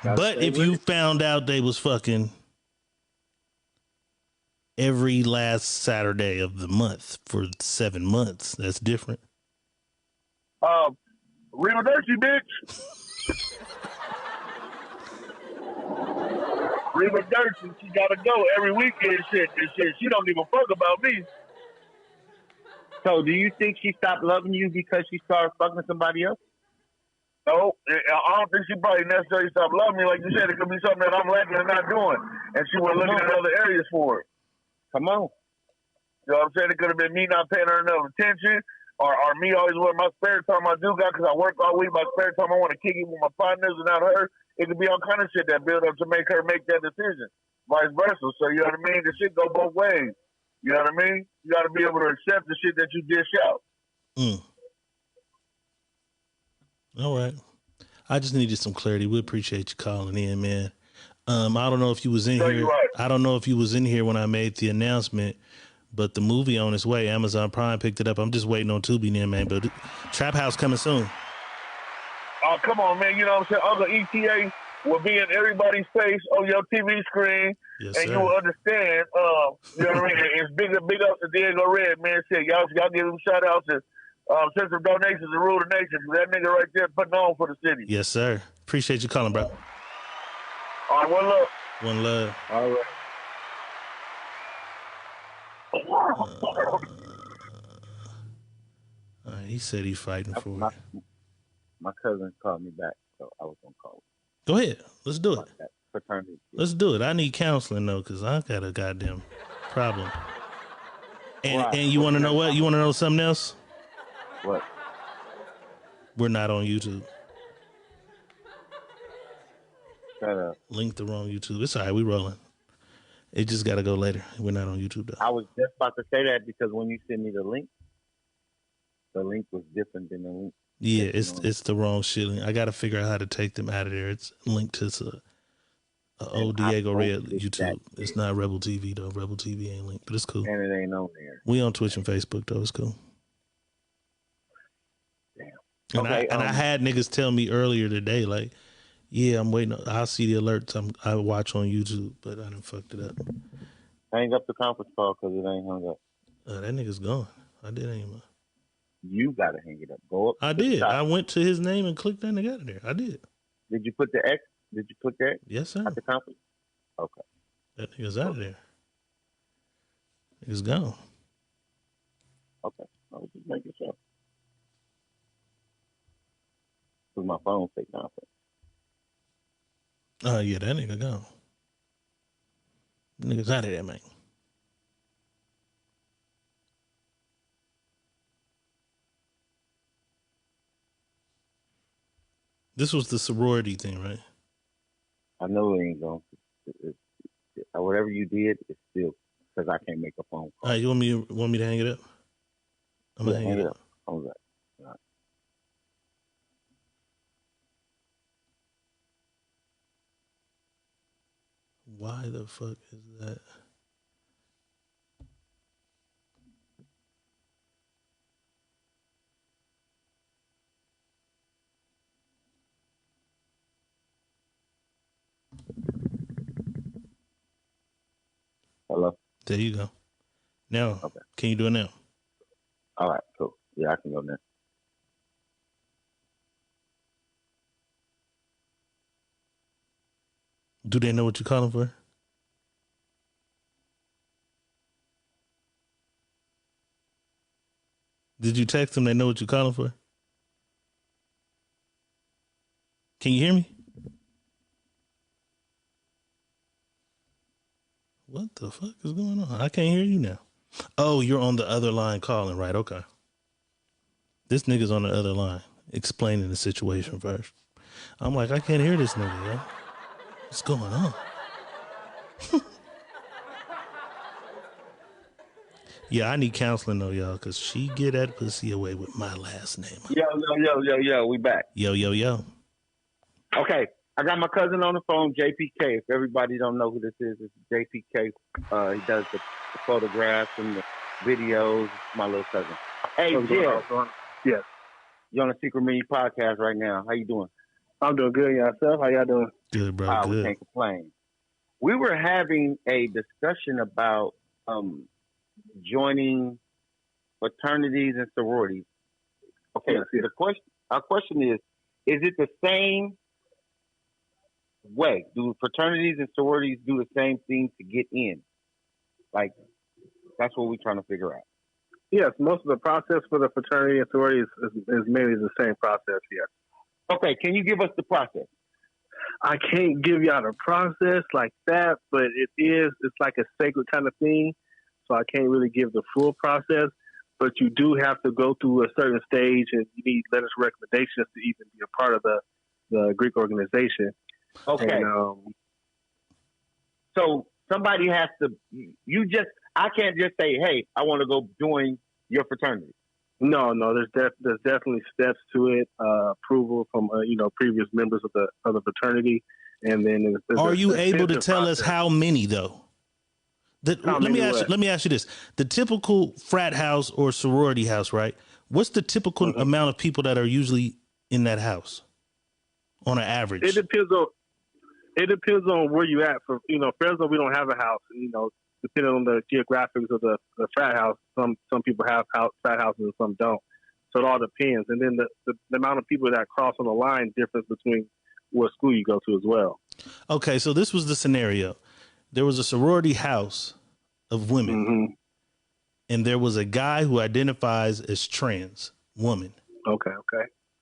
Speaker 2: But if you found out they was fucking every last Saturday of the month for 7 months, that's different.
Speaker 16: Reba Dirty, bitch. Reba Dirty, she gotta go every weekend. Shit. She don't give a fuck about me.
Speaker 3: So, do you think she stopped loving you because she started fucking somebody else?
Speaker 16: No, I don't think she probably necessarily stopped loving me. Like you said, it could be something that I'm lacking and not doing, and she was looking at other areas for it.
Speaker 3: Come on.
Speaker 16: You know what I'm saying? It could have been me not paying her enough attention, or me always with my spare time I do got because I work all week. My spare time I want to kick it with my partners and not her. It could be all kind of shit that build up to make her make that decision. Vice versa. So you know what I mean? The shit go both ways. You know what I mean? You got to be able to accept the shit that you dish out.
Speaker 2: All right. I just needed some clarity. We appreciate you calling in, man. I don't know if you was in here.
Speaker 16: Right.
Speaker 2: I don't know if you was in here when I made the announcement, but the movie on its way. Amazon Prime picked it up. I'm just waiting on Tubi now, man. But Trap House coming soon.
Speaker 16: Oh, come on, man. You know what I'm saying? Uncle ETA will be in everybody's face on your TV screen.
Speaker 2: Yes,
Speaker 16: and
Speaker 2: sir.
Speaker 16: you will understand. You know what I mean? It's big up to Diego Red, man. Shit, y'all give him shout outs and send some donations and rule the nation. That nigga right there putting on for the city.
Speaker 2: Yes, sir. Appreciate you calling, bro.
Speaker 16: All right, one love.
Speaker 2: One love.
Speaker 16: All right.
Speaker 2: He said he's fighting for it.
Speaker 3: My cousin called me back, so I was gonna call.
Speaker 2: Go ahead. Let's do it.
Speaker 3: Fraternity.
Speaker 2: Let's do it. I need counseling though, because I got a goddamn problem. And you want to know what? You want to know something else?
Speaker 3: What?
Speaker 2: We're not on YouTube.
Speaker 3: Shut up.
Speaker 2: Link the wrong YouTube. It's all right. We rolling. It just got to go later. We're not on YouTube though.
Speaker 3: I was just about to say that because when you sent me the link was different than the link.
Speaker 2: Yeah, it's the wrong shit. I got to figure out how to take them out of there. It's linked to old Diego Red YouTube. It's not Rebel TV though. Rebel TV ain't linked, but it's cool.
Speaker 3: And it ain't on there.
Speaker 2: We on Twitch and Facebook though. It's cool.
Speaker 3: Damn.
Speaker 2: And I had niggas tell me earlier today, like, yeah, I'm waiting. I'll see the alerts. I watch on YouTube, but I done fucked it up.
Speaker 3: Hang up the conference call because it ain't hung up.
Speaker 2: That nigga's gone. I did hang him up.
Speaker 3: You gotta hang it up. Go up.
Speaker 2: I did. I went to his name and clicked that nigga out of there. I did.
Speaker 3: Did you put the X? Did you put that?
Speaker 2: Yes, sir.
Speaker 3: At the conference? Okay.
Speaker 2: That nigga's out of there. Nigga's gone.
Speaker 3: Okay. I was just making sure. Because my phone say conference.
Speaker 2: Oh, yeah, that nigga gone. Nigga's out of there, man. This was the sorority thing, right?
Speaker 3: I know it ain't going to. Whatever you did, it's still because I can't make a phone call.
Speaker 2: All right, you want me to hang it up? I'm going to hang it up.
Speaker 3: All right. All right.
Speaker 2: Why the fuck is that?
Speaker 3: Hello?
Speaker 2: There you go. Now,
Speaker 3: okay.
Speaker 2: Can you do it now?
Speaker 3: All right, cool. Yeah, I can go now.
Speaker 2: Do they know what you're calling for? Did you text them? They know what you're calling for? Can you hear me? What the fuck is going on? I can't hear you now. Oh, you're on the other line calling, right? Okay. This nigga's on the other line explaining the situation first. I'm like, I can't hear this nigga, yo. What's going on? Yeah, I need counseling though, y'all, because she get that pussy away with my last name.
Speaker 3: Yo, we back.
Speaker 2: Yo.
Speaker 3: Okay, I got my cousin on the phone, JPK. If everybody don't know who this is, it's JPK. He does the photographs and the videos. My little cousin. Hey, Jill.
Speaker 17: Yes.
Speaker 3: You're on the Secret Menu podcast right now. How you doing?
Speaker 17: I'm doing good. Yourself? How y'all doing?
Speaker 2: Good, bro. Good.
Speaker 3: We can't complain. We were having a discussion about joining fraternities and sororities. Okay, yes. Our question is it the same way? Do fraternities and sororities do the same thing to get in? Like, that's what we're trying to figure out.
Speaker 17: Yes, most of the process for the fraternity and sorority is mainly the same process, yes.
Speaker 3: Okay, can you give us the process?
Speaker 17: I can't give y'all the process like that, but it's like a sacred kind of thing, so I can't really give the full process, but you do have to go through a certain stage, and you need letters of recommendations to even be a part of the Greek organization.
Speaker 3: Okay.
Speaker 17: And,
Speaker 3: so somebody has to, I can't just say, hey, I want to go join your fraternity.
Speaker 17: No, there's definitely steps to it. Approval from previous members of the fraternity, and then
Speaker 2: are you able to tell us how many though? Let me ask you this: the typical frat house or sorority house, right? What's the typical amount of people that are usually in that house on an average?
Speaker 17: It depends on where you at. For Fresno, we don't have a house. Depending on the geographics of the frat house, some people have frat houses and some don't. So it all depends. And then the amount of people that cross on the line differs between what school you go to as well.
Speaker 2: Okay, so this was the scenario. There was a sorority house of women, and there was a guy who identifies as trans woman.
Speaker 17: Okay.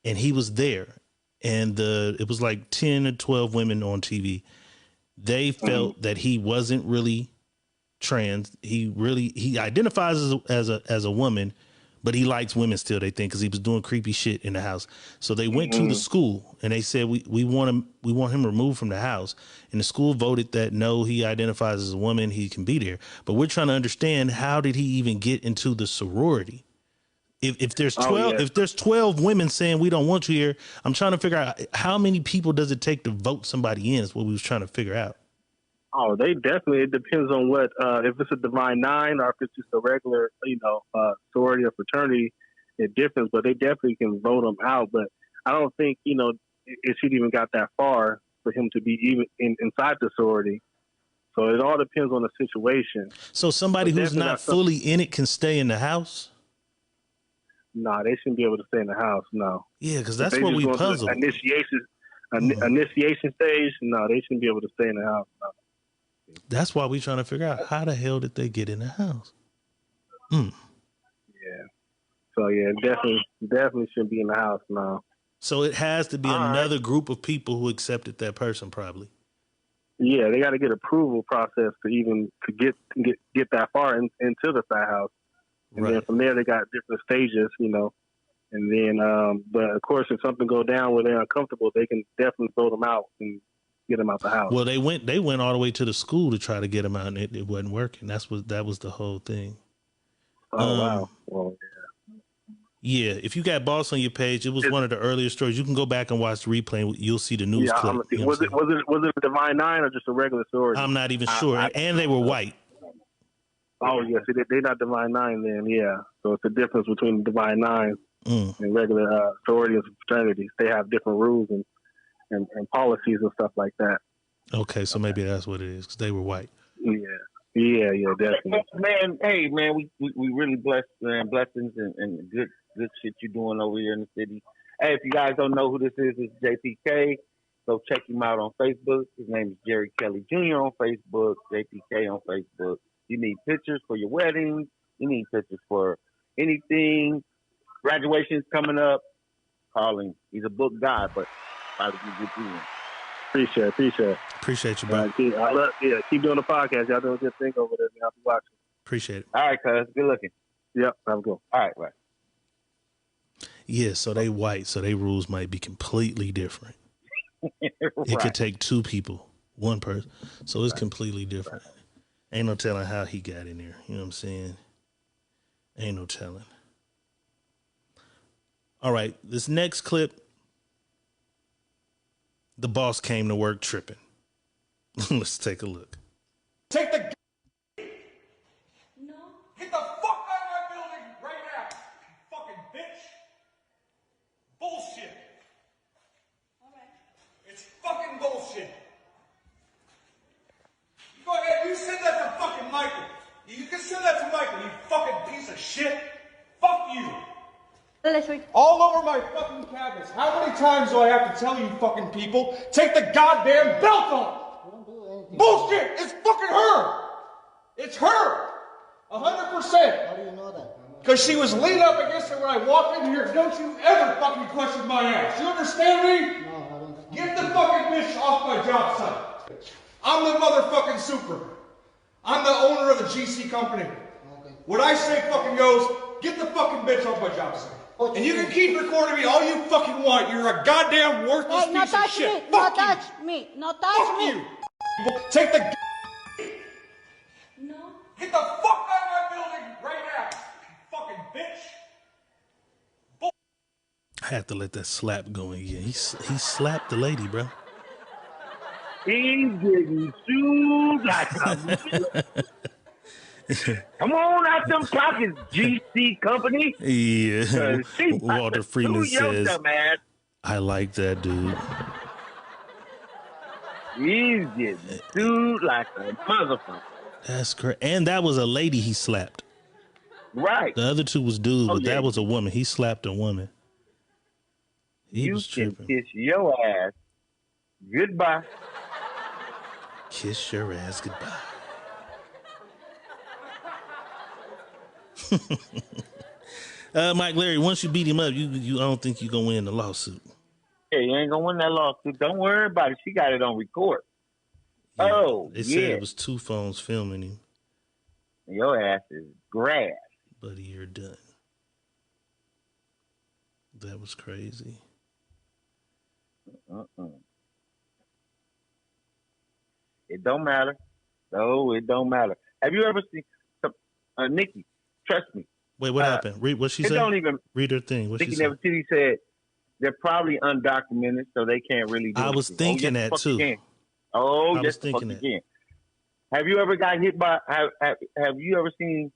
Speaker 2: And he was there, and it was like 10 or 12 women on TV. They felt that he wasn't really trans. He identifies as a woman, but he likes women still, they think, because he was doing creepy shit in the house. So they went to the school and they said we want him removed from the house. And the school voted that no, he identifies as a woman, he can be there. But we're trying to understand, how did he even get into the sorority? If there's 12 women saying we don't want you here, I'm trying to figure out how many people does it take to vote somebody in is what we was trying to figure out.
Speaker 17: Oh, they definitely. It depends on what if it's a Divine Nine or if it's just a regular, sorority or fraternity. It differs, but they definitely can vote them out. But I don't think it should even got that far for him to be even inside the sorority. So it all depends on the situation.
Speaker 2: So somebody who's not fully in it can stay in the house?
Speaker 17: No, they shouldn't be able to stay in the house. No.
Speaker 2: Yeah, because that's what we puzzle.
Speaker 17: Initiation stage. No, they shouldn't be able to stay in the house. No.
Speaker 2: That's why we trying to figure out how the hell did they get in the house?
Speaker 17: Yeah. So yeah, definitely shouldn't be in the house now.
Speaker 2: So it has to be another group of people who accepted that person, probably.
Speaker 17: Yeah, they got to get approval process to get that far into the frat house, and then from there they got different stages, and then but of course if something go down where they're uncomfortable, they can definitely vote them out and get them out the house.
Speaker 2: Well, they went all the way to the school to try to get them out, and it wasn't working. That was the whole thing.
Speaker 17: Oh wow! Well,
Speaker 2: yeah. If you got Boss on your page, it was one of the earlier stories. You can go back and watch the replay. And you'll see the news clip.
Speaker 17: Was it a Divine Nine or just a regular sorority?
Speaker 2: I'm not even sure. And they were white.
Speaker 17: Oh yeah, see, they're not Divine Nine then. Yeah, so it's the difference between Divine Nine and regular sororities and fraternities. They have different rules and policies and stuff like that.
Speaker 2: Okay, so maybe that's what it is because they were white.
Speaker 17: Yeah, definitely.
Speaker 3: Man, hey, man, we really blessed, man. Blessings and good shit you're doing over here in the city. Hey, if you guys don't know who this is, it's JPK. So check him out on Facebook. His name is Jerry Kelly Jr. on Facebook, JPK on Facebook. You need pictures for your weddings. You need pictures for anything. Graduation's coming up. Call him. He's a book guy, but probably get you in.
Speaker 2: Appreciate you, bro.
Speaker 17: Keep doing the podcast. Y'all doing a good thing over there. I'll be watching.
Speaker 2: Appreciate it.
Speaker 3: All right, cuz. Good looking.
Speaker 17: Yep, have a good.
Speaker 3: All right, right.
Speaker 2: Yeah, so they white, so their rules might be completely different. It could take two people, one person. So it's completely different. Ain't no telling how he got in there. You know what I'm saying? Ain't no telling. All right, this next clip, the boss came to work tripping. Let's take a look.
Speaker 11: Take the no. Get the fuck out of my building right now, you fucking bitch. Bullshit. All right. It's fucking bullshit. Go ahead, you send that to fucking Michael. You can send that to Michael, you fucking piece of shit. Fuck you. All over my fucking cabinets. How many times do I have to tell you fucking people, take the goddamn belt off? Bullshit! It's fucking her! It's her! 100%!
Speaker 13: How do you know that?
Speaker 11: Because she was leaning up against it when I walked in here. Don't you ever fucking question my ass. You understand me?
Speaker 13: No, I don't.
Speaker 11: Get the fucking bitch off my job site. I'm the motherfucking super. I'm the owner of the GC company.
Speaker 13: Okay.
Speaker 11: What I say fucking goes, get the fucking bitch off my job site. And you can keep recording me all you fucking want. You're a goddamn worthless piece of shit. Fuck you.
Speaker 5: No touch me.
Speaker 11: You. Take the no. Get the fuck out of my building right now, you fucking bitch.
Speaker 2: I have to let that slap go again. He slapped the lady, bro.
Speaker 3: He's getting sued like a come on out them pockets, GC company.
Speaker 2: Yeah. Walter Freeman says, I like that dude.
Speaker 3: He's getting sued like a motherfucker.
Speaker 2: That's great. And that was a lady he slapped.
Speaker 3: Right.
Speaker 2: The other two was dudes, but that was a woman. He slapped a woman. He was tripping.
Speaker 3: Kiss your ass goodbye.
Speaker 2: Kiss your ass goodbye. Mike Larry, once you beat him up, you I don't think you're gonna win the lawsuit.
Speaker 3: Yeah, you ain't gonna win that lawsuit. Don't worry about it. She got it on record.
Speaker 2: Yeah, they said it was two phones filming him.
Speaker 3: Your ass is grass.
Speaker 2: Buddy, you're done. That was crazy.
Speaker 3: It don't matter. No, it don't matter. Have you ever seen Nikki? Trust me.
Speaker 2: Wait, what happened? Read what she
Speaker 3: it
Speaker 2: said.
Speaker 3: don't even
Speaker 2: Read her thing. What she
Speaker 3: Nikki
Speaker 2: said.
Speaker 3: Nefertiti said they're probably undocumented, so they can't really do
Speaker 2: I was
Speaker 3: anything.
Speaker 2: thinking
Speaker 3: yes,
Speaker 2: that too.
Speaker 3: Oh,
Speaker 2: I
Speaker 3: yes,
Speaker 2: was
Speaker 3: the fuck
Speaker 2: thinking
Speaker 3: you
Speaker 2: that.
Speaker 3: can. Have you ever got hit by? Have you ever seen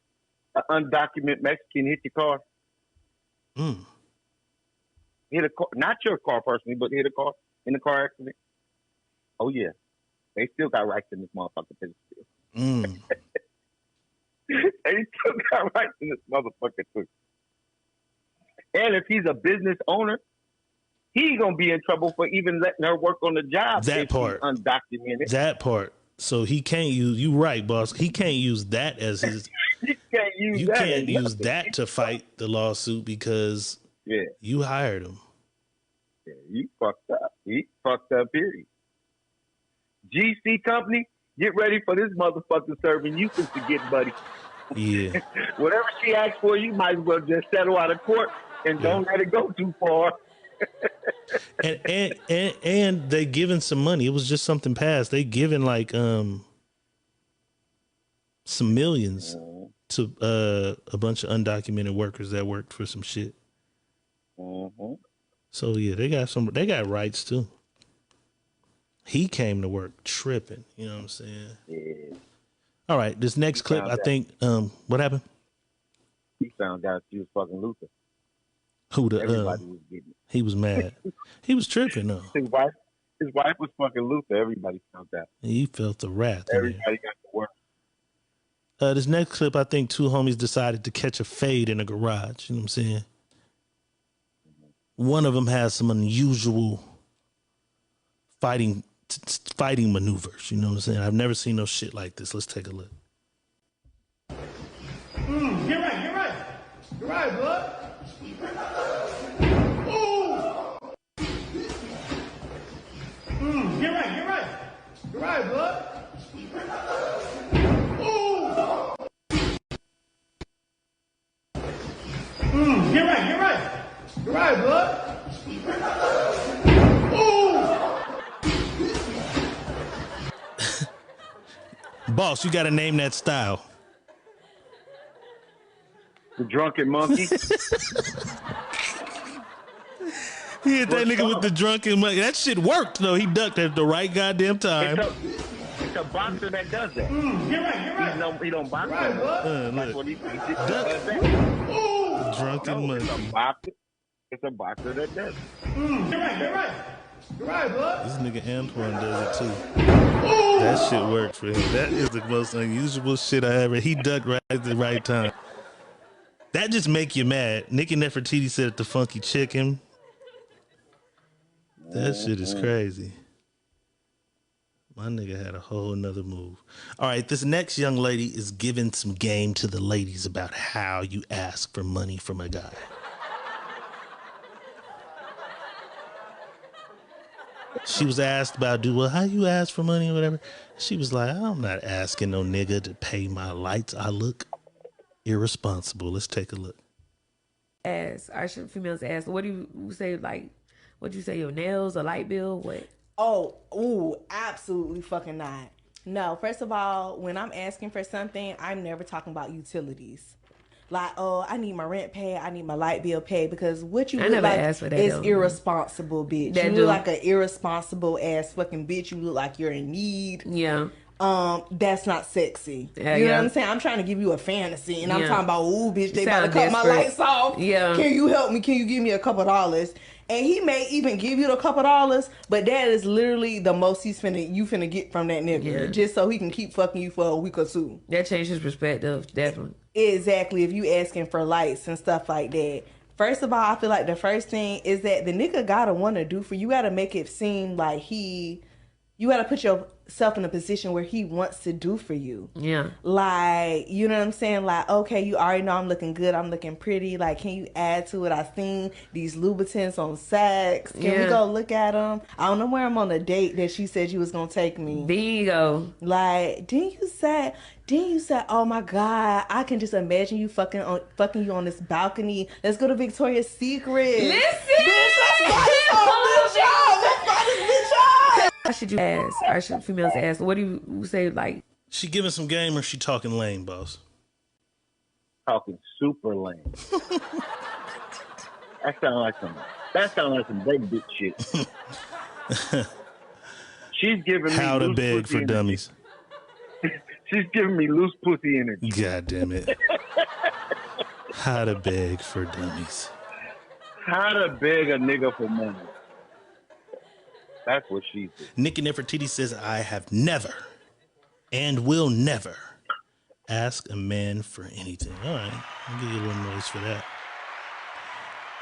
Speaker 3: an undocumented Mexican hit your car? Hit a car, not your car personally, but hit a car in a car accident. Oh yeah, they still got rights in this motherfucker. They still got rights in this motherfucker too. And if he's a business owner, he gonna be in trouble for even letting her work on the job.
Speaker 2: That
Speaker 3: if
Speaker 2: part.
Speaker 3: she's undocumented.
Speaker 2: That part. So he can't use. You right, boss. He can't use that as his.
Speaker 3: You can't use
Speaker 2: You
Speaker 3: that.
Speaker 2: can't
Speaker 3: as
Speaker 2: use
Speaker 3: nothing.
Speaker 2: that to fight the lawsuit because you hired him.
Speaker 3: Yeah, you fucked up. He fucked up. Period. GC company, get ready for this motherfucker serving you since you get buddy.
Speaker 2: Yeah.
Speaker 3: Whatever she asks for, you might as well just settle out of court and don't let it go too far.
Speaker 2: and they giving some money. It was just something passed. They giving like some millions to a bunch of undocumented workers that worked for some shit. So yeah, they got rights too. He came to work tripping. You know what I'm saying?
Speaker 3: Yeah.
Speaker 2: All right, this next clip, I think. What happened?
Speaker 3: He found out she was fucking Luther.
Speaker 2: Who the?
Speaker 3: Everybody was getting it.
Speaker 2: He was mad. He was tripping though.
Speaker 3: His wife was fucking Luther. Everybody found out.
Speaker 2: He felt the wrath. in
Speaker 3: Everybody got to work.
Speaker 2: there. This next clip, I think two homies decided to catch a fade in a garage. You know what I'm saying? One of them has some unusual fighting maneuvers. You know what I'm saying? I've never seen no shit like this. Let's take a look.
Speaker 11: You're right, bud. Ooh. You're right, bud. Ooh. You're right, bud. Ooh.
Speaker 2: Boss, you got to name that style.
Speaker 3: The drunken monkey.
Speaker 2: He hit that nigga with the drunken monkey. That shit worked though. He ducked at the right goddamn time.
Speaker 3: It's a boxer that does that.
Speaker 11: You're right.
Speaker 3: He don't box.
Speaker 11: Right, bud.
Speaker 3: That's what he just
Speaker 2: Duck.
Speaker 3: does that.
Speaker 2: The drunken monkey.
Speaker 3: It's a boxer that does it.
Speaker 11: You're right, bud.
Speaker 2: This nigga Antoine does it too. That shit worked for him. That is the most unusual shit I ever. He ducked right at the right time. That just make you mad. Nikki Nefertiti said the funky chicken. That shit is crazy. My nigga had a whole nother move. All right, this next young lady is giving some game to the ladies about how you ask for money from a guy. She was asked about, how you ask for money or whatever. She was like, I'm not asking no nigga to pay my lights. I look irresponsible. Let's take a look.
Speaker 18: Our females ask, what do you say, like, what do you say, your nails, a light bill, what?
Speaker 19: Absolutely fucking not. No, first of all, when I'm asking for something, I'm never talking about utilities. Like, I need my rent paid, I need my light bill paid, because what you look like is irresponsible, bitch. You look like an irresponsible ass fucking bitch. You look like you're in need.
Speaker 18: Yeah.
Speaker 19: That's not sexy.
Speaker 18: Yeah,
Speaker 19: you know what I'm saying? I'm trying to give you a fantasy, and I'm talking about, bitch, they about to cut my
Speaker 18: desperate.
Speaker 19: lights off.
Speaker 18: Yeah.
Speaker 19: Can you help me? Can you give me a couple dollars? And he may even give you the couple dollars, but that is literally the most you finna get from that nigga, just so he can keep fucking you for a week or two.
Speaker 18: That changed his perspective, definitely.
Speaker 19: Exactly. If you asking for lights and stuff like that. First of all, I feel like the first thing is that the nigga gotta want to do for you. You gotta make it seem like you gotta put yourself in a position where he wants to do for you.
Speaker 18: Yeah.
Speaker 19: Like, you know what I'm saying? Like, okay, you already know I'm looking good. I'm looking pretty. Like, can you add to it? I seen these Louboutins on Saks. Can we go look at them? I don't know where I'm on a date that she said you was going to take me.
Speaker 18: There you go.
Speaker 19: Like, didn't you say, oh my God, I can just imagine you fucking you on this balcony. Let's go to Victoria's Secret.
Speaker 18: Listen!
Speaker 19: Bitch, let's buy this bitch. Let's buy this bitch up.
Speaker 18: How should you ask? Our females ask, what do you say, like?
Speaker 2: She giving some game or she talking lame, boss?
Speaker 3: talking super lame. That sounds like some baby bitch shit. She's giving me
Speaker 2: how to
Speaker 3: loose
Speaker 2: beg
Speaker 3: pussy
Speaker 2: for
Speaker 3: energy.
Speaker 2: dummies.
Speaker 3: She's giving me loose pussy energy.
Speaker 2: God damn it. How to beg for dummies.
Speaker 3: How to beg a nigga for money. That's what she said.
Speaker 2: Nikki Nefertiti says, I have never and will never ask a man for anything. All right. I'll give you a little noise for that.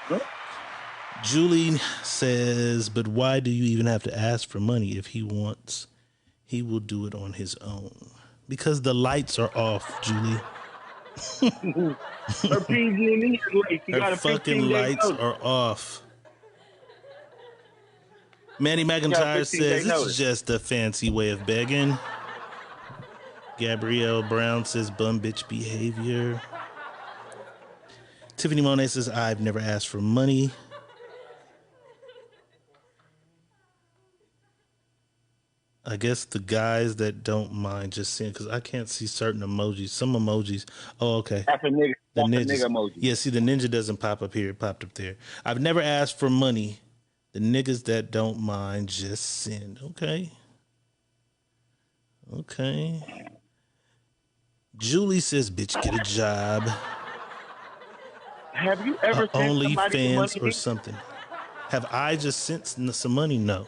Speaker 3: What?
Speaker 2: Julie says, but why do you even have to ask for money? If he wants, he will do it on his own. Because the lights are off, Julie.
Speaker 3: Her PG&E is late. She
Speaker 2: Her
Speaker 3: got a
Speaker 2: fucking lights are off. Manny McIntyre says it's just a fancy way of begging. Gabrielle Brown says bum bitch behavior. Tiffany Monet says I've never asked for money. I guess the guys that don't mind just seeing, because I can't see certain emojis. Some emojis. Oh, okay.
Speaker 3: That's a nigga.
Speaker 2: The
Speaker 3: That's a nigga emoji.
Speaker 2: Yeah, see, the ninja doesn't pop up here. It popped up there. I've never asked for money. The niggas that don't mind just send. Okay. Okay. Julie says, bitch, get a job.
Speaker 3: Have you ever sent somebody
Speaker 2: OnlyFans
Speaker 3: money?
Speaker 2: or something? Have I just sent some money? No.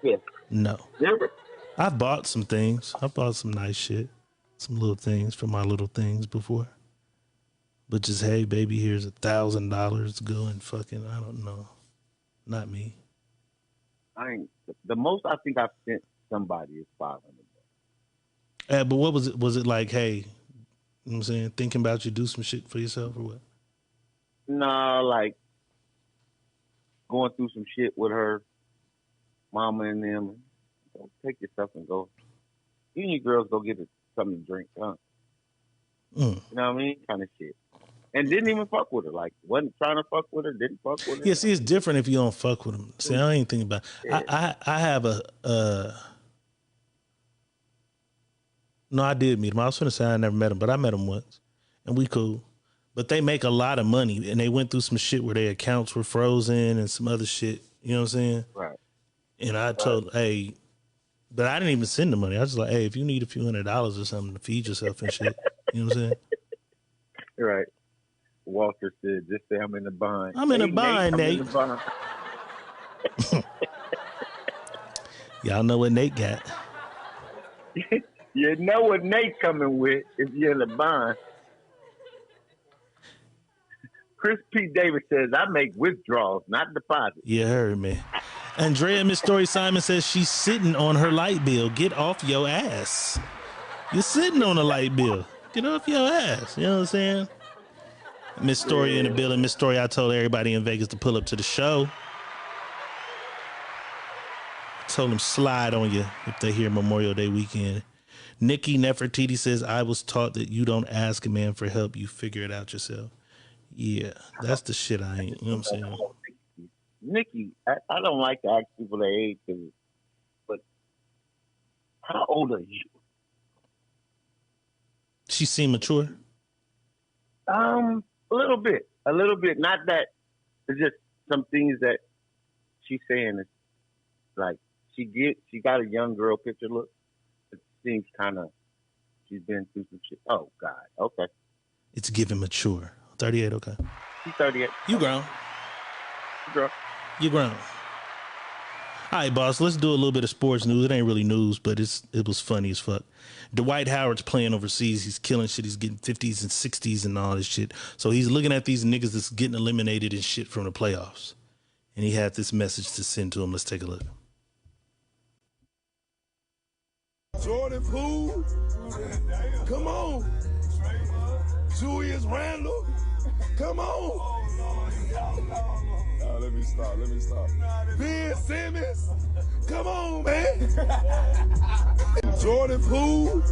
Speaker 3: Yes.
Speaker 2: No.
Speaker 3: Never.
Speaker 2: I've bought some things. I bought some nice shit. Some little things for my little things before. But just, hey, baby, here's $1,000. Go and fucking, I don't know. Not me.
Speaker 3: The most I think I've sent somebody is $500.
Speaker 2: But what was it? Was it like, hey, you know what I'm saying, thinking about you, do some shit for yourself or what?
Speaker 3: Nah, like going through some shit with her mama and them. Go take your stuff and go. You need girls go get something to drink, huh? You know what I mean? Kind of shit. And didn't even fuck with her. Like, wasn't trying to fuck with her, didn't fuck with her.
Speaker 2: Yeah, see, it's different if you don't fuck with them. See, I ain't thinking about it. I have no, I did meet him. I was going to say I never met him, but I met him once. And we cool. But they make a lot of money, and they went through some shit where their accounts were frozen and some other shit. You know what I'm saying?
Speaker 3: Right.
Speaker 2: And I told, hey, but I didn't even send the money. I was like, hey, if you need a few $100s or something to feed yourself and shit, you know what I'm saying?
Speaker 3: Right. Walter said, just say I'm in the bind.
Speaker 2: I'm in a bind, Nate.
Speaker 3: I'm in the bind.
Speaker 2: Y'all know what Nate got.
Speaker 3: You know what Nate coming with if you're in the bind. Chris P. Davis says, I make withdrawals, not deposits.
Speaker 2: You heard me. Andrea Miss Story Simon says she's sitting on her light bill. Get off your ass. You're sitting on a light bill. Get off your ass. You know what I'm saying? Miss Story in the building. Miss Story, I told everybody in Vegas to pull up to the show. Told them slide on you if they hear Memorial Day weekend. Nikki Nefertiti says, I was taught that you don't ask a man for help. You figure it out yourself. Yeah, that's the shit I ain't. You know what I'm saying?
Speaker 3: Nikki, I don't like to ask people their age, but how old are you?
Speaker 2: She seem mature?
Speaker 3: A little bit. Not that. It's just some things that she's saying is like she got a young girl picture look. It seems kind of she's been through some shit. Oh God. Okay.
Speaker 2: It's giving mature. 38. Okay.
Speaker 3: She's 38.
Speaker 2: You grown. You grown. All right, boss. Let's do a little bit of sports news. It ain't really news, but it was funny as fuck. Dwight Howard's playing overseas. He's killing shit. He's getting 50s and 60s and all this shit. So he's looking at these niggas that's getting eliminated and shit from the playoffs. And he had this message to send to him. Let's take a look.
Speaker 12: Jordan Poole. Come on. Julius Randle. Come on. No, let me stop. Ben Simmons. Come on, man. Jordan Poole.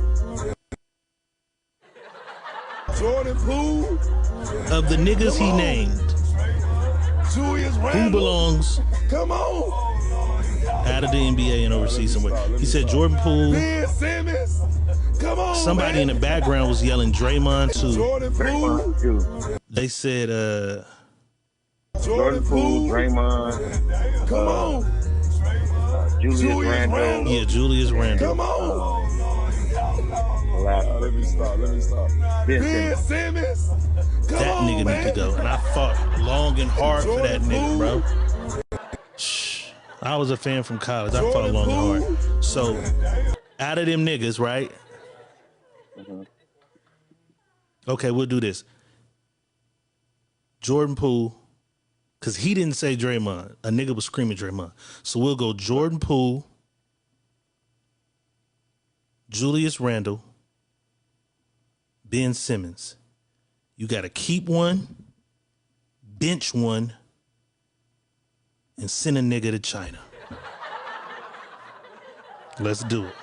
Speaker 2: Of the niggas he named,
Speaker 12: Julius
Speaker 2: who
Speaker 12: Randle.
Speaker 2: belongs
Speaker 12: Come on.
Speaker 2: out of the NBA and overseas somewhere? He said Jordan Poole,
Speaker 12: Ben Simmons.
Speaker 2: Somebody in the background was yelling Draymond too.
Speaker 3: Draymond too.
Speaker 2: They said
Speaker 3: Jordan Poole, Draymond, Julius Randle.
Speaker 2: Yeah, Julius Randle.
Speaker 12: Come on. Let me stop. Ben Simmons.
Speaker 2: That nigga need to go. And I fought long and hard for that nigga, bro. Shh. I was a fan from college. I fought long and hard. So, out of them niggas, right?
Speaker 3: Mm-hmm.
Speaker 2: Okay, we'll do this. Jordan Poole, because he didn't say Draymond. A nigga was screaming Draymond. So we'll go Jordan Poole, Julius Randle, Ben Simmons. You got to keep one, bench one, and send a nigga to China. Let's do it.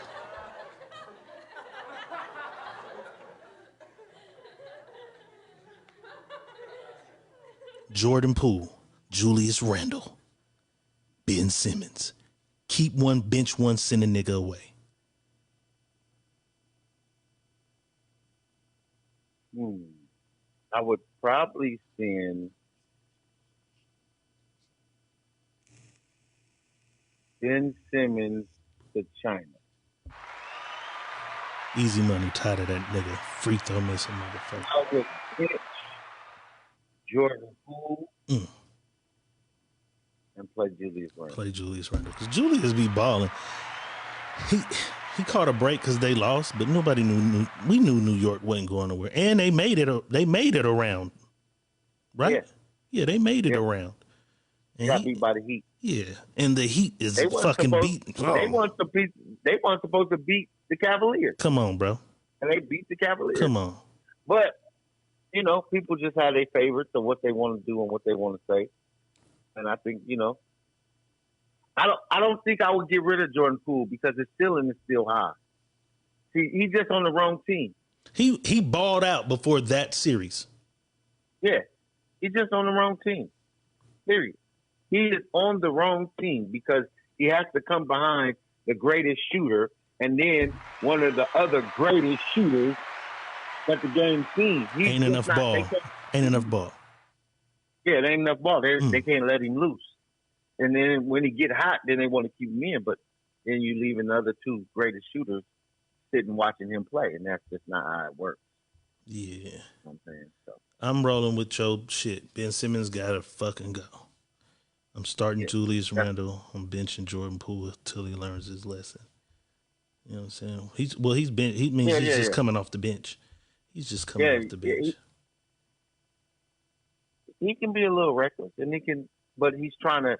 Speaker 2: Jordan Poole, Julius Randle, Ben Simmons. Keep one, bench one, send a nigga away.
Speaker 3: I would probably send Ben Simmons to China.
Speaker 2: Easy money, tired of that nigga. Free throw missing motherfucker.
Speaker 3: I would bench Jordan Poole and play Julius Randle.
Speaker 2: Play Julius Randle. Because Julius be balling. He caught a break because they lost, but nobody knew. We knew New York wasn't going nowhere, and they made it. They made it around, right? Yeah, they made it around. And
Speaker 3: got beat by the Heat.
Speaker 2: Yeah, and the Heat is fucking beaten.
Speaker 3: They weren't supposed to beat the Cavaliers.
Speaker 2: Come on, bro.
Speaker 3: And they beat the Cavaliers.
Speaker 2: Come on.
Speaker 3: But people just have their favorites of what they want to do and what they want to say, and I think I don't think I would get rid of Jordan Poole because his ceiling is still high. See, he's just on the wrong team.
Speaker 2: He balled out before that series.
Speaker 3: Yeah, he's just on the wrong team. Period. He is on the wrong team because he has to come behind the greatest shooter and then one of the other greatest shooters that the game's seen.
Speaker 2: Ain't enough ball. Ain't enough ball.
Speaker 3: Yeah, there ain't enough ball. They can't let him loose. And then when he get hot, then they want to keep him in. But then you leave another two greatest shooters sitting watching him play, and that's just not how it works.
Speaker 2: Yeah.
Speaker 3: You know what I'm saying? So
Speaker 2: I'm rolling with your shit. Ben Simmons got to fucking go. I'm starting Julius Randle. I'm benching Jordan Poole until he learns his lesson. You know what I'm saying? He's just coming off the bench. He's just coming off the bench.
Speaker 3: He can be a little reckless, but he's trying to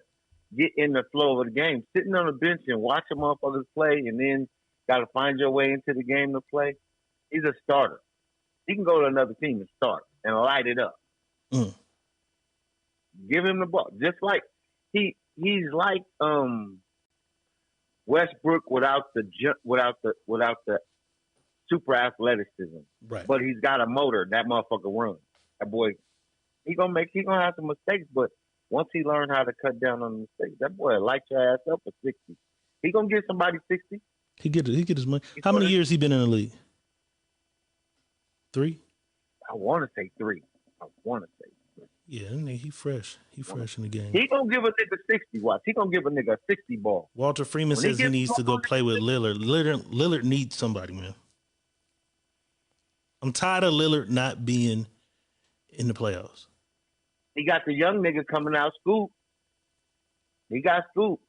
Speaker 3: get in the flow of the game. Sitting on the bench and watching motherfuckers play and then got to find your way into the game to play. He's a starter. He can go to another team and start and light it up. Give him the ball. Just like he's like Westbrook without the super athleticism.
Speaker 2: Right.
Speaker 3: But he's got a motor. That motherfucker runs. That boy, he gonna have some mistakes, but once he learned how to cut down on the mistakes, that boy light your ass up for 60. He gonna get somebody 60.
Speaker 2: He get his money. How many years he been in the league? 3?
Speaker 3: I want to say 3.
Speaker 2: Yeah, he fresh. He fresh in the game.
Speaker 3: He gonna give a nigga 60 watts. He gonna give a nigga a 60 ball.
Speaker 2: Walter Freeman says he needs to go play with Lillard. Lillard needs somebody, man. I'm tired of Lillard not being in the playoffs.
Speaker 3: He got the young nigga coming out, Scoop. He got Scoop.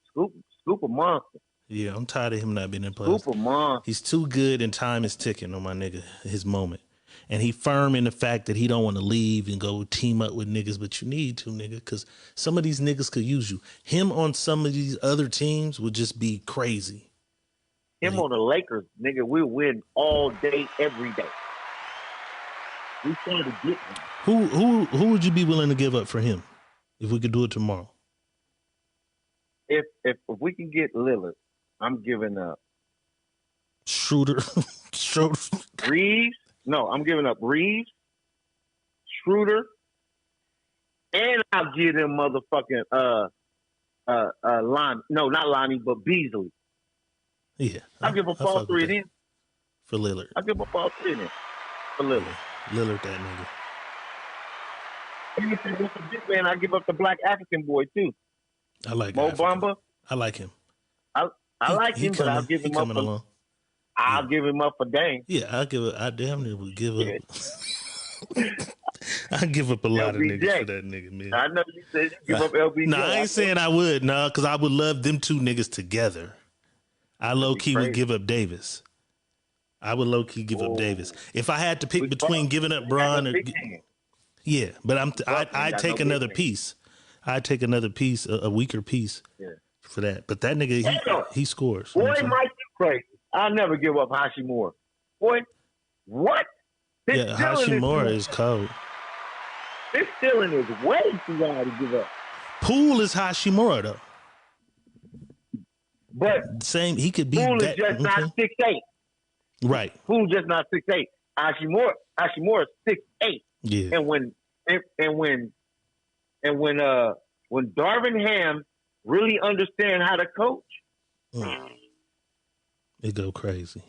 Speaker 3: Scoop a monster.
Speaker 2: Yeah, I'm tired of him not being in the playoffs.
Speaker 3: Scoop a monster.
Speaker 2: He's too good and time is ticking on my nigga, his moment. And he firm in the fact that he don't want to leave and go team up with niggas, but you need to, nigga, because some of these niggas could use you. Him on some of these other teams would just be crazy.
Speaker 3: Him on the Lakers, nigga, we'll win all day, every day. We trying to get him.
Speaker 2: Who would you be willing to give up for him if we could do it tomorrow?
Speaker 3: If we can get Lillard, I'm giving up
Speaker 2: Schroeder.
Speaker 3: Reeves. No, I'm giving up Reeves, Schroeder, and I'll give him motherfucking Lonnie. No, not Lonnie, but Beasley.
Speaker 2: Yeah,
Speaker 3: I'll give up all 3 of them.
Speaker 2: For Lillard.
Speaker 3: I give up all 3 of them for Lillard.
Speaker 2: Lillard, that nigga.
Speaker 3: And if it was a big man, I give up the black African boy too.
Speaker 2: I like
Speaker 3: Mo
Speaker 2: Africa.
Speaker 3: Bamba.
Speaker 2: I like him.
Speaker 3: I like him, but I'll give him up.
Speaker 2: Along.
Speaker 3: I'll give him up for Dame.
Speaker 2: Yeah, I damn near would give up. I give up a lot of niggas for that nigga, man.
Speaker 3: I know you said you give up LBJ.
Speaker 2: No, I ain't saying I would, because I would love them 2 niggas together. I low key would give up Davis. I would low key give up Davis if I had to pick between giving up Bron or. Yeah, but I'd take another piece. I'd take another piece, a weaker piece for that. But that nigga, he scores.
Speaker 3: Boy, Mike, you crazy. I'll never give up Hashimura. Boy, what?
Speaker 2: Hashimura is cold.
Speaker 3: This stealing is way too hard to give up.
Speaker 2: Poole is Hashimura though.
Speaker 3: But
Speaker 2: same, he could be.
Speaker 3: Poole is just not 6'8".
Speaker 2: Right.
Speaker 3: Poole just not 6'8". Hashimura is 6'8".
Speaker 2: Yeah.
Speaker 3: And when Darvin Ham really understand how to coach,
Speaker 2: it go crazy.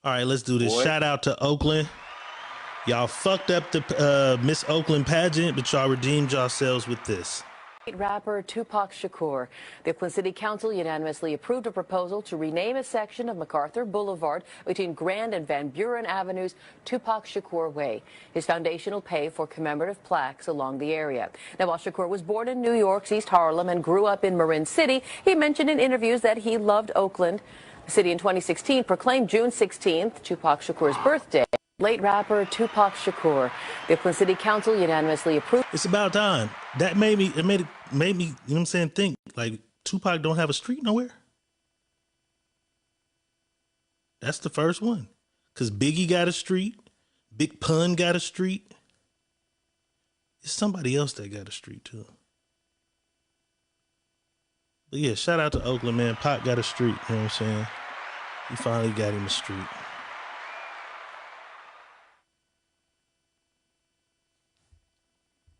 Speaker 2: All right, let's do this.
Speaker 3: Boy.
Speaker 2: Shout out to Oakland. Y'all fucked up the Miss Oakland pageant, but y'all redeemed yourselves with this.
Speaker 20: Rapper Tupac Shakur. The Oakland City Council unanimously approved a proposal to rename a section of MacArthur Boulevard between Grand and Van Buren Avenues Tupac Shakur Way. His foundation will pay for commemorative plaques along the area. Now, while Shakur was born in New York's East Harlem and grew up in Marin City, he mentioned in interviews that he loved Oakland. The city in 2016 proclaimed June 16th, Tupac Shakur's birthday. Late rapper Tupac Shakur. The Oakland City Council unanimously approved.
Speaker 2: It's about time. That made me, you know what I'm saying, think, like, Tupac don't have a street nowhere. That's the first one. Because Biggie got a street. Big Pun got a street. It's somebody else that got a street, too. But yeah, shout out to Oakland, man. Pac got a street, you know what I'm saying? He finally got him a street.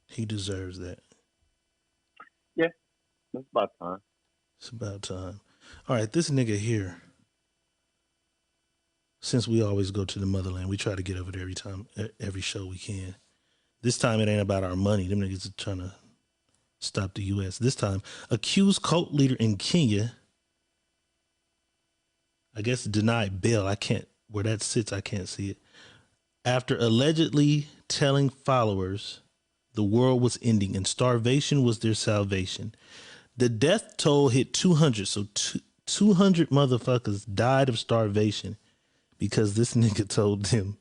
Speaker 2: He deserves that.
Speaker 3: Yeah, it's about time.
Speaker 2: It's about time. All right, this nigga here, since we always go to the motherland, we try to get over there every show we can. This time it ain't about our money. Them niggas are trying to stop the U.S. This time, accused cult leader in Kenya, I guess denied bail. Where that sits, I can't see it. After allegedly telling followers the world was ending and starvation was their salvation. The death toll hit 200. So 200 motherfuckers died of starvation because this nigga told them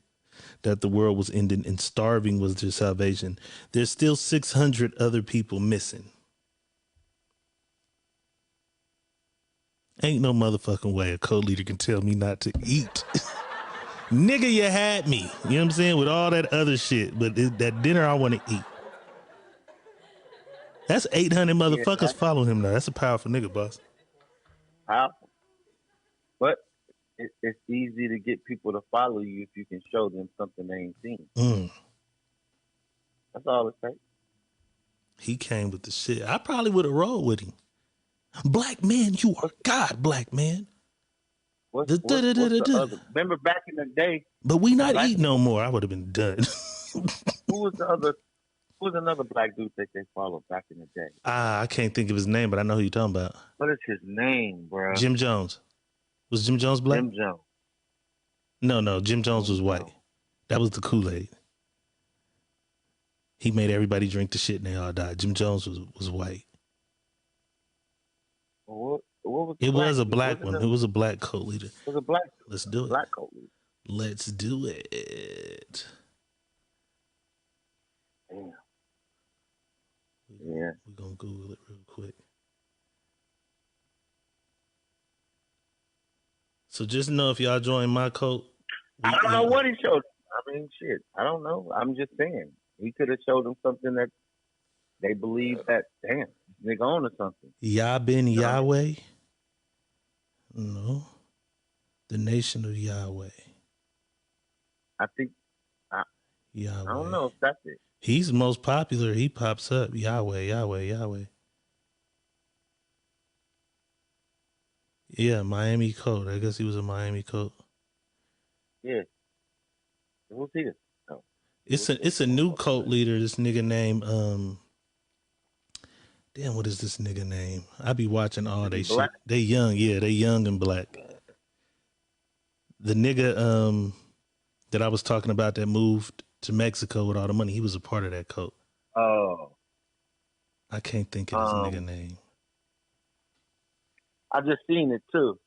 Speaker 2: that the world was ending and starving was their salvation. There's still 600 other people missing. Ain't no motherfucking way a co-leader can tell me not to eat. Nigga, you had me. You know what I'm saying? With all that other shit. But that dinner I want to eat. That's 800 motherfuckers following him now. That's a powerful nigga, boss.
Speaker 3: Powerful. But it's easy to get people to follow you if you can show them something they ain't seen. That's all it takes.
Speaker 2: He came with the shit. I probably would have rolled with him. Black man, you are God, black man.
Speaker 3: What's the other? Remember back in the day?
Speaker 2: But we not eating no more. I would have been done.
Speaker 3: Who was the other? Who was another black dude that they followed back in the day?
Speaker 2: I can't think of his name, but I know who you're talking about.
Speaker 3: What is his name, bro?
Speaker 2: Jim Jones. Was Jim Jones black?
Speaker 3: Jim Jones.
Speaker 2: No. Jim Jones was white. That was the Kool-Aid. He made everybody drink the shit and they all died. Jim Jones was white.
Speaker 3: What was
Speaker 2: it was a black one. It was a black cult leader.
Speaker 3: It was a black.
Speaker 2: Let's do it.
Speaker 3: Black cult leader.
Speaker 2: Let's do it.
Speaker 3: Damn. Yeah.
Speaker 2: We're going to Google it real quick. So just know if y'all join my cult.
Speaker 3: I don't know what he showed. I mean, shit. I don't know. I'm just saying. He could have showed them something that they believe that, damn, nigga on or something.
Speaker 2: Yah ben Yahweh? No. The Nation of Yahweh.
Speaker 3: I think,
Speaker 2: Yahweh.
Speaker 3: I don't know if that's it.
Speaker 2: He's the most popular. He pops up. Yahweh, Yahweh, Yahweh. Yeah, Miami coat. I guess he was a Miami coat.
Speaker 3: Yeah. Who's he? Oh.
Speaker 2: It's a new cult leader. This nigga named damn, what is this nigga name? I be watching all they shit. They young, yeah, they young and black. The nigga that I was talking about that moved to Mexico with all the money, he was a part of that cult.
Speaker 3: Oh.
Speaker 2: I can't think of his nigga name.
Speaker 3: I just seen it too.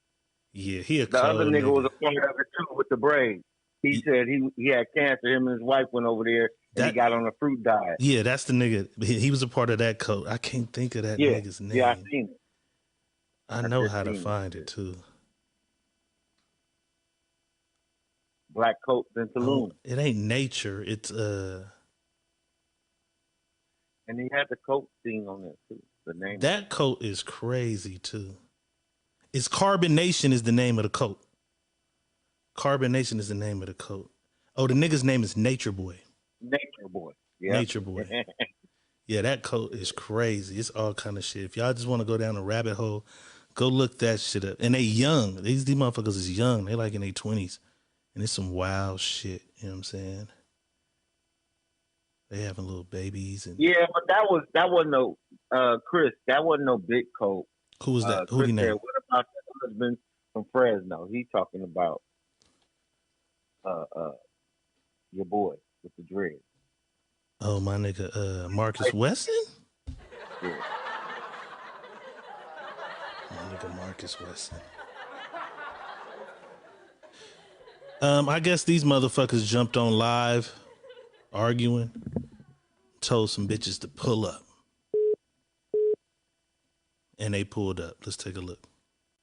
Speaker 2: Yeah, he a
Speaker 3: The other nigga was a part of it too with the braids. He said he had cancer. Him and his wife went over there and he got on a fruit diet.
Speaker 2: Yeah, that's the nigga. He was a part of that cult. I can't think of that nigga's name.
Speaker 3: Yeah, I seen it.
Speaker 2: I know how to find it too.
Speaker 3: Black coats and Tulum.
Speaker 2: It ain't nature. It's
Speaker 3: And he had the coat thing on there too. The name.
Speaker 2: That coat is crazy too. It's Carbonation is the name of the coat. Carbonation is the name of the coat. Oh, the nigga's name is Nature Boy.
Speaker 3: Nature Boy. Yeah.
Speaker 2: Nature Boy. Yeah, that coat is crazy. It's all kind of shit. If y'all just want to go down a rabbit hole, go look that shit up. And they young. These motherfuckers is young. They like in their 20s. And it's some wild shit. You know what I'm saying? They having little babies. And
Speaker 3: yeah, but that wasn't no Chris. That wasn't no big coat.
Speaker 2: Who was that? Who
Speaker 3: Chris
Speaker 2: he named?
Speaker 3: said, what about the husband from Fresno? He's talking about your boy with the dread.
Speaker 2: Oh, my nigga, Marcus Weston?
Speaker 3: Yeah.
Speaker 2: My nigga Marcus Weston. I guess these motherfuckers jumped on live, arguing, told some bitches to pull up. And they pulled up. Let's take a look.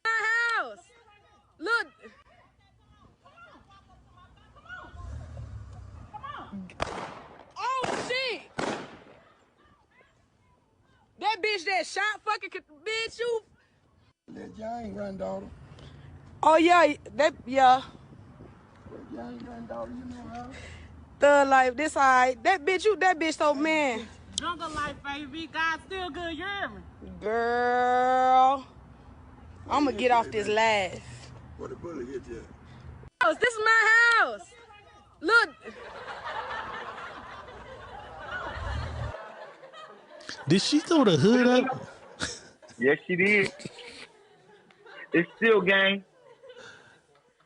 Speaker 21: My house. Look. Oh shit. That bitch that shot fucking bitch you.
Speaker 4: That young granddaughter.
Speaker 21: Oh yeah, that yeah.
Speaker 4: That young granddaughter, you know her.
Speaker 21: Thug life, this alright. That bitch so man. Jungle life, baby. God still good, you hear me? Girl. I'ma get off this laugh.
Speaker 4: What the bullet hit you?
Speaker 21: This is my house. Look.
Speaker 2: Did she throw the hood up?
Speaker 3: Yes, she did. It's still gang.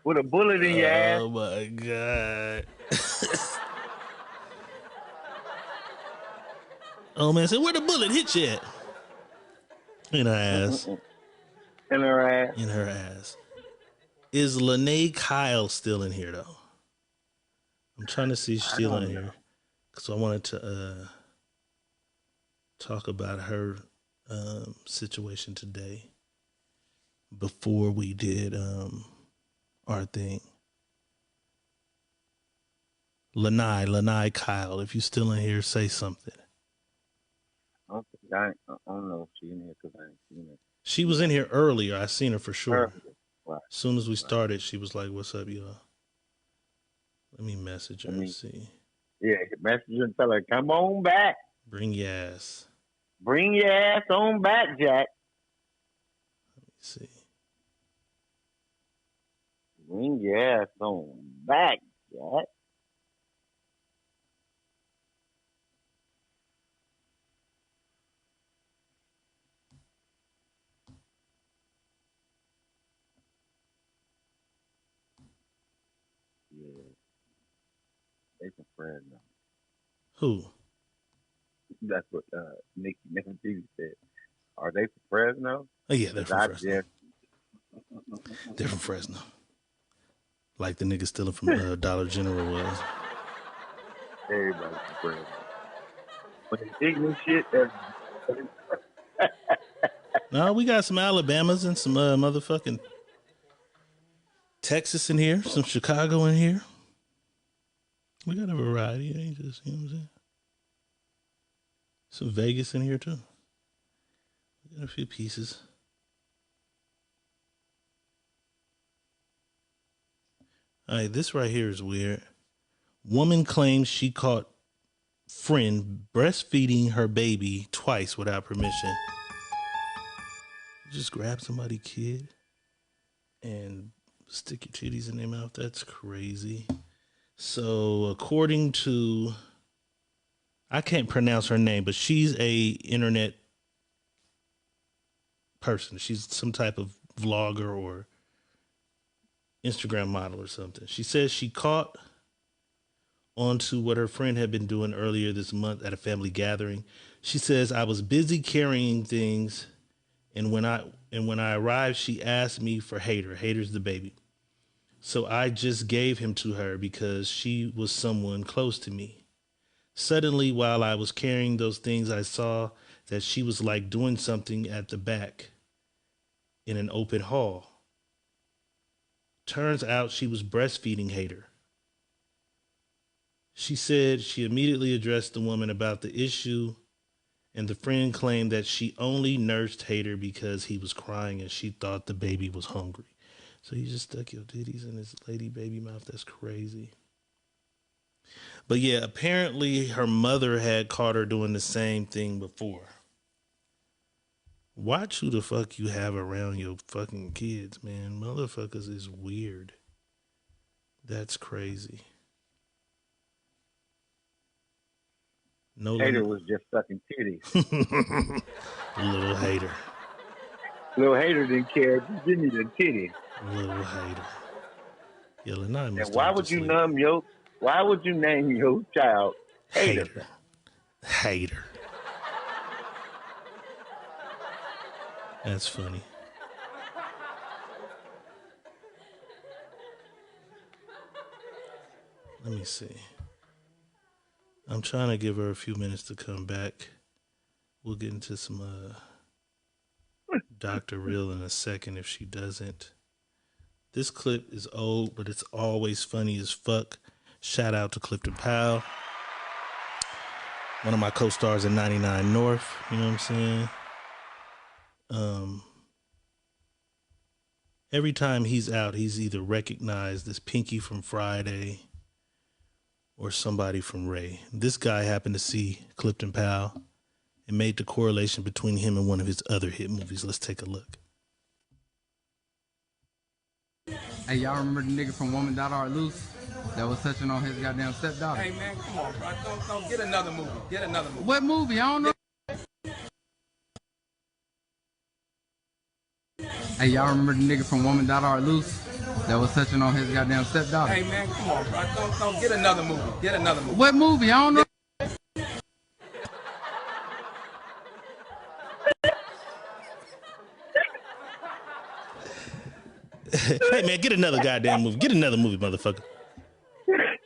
Speaker 3: With a bullet in your ass.
Speaker 2: Oh my God. Oh man, said where the bullet hit you at? In her ass.
Speaker 3: In her ass.
Speaker 2: In her ass. Is Lene Kyle still in here though? I'm trying to see if she's still in here. Because I wanted to talk about her situation today before we did our thing. Lene Kyle, if you're still in here, say something.
Speaker 3: I don't know if she's in here because I ain't seen her.
Speaker 2: She was in here earlier. I seen her for sure.
Speaker 3: Right.
Speaker 2: As soon as we started, she was like, "What's up, y'all?" Let me message her and see.
Speaker 3: Yeah, message her and tell her, "Come on back.
Speaker 2: Bring your ass.
Speaker 3: Bring your ass on back, Jack."
Speaker 2: Let me see.
Speaker 3: Bring your ass on back, Jack. Yeah. They some friends now.
Speaker 2: Who?
Speaker 3: That's what Nikki Nefertiti said. Are they from Fresno?
Speaker 2: Oh yeah, they're from Fresno. They're from Fresno. Like the nigga stealing from Dollar General was.
Speaker 3: Everybody's from Fresno. But the ignorant shit,
Speaker 2: No, we got some Alabamas and some motherfucking Texas in here, some Chicago in here. We got a variety. It ain't just, you know what I'm saying? Some Vegas in here too. We got a few pieces. All right, this right here is weird. Woman claims she caught friend breastfeeding her baby twice without permission. You just grab somebody's kid. and stick your titties in their mouth. That's crazy. So according to, I can't pronounce her name, but she's a internet person. She's some type of vlogger or Instagram model or something. She says she caught onto what her friend had been doing earlier this month at a family gathering. She says, I was busy carrying things, and when I arrived, she asked me for Hater. Hater's the baby. So I just gave him to her because she was someone close to me. Suddenly, while I was carrying those things, I saw that she was like doing something at the back in an open hall. Turns out she was breastfeeding Hater. She said she immediately addressed the woman about the issue, and the friend claimed that she only nursed Hater because he was crying and she thought the baby was hungry. So you just stuck your titties in his lady baby mouth. That's crazy. But yeah, apparently her mother had caught her doing the same thing before. Watch who the fuck you have around your fucking kids, man. Motherfuckers is weird. That's crazy. No,
Speaker 3: Hater was just sucking titties.
Speaker 2: Little hater.
Speaker 3: Little Hater didn't care. Just give me the titties.
Speaker 2: Little hater. Yeah, Lanai must
Speaker 3: And why would you name your child Hater?
Speaker 2: Hater. That's funny. Let me see. I'm trying to give her a few minutes to come back. We'll get into some Dr. Real in a second if she doesn't. This clip is old, but it's always funny as fuck. Shout out to Clifton Powell. One of my co-stars in 99 North. You know what I'm saying? Every time he's out, he's either recognized as Pinky from Friday or somebody from Ray. This guy happened to see Clifton Powell and made the correlation between him and one of his other hit movies. Let's take a look.
Speaker 1: Hey, y'all remember the nigga from Woman.Art Loose that was touching on his goddamn stepdaughter?
Speaker 12: Hey, man, come on, bro. Don't get another movie. Get another movie.
Speaker 1: What movie? I don't know. Hey, y'all remember the nigga from Woman.Art Loose that was touching on his goddamn stepdaughter?
Speaker 12: Hey, man, come on, bro. Don't get another movie. Get another movie.
Speaker 1: What movie? I don't know.
Speaker 2: Hey, man, get another goddamn movie. Get another movie, motherfucker.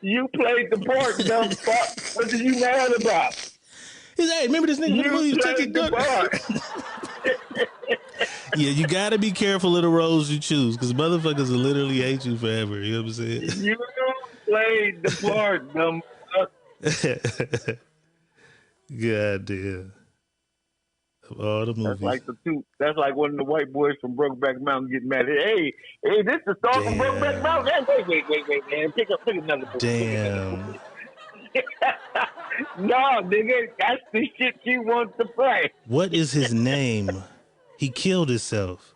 Speaker 16: You played the part, dumb fuck. What are you mad about?
Speaker 2: He's, hey, remember this nigga from the movie?
Speaker 16: You played the part.
Speaker 2: Yeah, you gotta be careful of the roles you choose, because motherfuckers will literally hate you forever. You know what I'm saying?
Speaker 16: You played the part, dumb fuck.
Speaker 2: God damn. Of all the movies.
Speaker 16: That's like one of the white boys from Brokeback Mountain getting mad. Hey, this is the star from Brokeback Mountain. Hey, wait, man. Pick another book.
Speaker 2: Damn.
Speaker 16: No, nigga, that's the shit you want to play.
Speaker 2: What is his name? He killed himself.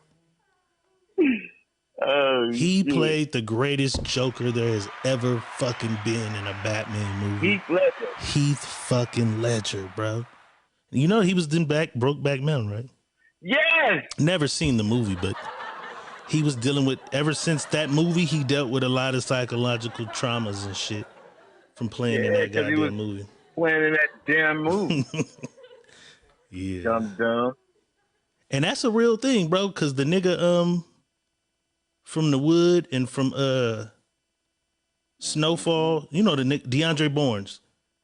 Speaker 2: He played the greatest Joker there has ever fucking been in a Batman movie. Heath fucking Ledger, bro. You know he was in Brokeback Mountain, right?
Speaker 16: Yes.
Speaker 2: Never seen the movie, but he was dealing with, ever since that movie, he dealt with a lot of psychological traumas and shit from playing in that goddamn movie.
Speaker 16: Playing in that damn movie.
Speaker 2: Yeah.
Speaker 16: Dumb.
Speaker 2: And that's a real thing, bro, because the nigga from The Wood and from Snowfall, you know the DeAndre Barnes,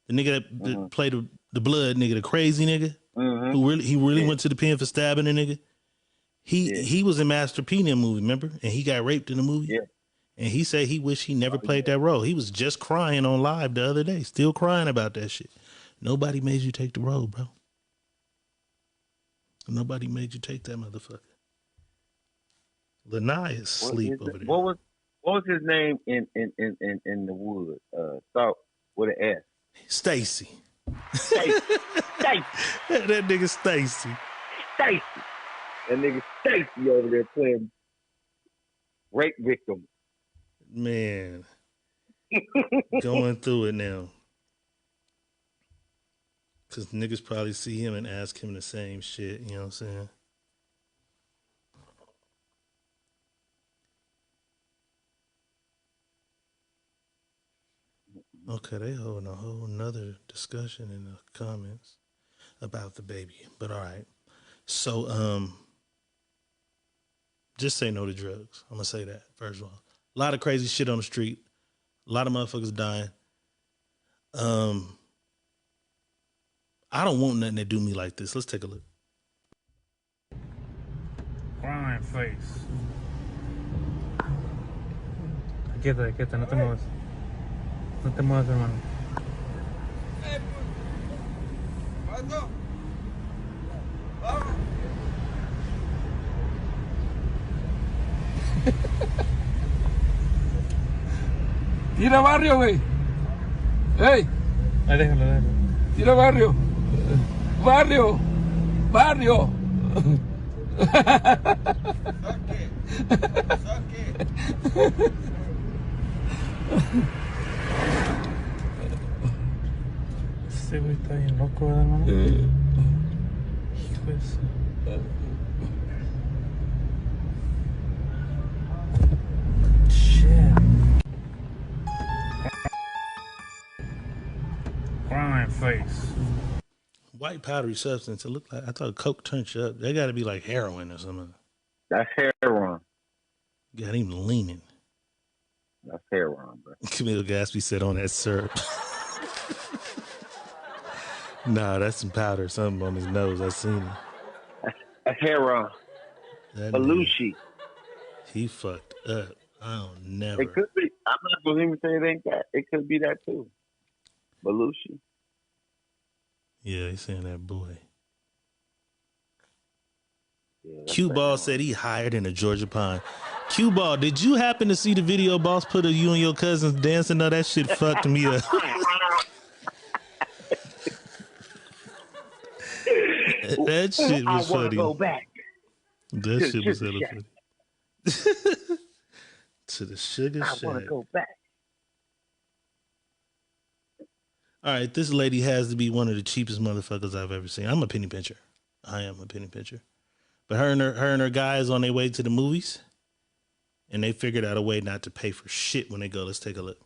Speaker 2: the nigga that played the blood nigga, the crazy nigga, who really went to the pen for stabbing a nigga. He was in Master P in the movie, remember? And he got raped in the movie. Yeah. And he said he wished he never played that role. He was just crying on live the other day, still crying about that shit. Nobody made you take the role, bro. Nobody made you take that motherfucker. Lanai is asleep over there.
Speaker 16: What was his name in The Wood? Start with an S.
Speaker 2: Stacy.
Speaker 16: Stacy.
Speaker 2: That nigga Stacy.
Speaker 16: Stacy. That nigga Stacy over there playing
Speaker 3: rape victim.
Speaker 2: Man. Going through it now. Because niggas probably see him and ask him the same shit. You know what I'm saying? Okay, they holding a whole nother discussion in the comments about the baby. But all right. So, just say no to drugs. I'm going to say that, first of all. A lot of crazy shit on the street. A lot of motherfuckers dying. I don't want nothing to do me like this. Let's take a look.
Speaker 4: Crying face. Quieta, no te muevas. No te muevas, hermano. Tira barrio, güey. ¡Ey! Ahí déjalo. Tira barrio. Barrio. Este güey está bien loco, ¿verdad, hermano? Hijo de eso. Shit. Crying face.
Speaker 2: White powdery substance. It looked like, I thought Coke turned you up. They got to be like heroin or something.
Speaker 3: That's heroin.
Speaker 2: Got him leaning.
Speaker 3: That's heroin, bro.
Speaker 2: Camille Gatsby said on that syrup. Nah, that's some powder, something on his nose. I seen it.
Speaker 3: That's heroin. Belushi.
Speaker 2: He fucked up. I don't never.
Speaker 3: It could be. I'm not going to even say it ain't that. It could be that too. Belushi.
Speaker 2: Yeah, he's saying that boy.
Speaker 3: Yeah,
Speaker 2: Q Ball said he hired in a Georgia pine. Q Ball, did you happen to see the video Boss put of you and your cousins dancing? No, that shit fucked me up. That shit was funny. I want to
Speaker 3: go back.
Speaker 2: That shit was hella funny. To the sugar shack.
Speaker 3: I want to go back.
Speaker 2: All right, this lady has to be one of the cheapest motherfuckers I've ever seen. I'm a penny pincher. I am a penny pincher. But her and her guys on their way to the movies, and they figured out a way not to pay for shit when they go. Let's take a look.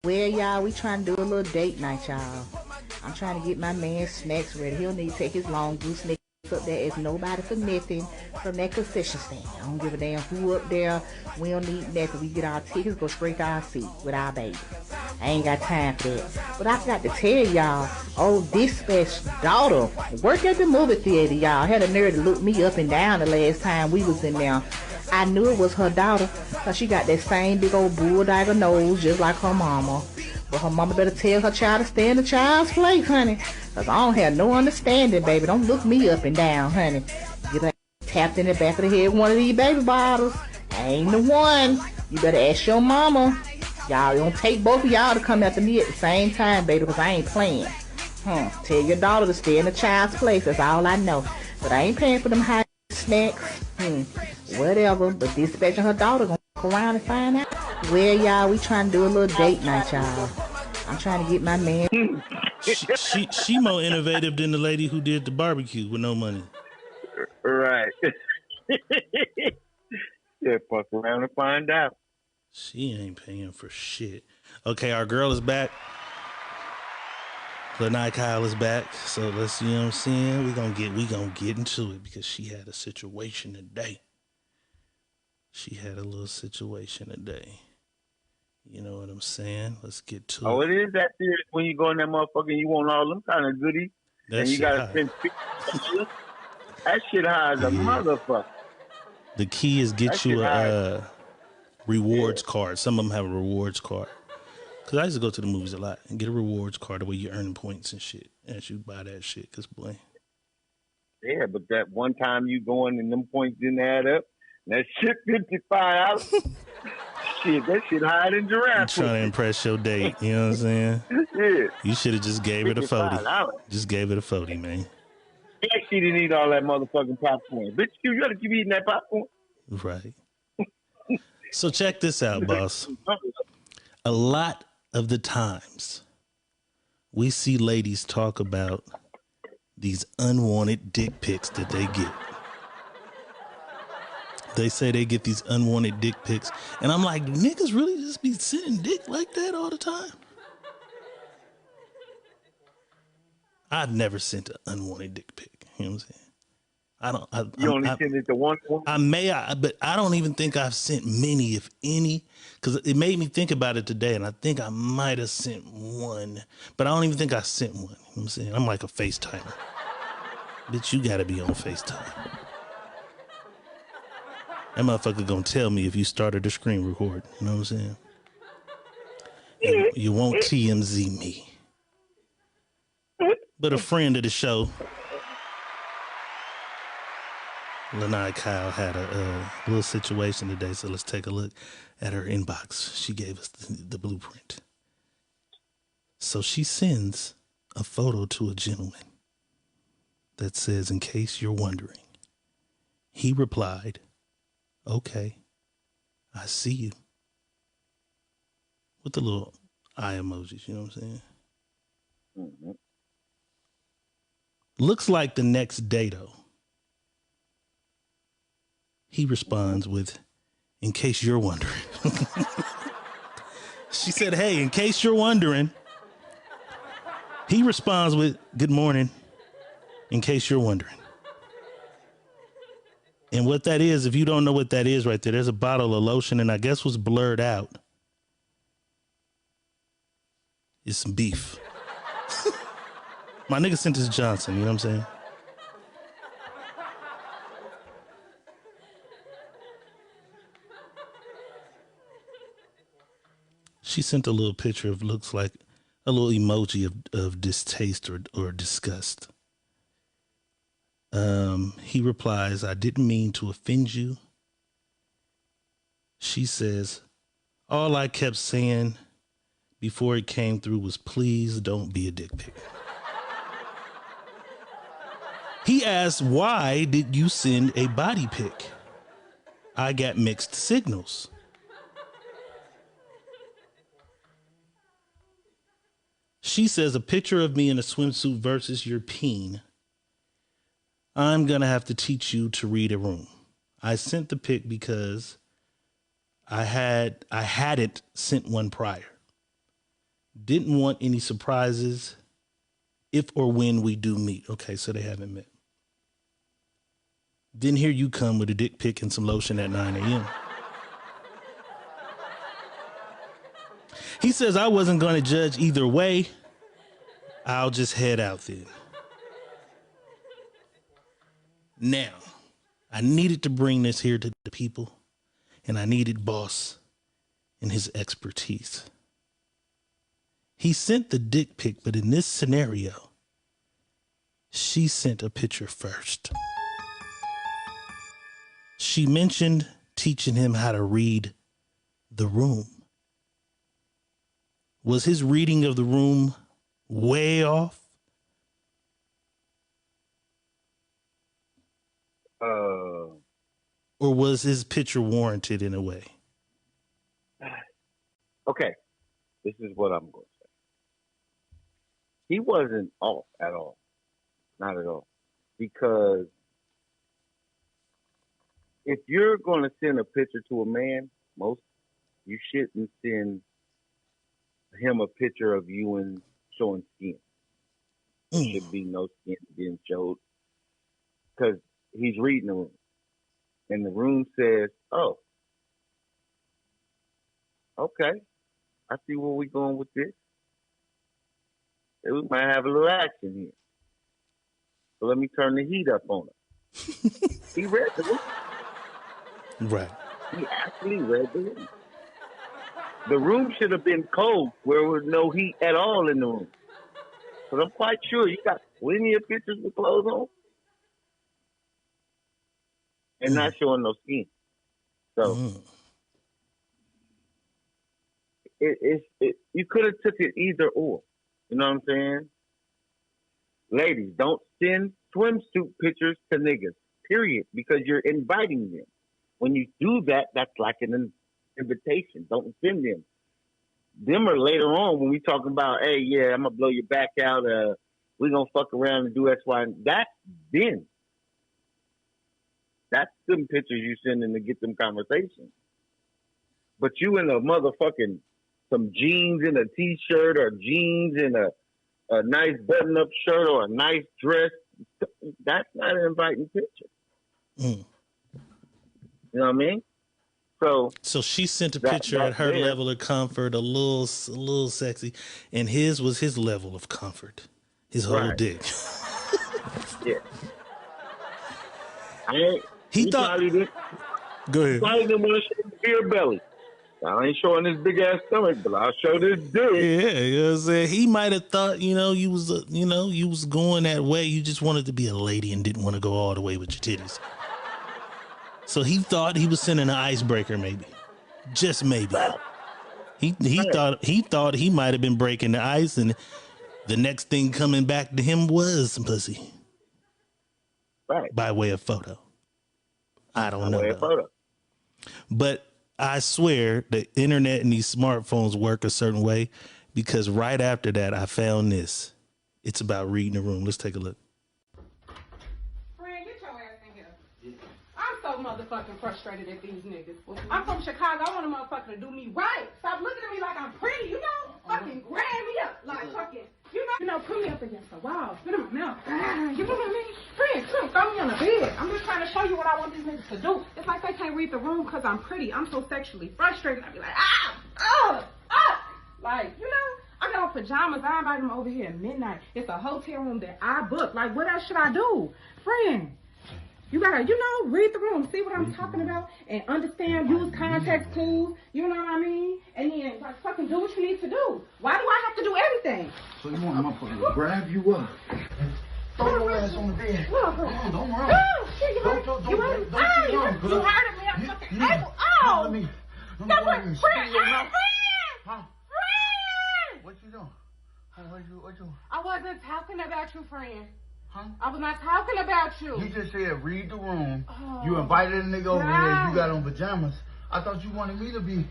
Speaker 7: Well, y'all, we trying to do a little date night, y'all. I'm trying to get my man snacks ready. He'll need to take his long goose snacks up there. There's nobody for nothing from that concession stand. I don't give a damn who up there. We don't need nothing. We get our tickets, go straight to our seat with our baby. I ain't got time for that. But I forgot to tell y'all, old Dispatch daughter worked at the movie theater, y'all. Had a nerve to look me up and down the last time we was in there. I knew it was her daughter, because she got that same big old bulldog nose just like her mama. But her mama better tell her child to stay in the child's place, honey. Because I don't have no understanding, baby. Don't look me up and down, honey. Get her tapped in the back of the head with one of these baby bottles. I ain't the one. You better ask your mama. Y'all, don't take both of y'all to come after me at the same time, baby, because I ain't playing. Tell your daughter to stay in the child's place. That's all I know. But I ain't paying for them high snacks. Whatever. But Dispatching her daughter gonna walk around and find out. Well, y'all, we trying to do a little date night, y'all. I'm trying to get my man.
Speaker 2: She more innovative than the lady who did the barbecue with no money.
Speaker 3: Right. Yeah, fuck around and find out.
Speaker 2: She ain't paying for shit. Okay, our girl is back. Lanai Kyle is back. So let's, you know what I'm saying? We gonna get into it because she had a situation today. She had a little situation today. You know what I'm saying? Let's get to it.
Speaker 3: Oh, it is that serious when you go in that motherfucker and you want all them kind of goodies. And you gotta spend $50. That shit high as a motherfucker.
Speaker 2: The key is get you a rewards card. Some of them have a rewards card. Because I used to go to the movies a lot and get a rewards card the way you earn points and shit as you buy that shit. Because, boy.
Speaker 3: Yeah, but that one time you going and them points didn't add up, that shit $55. Shit, that shit higher than giraffe.
Speaker 2: You trying to impress your date. You know what I'm saying?
Speaker 3: Yeah.
Speaker 2: You should have just gave it a 40.
Speaker 3: $55.
Speaker 2: Just gave it a 40, man.
Speaker 3: Yeah, she didn't eat all that motherfucking popcorn. Bitch, you gotta keep eating that popcorn.
Speaker 2: Right. So check this out, boss. A lot of the times we see ladies talk about these unwanted dick pics that they get. They say they get these unwanted dick pics. And I'm like, niggas really just be sending dick like that all the time? I've never sent an unwanted dick pic. You know what I'm saying?
Speaker 3: You only send it to one woman?
Speaker 2: But I don't even think I've sent many, if any, because it made me think about it today, and I think I might have sent one, but I don't even think I sent one. You know what I'm saying? I'm like a FaceTimer. Bitch, you gotta be on FaceTime. That motherfucker gonna tell me if you started a screen record. You know what I'm saying? You won't TMZ me. But a friend of the show, Lanai Kyle, had a little situation today, so let's take a look at her inbox. She gave us the blueprint. So she sends a photo to a gentleman that says, "In case you're wondering." He replied, "Okay, I see you." With the little eye emojis, you know what I'm saying?
Speaker 3: Mm-hmm.
Speaker 2: Looks like the next day, though, he responds with, "In case you're wondering." She said, "Hey, in case you're wondering." He responds with, "Good morning, in case you're wondering." And what that is, if you don't know what that is right there, there's a bottle of lotion, and I guess what's blurred out is some beef. My nigga sent this Johnson, you know what I'm saying? She sent a little picture of, looks like a little emoji of distaste or disgust. He replies, "I didn't mean to offend you." She says, "All I kept saying before it came through was, please don't be a dick pic." He asked, "Why did you send a body pic? I got mixed signals." She says, "A picture of me in a swimsuit versus your peen. I'm going to have to teach you to read a room. I sent the pic because I hadn't sent one prior. Didn't want any surprises if or when we do meet." Okay, so they haven't met. "Then here you come with a dick pic and some lotion at 9 a.m. He says, "I wasn't going to judge either way. I'll just head out then." Now, I needed to bring this here to the people, and I needed Boss and his expertise. He sent the dick pic, but in this scenario, she sent a picture first. She mentioned teaching him how to read the room. Was his reading of the room way off? Or was his picture warranted in a way?
Speaker 3: Okay, this is what I'm going to say. He wasn't off at all. Not at all. Because if you're going to send a picture to a man, you shouldn't send him a picture of you and showing skin. There should be no skin being showed because he's reading the room. And the room says, "Oh, okay, I see where we're going with this. We might have a little action here. So let me turn the heat up on him." He read the room.
Speaker 2: Right.
Speaker 3: He actually read the room. The room should have been cold where there was no heat at all in the room. But I'm quite sure you got plenty of pictures with clothes on and not showing no skin. So you could have took it either or. You know what I'm saying? Ladies, don't send swimsuit pictures to niggas, period, because you're inviting them. When you do that, that's like an invitation. Don't send them. Them are later on when we talking about, hey, yeah, I'm gonna blow your back out. We're gonna fuck around and do X, Y. That's then. That's them pictures you sending to get them conversations. But you in a motherfucking some jeans and a t-shirt or jeans and a nice button-up shirt or a nice dress, that's not an inviting picture.
Speaker 2: Mm.
Speaker 3: You know what I mean?
Speaker 2: So she sent a picture at her level of comfort, a little sexy, and his was his level of comfort, his whole dick.
Speaker 3: Yeah.
Speaker 2: He thought.
Speaker 3: Probably didn't,
Speaker 2: Go ahead.
Speaker 3: Probably didn't want to show his beer belly. I ain't showing this big ass stomach, but I'll show this dick.
Speaker 2: Yeah, you know what I'm saying? He might have thought, you was going that way. You just wanted to be a lady and didn't want to go all the way with your titties. So he thought he was sending an icebreaker, maybe. Just maybe. He thought he might have been breaking the ice, and the next thing coming back to him was some pussy.
Speaker 3: Right.
Speaker 2: By way of photo. I don't know. But I swear the internet and these smartphones work a certain way, because right after that I found this. It's about reading the room. Let's take a look.
Speaker 21: Friend, get your ass in here. I'm so motherfucking frustrated at these niggas. I'm from Chicago. I want a motherfucker to do me right. Stop looking at me like I'm pretty, you know? Fucking grab me up like fucking, put me up against the wall. Spit in my mouth. You know what I mean? Friend, come throw me on the bed. I'm just trying to show you what I want these niggas to do. It's like they can't read the room because I'm pretty. I'm so sexually frustrated. I be like, like, I got on pajamas. I invited them over here at midnight. It's a hotel room that I booked. Like, what else should I do? Friend, you gotta, read the room, see what I'm talking about, and understand, use context clues, you know what I mean? And then, like, fucking do what you need to do. Why do I have to do everything?
Speaker 9: So you want a motherfucker to grab you up? Throw your ass on the bed.
Speaker 21: Look,
Speaker 9: don't run.
Speaker 21: Oh, shit, you heard me? You heard me? You heard me? I'm fucking able. Oh!
Speaker 9: Let me
Speaker 21: Friend!
Speaker 9: What you doing? What you?
Speaker 21: I wasn't talking about you, friend. Huh? I was not talking about you.
Speaker 9: You just said read the room. Oh. You invited a nigga over there. You got on pajamas. I thought you wanted me to be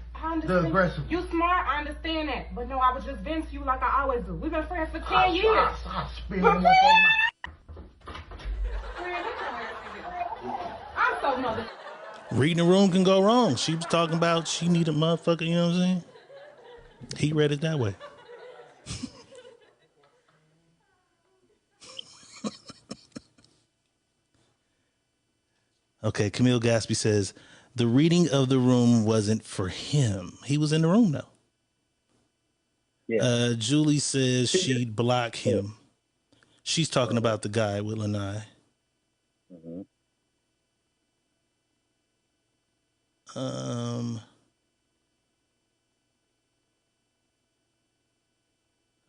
Speaker 9: the aggressive.
Speaker 21: You smart, I understand that. But no, I was just venting to you like I always do. We've been friends for 10 years.
Speaker 9: Stop spinning my phone.
Speaker 21: I'm so mother.
Speaker 2: Reading the room can go wrong. She was talking about she needed a motherfucker, you know what I'm saying? He read it that way. Okay, Camille Gaspy says, the reading of the room wasn't for him. He was in the room, though. Yeah. Julie says she'd block him. She's talking about the guy with Lanai.
Speaker 3: Mm-hmm.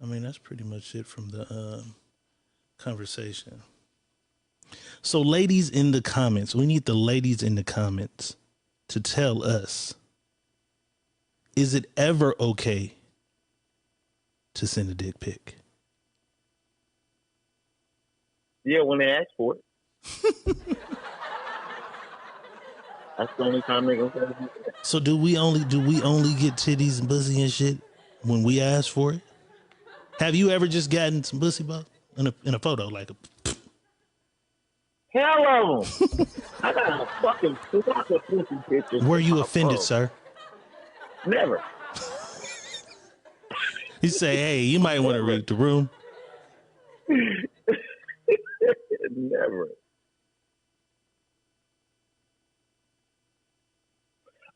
Speaker 2: I mean, that's pretty much it from the conversation. So ladies in the comments, we need the ladies in the comments to tell us, is it ever okay to send a dick pic?
Speaker 3: Yeah, when they ask for it. That's the only time they're gonna say it.
Speaker 2: So do we only get titties and pussy and shit when we ask for it? Have you ever just gotten some pussy buff in a photo like a?
Speaker 3: Hell of them. I got a fucking flock of pussy pictures.
Speaker 2: Were you offended, sir?
Speaker 3: Never.
Speaker 2: You say, hey, you might want to read the room.
Speaker 3: Never.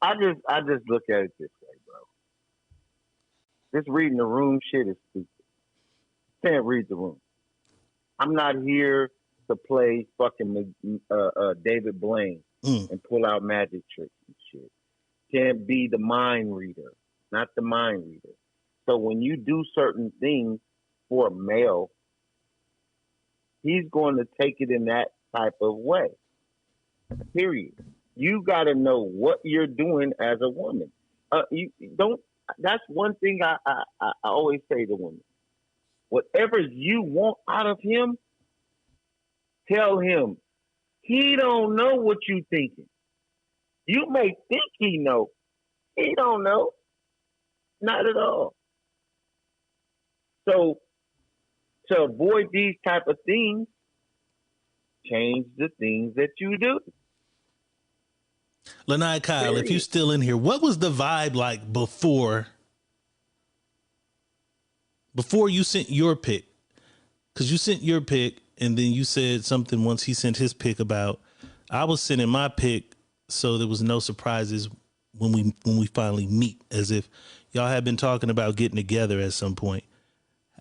Speaker 3: I just look at it this way, bro. This reading the room shit is stupid. Can't read the room. I'm not here to play fucking David Blaine and pull out magic tricks and shit. Can't be the mind reader, not the mind reader. So when you do certain things for a male, he's going to take it in that type of way. Period. You got to know what you're doing as a woman. You don't. That's one thing I always say to women. Whatever you want out of him, tell him. He don't know what you thinking. You may think he know. He don't know. Not at all. So to avoid these type of things, change the things that you do.
Speaker 2: Lanai Kyle, if you're still in here, what was the vibe like before you sent your pic? Because you sent your pic and then you said something once he sent his pic about, I was sending my pic so there was no surprises when we finally meet, as if y'all had been talking about getting together at some point.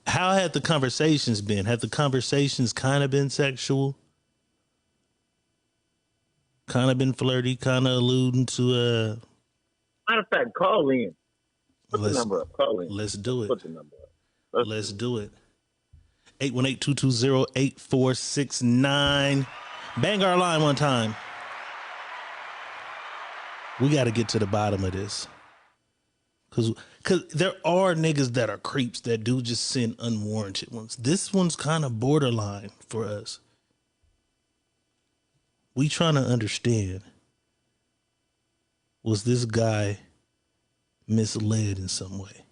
Speaker 2: How had the conversations been? Had the conversations kind of been sexual? Kind of been flirty, kind of alluding to
Speaker 3: Matter of fact, call in. Put the number up. Call in.
Speaker 2: Let's do it.
Speaker 3: Put the number up.
Speaker 2: Let's do it. 818-220-8469. Bang our line one time. We got to get to the bottom of this. Because there are niggas that are creeps that do just send unwarranted ones. This one's kind of borderline for us. We trying to understand, was this guy misled in some way?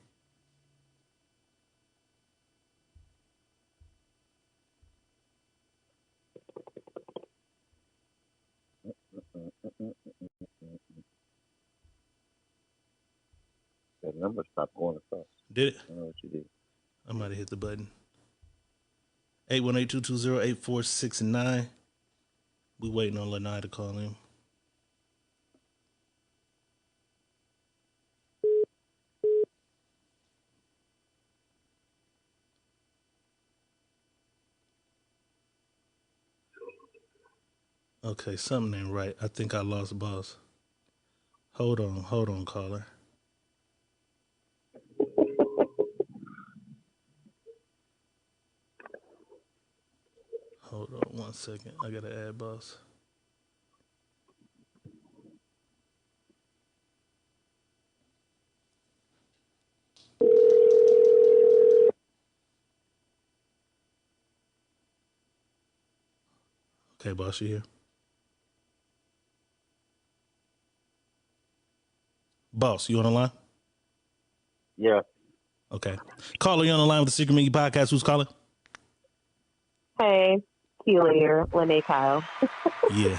Speaker 3: That number stopped going across.
Speaker 2: Did it?
Speaker 3: I don't know what you did.
Speaker 2: I might have hit the button. 818-220-8469. We waiting on Lanai to call him. Okay, something ain't right. I think I lost boss. Hold on, caller. Hold on 1 second. I gotta add boss. Okay, boss, you here? Boss, you on the line?
Speaker 3: Yeah.
Speaker 2: Okay. Caller, you on the line with the Secret Menu Podcast. Who's calling?
Speaker 8: Hey, Keela here, Lene Kyle.
Speaker 2: Yeah.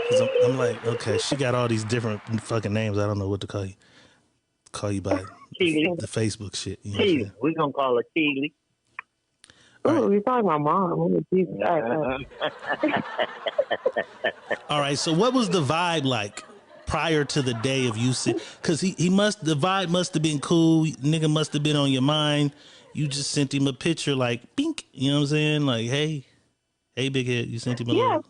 Speaker 2: 'Cause I'm like, okay, she got all these different fucking names. I don't know what to call you. Call you by the Facebook shit. You know
Speaker 3: Keely. We're going to call her Keely.
Speaker 8: Oh, you're talking about mom.
Speaker 2: All right, so what was the vibe like prior to the day of you? Because the vibe must have been cool. Nigga must have been on your mind. You just sent him a picture like, bink. You know what I'm saying? Like, hey, big head. You sent him a little.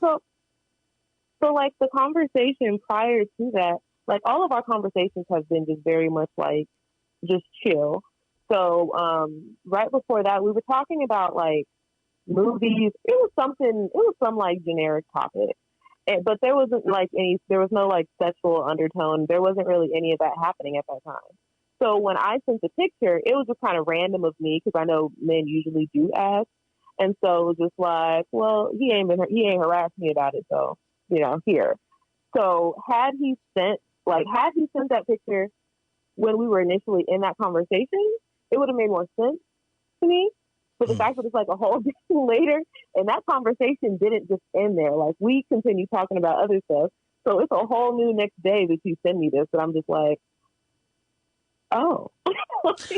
Speaker 8: So like the conversation prior to that, like all of our conversations have been just very much like just chill. So right before that, we were talking about like movies. It was some like generic topic, but there wasn't there was no like sexual undertone. There wasn't really any of that happening at that time. So when I sent the picture, it was just kind of random of me because I know men usually do ask, and so it was just like, well, he ain't harassed me about it, so here. So had he sent that picture when we were initially in that conversation, it would have made more sense to me. But the fact that it's like a whole day later, and that conversation didn't just end there. Like we continued talking about other stuff. So it's a whole new next day that you send me this, and I'm just like, oh.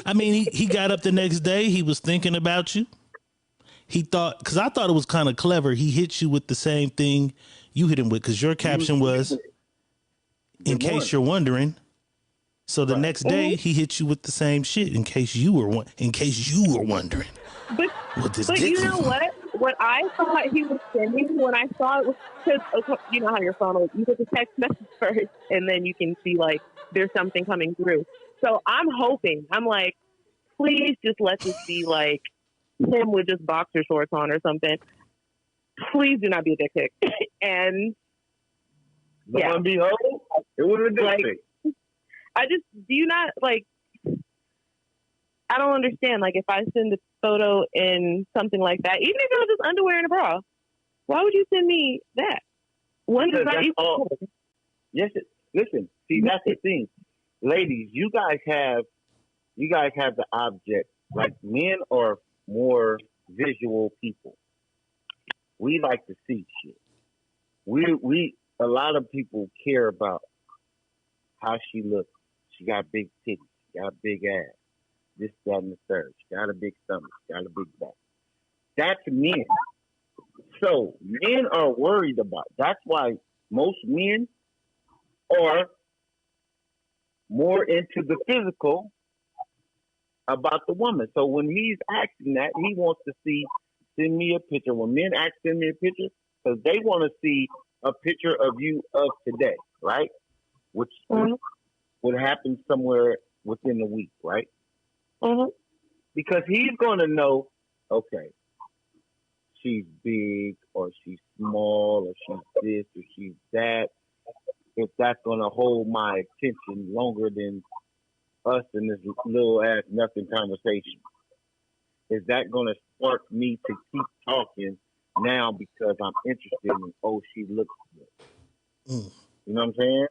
Speaker 2: I mean, he got up the next day. He was thinking about you. He thought, because I thought it was kind of clever. He hit you with the same thing you hit him with, because your caption was, in case you're wondering. So the next day he hit you with the same shit in case you were wondering.
Speaker 8: But you know what? What I thought he was sending when I saw it was because you know how your phone you get the text message first and then you can see like there's something coming through. So I'm like, please just let this be like him with just boxer shorts on or something. Please do not be a dick pic. And
Speaker 3: it would be a dick pic.
Speaker 8: Do you not like, I don't understand. Like if I send a photo in something like that, even if it was just underwear and a bra, why would you send me that? When does that
Speaker 3: Yes. Listen. See, that's the thing, ladies. You guys have the object. Like men are more visual people. We like to see shit. We a lot of people care about how she looks. She got big titties. She got a big ass. This, that, and the third. She got a big stomach. She got a big back. That's men. So men are worried about. That's why most men are more into the physical about the woman. So when he's asking that, he wants to see, send me a picture. When men ask, send me a picture, because they want to see a picture of you of today, right? Which would happen somewhere within the week, right? Because he's going to know, okay, she's big or she's small or she's this or she's that. If that's going to hold my attention longer than us in this little ass nothing conversation, is that going to spark me to keep talking now because I'm interested in, oh, she looks good. You know what I'm saying?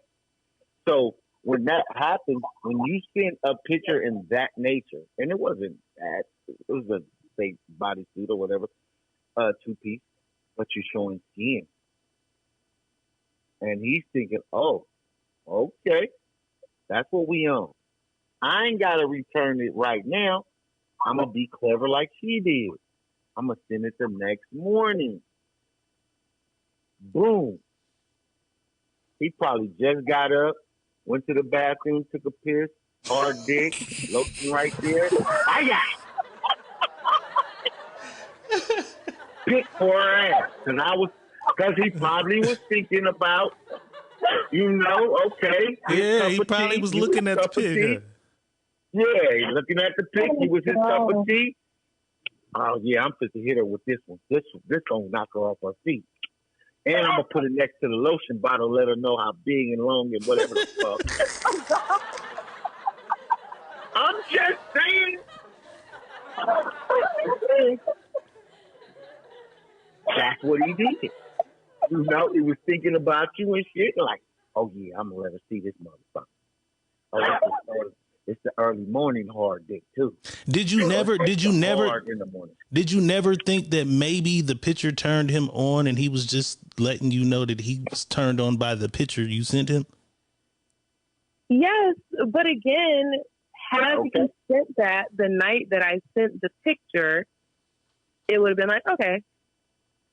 Speaker 3: So when that happens, when you send a picture in that nature, and it wasn't that, it was a fake bodysuit or whatever, 2-piece, but you're showing skin. And he's thinking, oh, okay, that's what we own. I ain't got to return it right now. I'm going to be clever like she did. I'm going to send it the next morning. Boom. He probably just got up, went to the bathroom, took a piss, hard dick, lotion right there. I got pick for her ass. Because he probably was thinking about, okay.
Speaker 2: Yeah, he probably was looking at the pic.
Speaker 3: Yeah, he's looking at the pic. He was his cup of tea. Oh, yeah, I'm supposed to hit her with this one. This gonna knock her off her feet. And I'm going to put it next to the lotion bottle, let her know how big and long and whatever the fuck. I'm just saying. That's what he did. He was thinking about you and shit. Like, oh, yeah, I'm going to let her see this motherfucker. Oh, it's the early morning hard dick, too.
Speaker 2: Did you never
Speaker 3: hard in the morning.
Speaker 2: Did you never think that maybe the picture turned him on and he was just letting you know that he was turned on by the picture you sent him?
Speaker 8: Yes, but again, had you sent that the night that I sent the picture, it would have been like, okay.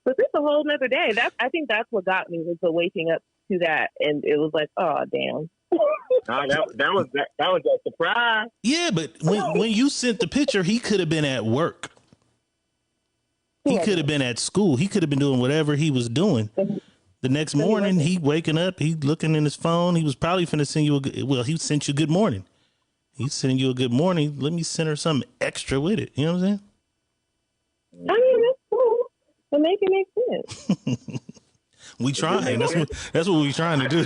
Speaker 8: But this is a whole nother day. I think that's what got me, was the waking up to that. And it was like, oh, damn.
Speaker 3: that was a surprise.
Speaker 2: Yeah, but when you sent the picture, he could have been at work. He could have been at school. He could have been doing whatever he was doing. The next morning, he waking up, he looking in his phone. He was probably finna send you he sent you good morning. He's sending you a good morning. Let me send her something extra with it. You know what I'm saying?
Speaker 8: I mean, that's cool. But make it make sense.
Speaker 2: We trying. That's what we trying to do.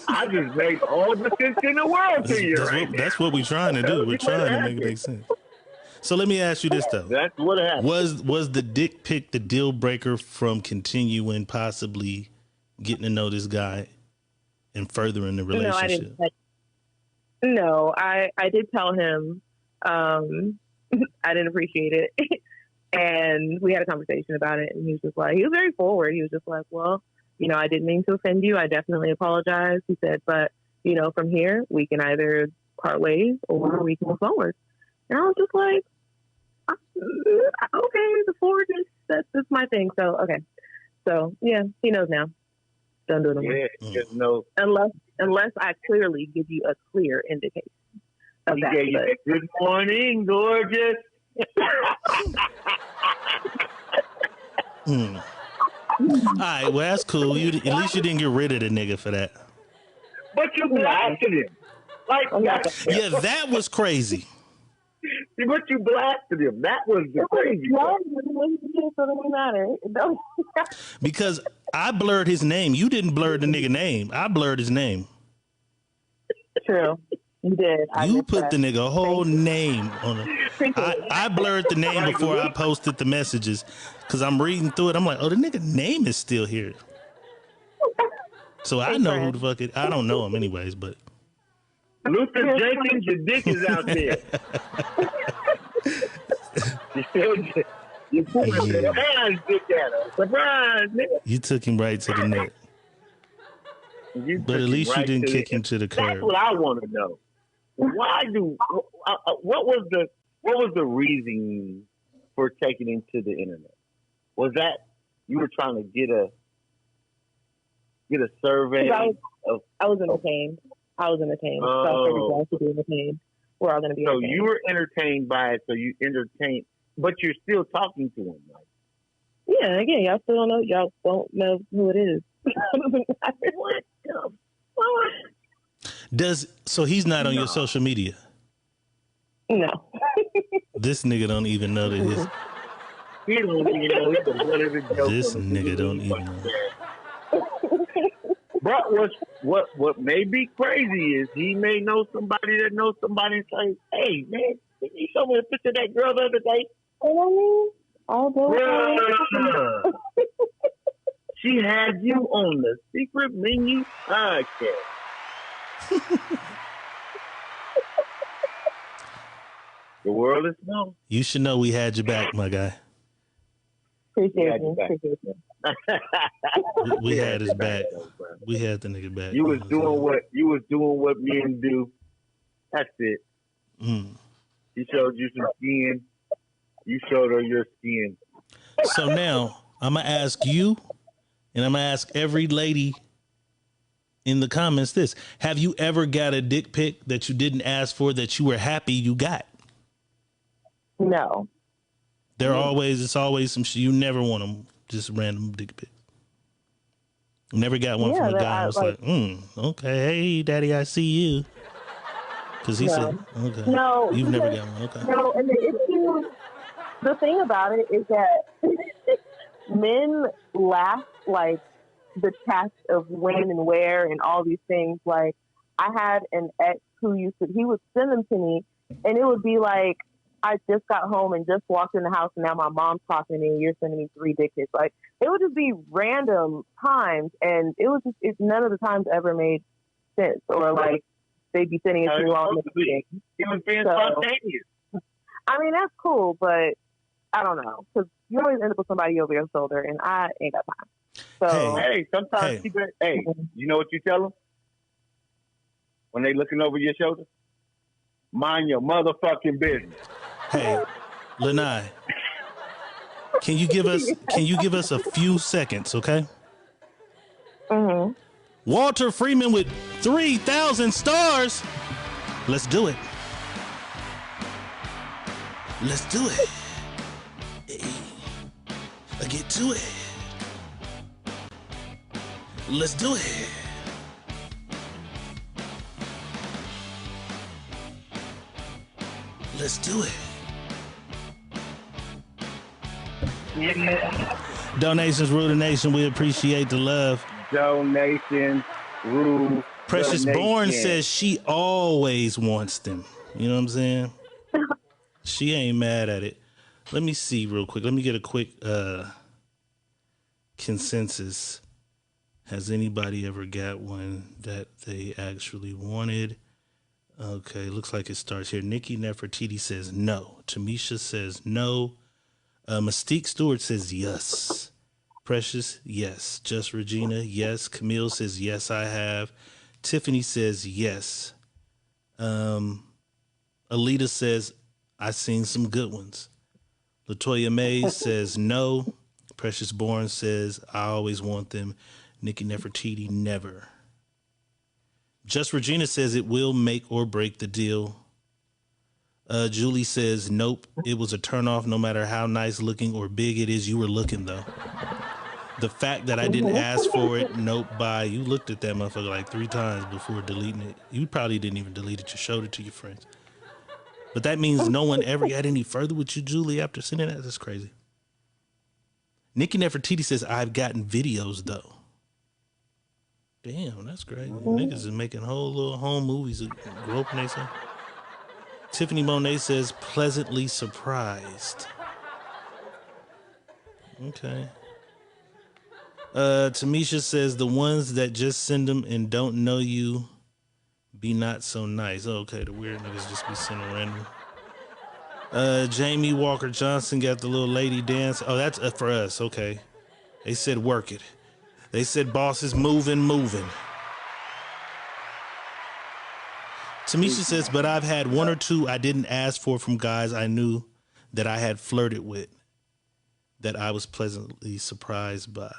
Speaker 3: I just made all the sense in the world to you.
Speaker 2: That's what we trying to do. We're trying to make it make sense. So let me ask you this though.
Speaker 3: That's what happened.
Speaker 2: Was the dick pic the deal breaker from continuing possibly getting to know this guy and furthering the relationship?
Speaker 8: No, I did tell him I didn't appreciate it. And we had a conversation about it, and he was very forward. He was just like, well, I didn't mean to offend you. I definitely apologize. He said, but, from here, we can either part ways or we can move forward. And I was just like, okay, the forwardness, that's my thing. So, okay. So, yeah, he knows now. Don't do it anymore.
Speaker 3: Yeah, just know.
Speaker 8: Unless I clearly give you a clear indication of that.
Speaker 3: Gave you a good morning, gorgeous.
Speaker 2: All right, well, that's cool. At least you didn't get rid of the nigga for that.
Speaker 3: But you blasted him.
Speaker 2: Yeah, that was crazy.
Speaker 3: But you blasted him. That was the crazy part.
Speaker 2: Because I blurred his name. You didn't blur the nigga name. I blurred his name.
Speaker 8: True. You did.
Speaker 2: You put the nigga whole name on it. I blurred the name before I posted the messages because I'm reading through it. I'm like, oh, the nigga name is still here. So I know who the fuck it. I don't know him anyways, but
Speaker 3: Luther Jenkins, your dick is out there. You put a surprise dick at her. Surprise, nigga.
Speaker 2: You took him right to the net. But at least you didn't kick him to the curb.
Speaker 3: That's what I want to know. Why do? What was the reason for taking him to the internet? Was that you were trying to get a survey?
Speaker 8: I was entertained. I was entertained. So I figured you guys should be entertained. We're all going to be.
Speaker 3: So
Speaker 8: entertained.
Speaker 3: you were entertained by it. So you entertained, but you're still talking to him, right?
Speaker 8: Yeah. Again, y'all still don't know. Y'all don't know who it is.
Speaker 3: What the fuck?
Speaker 2: So he's not on your social media?
Speaker 8: No.
Speaker 2: This nigga don't even know that his.
Speaker 3: He don't even know he's one of the jokes.
Speaker 2: This nigga don't even know.
Speaker 3: But what may be crazy is he may know somebody that knows somebody and say, "Hey man, you showed me a picture of that girl the other day." She had you on the Secret Menu podcast. The world is small.
Speaker 2: You should know we had your back, my guy.
Speaker 8: Appreciate you.
Speaker 2: We had his back. We had the nigga back.
Speaker 3: You was doing what men do. That's it. He showed you some skin. You showed her your skin.
Speaker 2: So now I'm gonna ask you, and I'm gonna ask every lady in the comments this: have you ever got a dick pic that you didn't ask for that you were happy you got?
Speaker 8: No.
Speaker 2: It's always some shit. You never want them, just random dick pic. Never got one from a guy who was like, okay, hey, daddy, I see you. Because he said, okay.
Speaker 8: No.
Speaker 2: You've never got one, okay.
Speaker 8: No, and the thing about it is that men lack, like, the task of when and where and all these things. Like, I had an ex who he would send them to me, and it would be like, I just got home and just walked in the house, and now my mom's talking to me, and you're sending me 3 dick pics. Like, it would just be random times, and none of the times ever made sense, or like they'd be sending it too long.
Speaker 3: It was being spontaneous.
Speaker 8: I mean, that's cool, but I don't know, because you always end up with somebody over your shoulder, and I ain't got time. So
Speaker 3: sometimes you know what you tell them when they looking over your shoulder? Mind your motherfucking business.
Speaker 2: Hey, Lanai, can you give us a few seconds, okay?
Speaker 8: Mm-hmm.
Speaker 2: Walter Freeman with 3,000 stars. Let's do it. Let's do it. Hey, I get to it. Let's do it. Let's do it. Donations rule the nation. We appreciate the love.
Speaker 3: Donations rule.
Speaker 2: Precious Bourne says she always wants them. You know what I'm saying? She ain't mad at it. Let me see real quick. Let me get a quick consensus. Has anybody ever got one that they actually wanted? Okay, looks like it starts here. Nikki Nefertiti says no. Tamisha says no. Mystique Stewart says yes. Precious, yes. Just Regina, yes. Camille says yes, I have. Tiffany says yes. Alita says I've seen some good ones. Latoya Mays says no. Precious Bourne says I always want them. Nikki Nefertiti, never. Just Regina says it will make or break the deal. Julie says, nope, it was a turnoff no matter how nice looking or big it is. You were looking, though. The fact that I didn't ask for it, nope, bye. You looked at that motherfucker like 3 times before deleting it. You probably didn't even delete it. You showed it to your friends. But that means no one ever got any further with you, Julie, after sending that? That's crazy. Nikki Nefertiti says, I've gotten videos, though. Damn, that's great. Niggas is making whole little home movies of groping themselves. Tiffany Monet says, pleasantly surprised. Okay. Tamisha says the ones that just send them and don't know you be not so nice. Okay, the weird niggas just be sending random. Jamie Walker Johnson got the little lady dance. Oh, that's for us. Okay. They said work it. They said boss is moving. Tamisha says, but I've had one or two I didn't ask for from guys I knew that I had flirted with that I was pleasantly surprised by.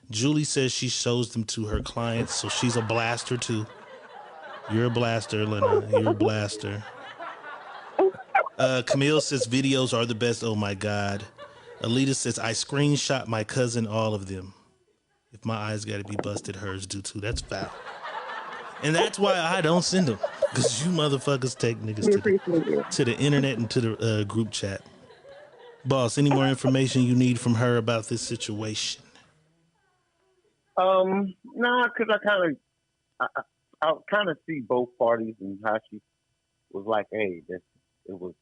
Speaker 2: Julie says she shows them to her clients, so she's a blaster too. You're a blaster, Lena. You're a blaster. Camille says videos are the best. Oh my God. Alita says I screenshot my cousin all of them. If my eyes got to be busted, hers do too. That's foul. And that's why I don't send them, because you motherfuckers take niggas to the internet and to the group chat. Boss, any more information you need from her about this situation?
Speaker 3: Nah, because I kind of see both parties and how she was like, hey, it was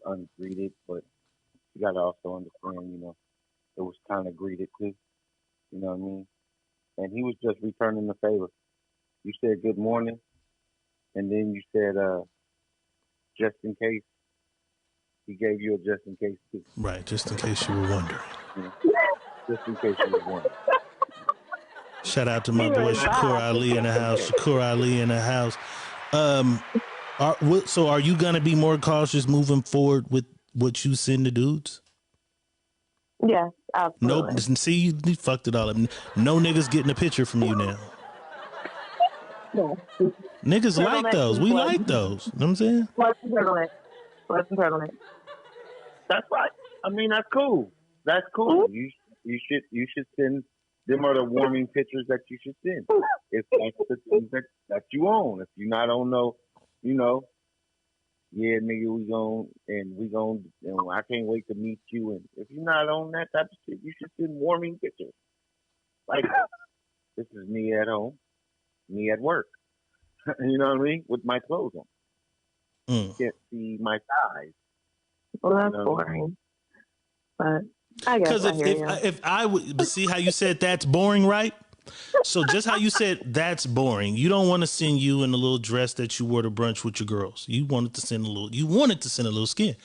Speaker 3: ungreeted, but you got to also understand, it was kind of greeted too. You know what I mean? And he was just returning the favor. You said good morning, and then you said just in case. He gave you a just in case too.
Speaker 2: Right, just in case you were wondering.
Speaker 3: Just in case you were wondering.
Speaker 2: Shout out to my boy Shakur Ali in the house. Shakur Ali in the house. So are you going to be more cautious moving forward with what you send to dudes?
Speaker 8: Yes, absolutely.
Speaker 2: Nope. See, you fucked it all up. No niggas getting a picture from you now. Niggas like those. We like those. You know what I'm saying?
Speaker 8: Plus and turtleneck.
Speaker 3: That's right. I mean, that's cool. That's cool. You should send. Them are the warming pictures that you should send. If that's the things that you own. If you're not on yeah, nigga, we gon' I can't wait to meet you. And if you're not on that type of shit, you should send warming pictures. Like, this is me at home, me at work. You know what I mean? With my clothes on. You can't see my thighs.
Speaker 8: Well, that's boring. But I guess
Speaker 2: if I would, but see how you said that's boring, right? So just how you said that's boring, you don't want to send you in a little dress that you wore to brunch with your girls. You wanted to send a little skin.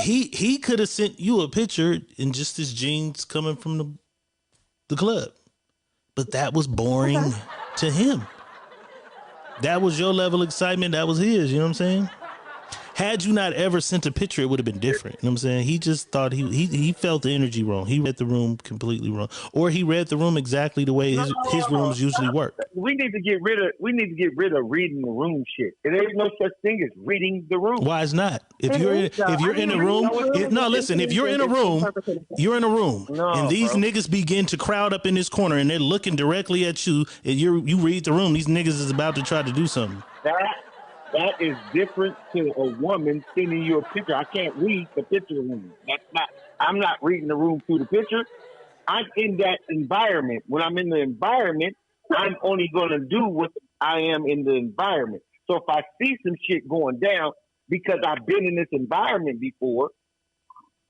Speaker 2: He could have sent you a picture in just his jeans coming from the club, but that was boring to him. That was your level of excitement. That was his. You know what I'm saying? Had you not ever sent a picture, it would have been different. You know what I'm saying? He just thought he felt the energy wrong. He read the room completely wrong, or he read the room exactly the way his rooms usually work.
Speaker 3: We need to get rid of reading the room shit. There ain't no such thing as reading the room.
Speaker 2: Why is not? If you're in a room, listen. If you're in a room, and these niggas begin to crowd up in this corner, and they're looking directly at you, and you read the room. These niggas is about to try to do something.
Speaker 3: That is different to a woman sending you a picture. I can't read the picture room. I'm not reading the room through the picture. I'm in that environment. When I'm in the environment, I'm only going to do what I am in the environment. So if I see some shit going down because I've been in this environment before,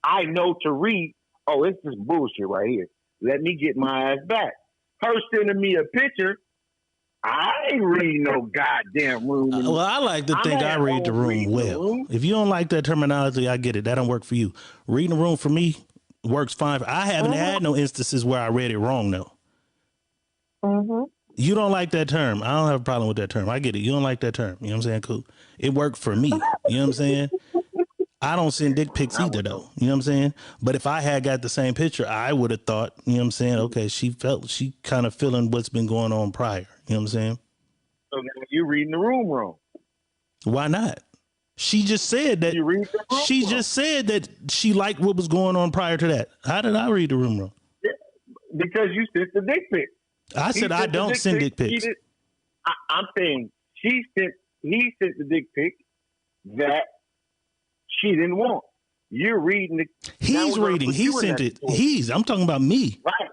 Speaker 3: I know to read, oh, this is bullshit right here. Let me get my ass back. Her sending me a picture, I ain't reading no goddamn room.
Speaker 2: Well, I like to think I read the room well. If you don't like that terminology, I get it. That don't work for you. Reading the room for me works fine. I haven't had no instances where I read it wrong, though. You don't like that term. I don't have a problem with that term. I get it. You don't like that term. You know what I'm saying? Cool. It worked for me. You know what I'm saying? I don't send dick pics either, though. You know what I'm saying? But if I had got the same picture, I would have thought, you know what I'm saying? Okay, she kind of feeling what's been going on prior. You know what I'm saying?
Speaker 3: So now you're reading the room wrong.
Speaker 2: Why not? She just said that. She just said that she liked what was going on prior to that. How did I read the room wrong?
Speaker 3: Yeah, because you sent the dick pic.
Speaker 2: I said I don't send dick pics.
Speaker 3: I'm saying he sent the dick pic that she didn't want. You're reading the.
Speaker 2: He's reading. He sent it. I'm talking about me.
Speaker 3: Right.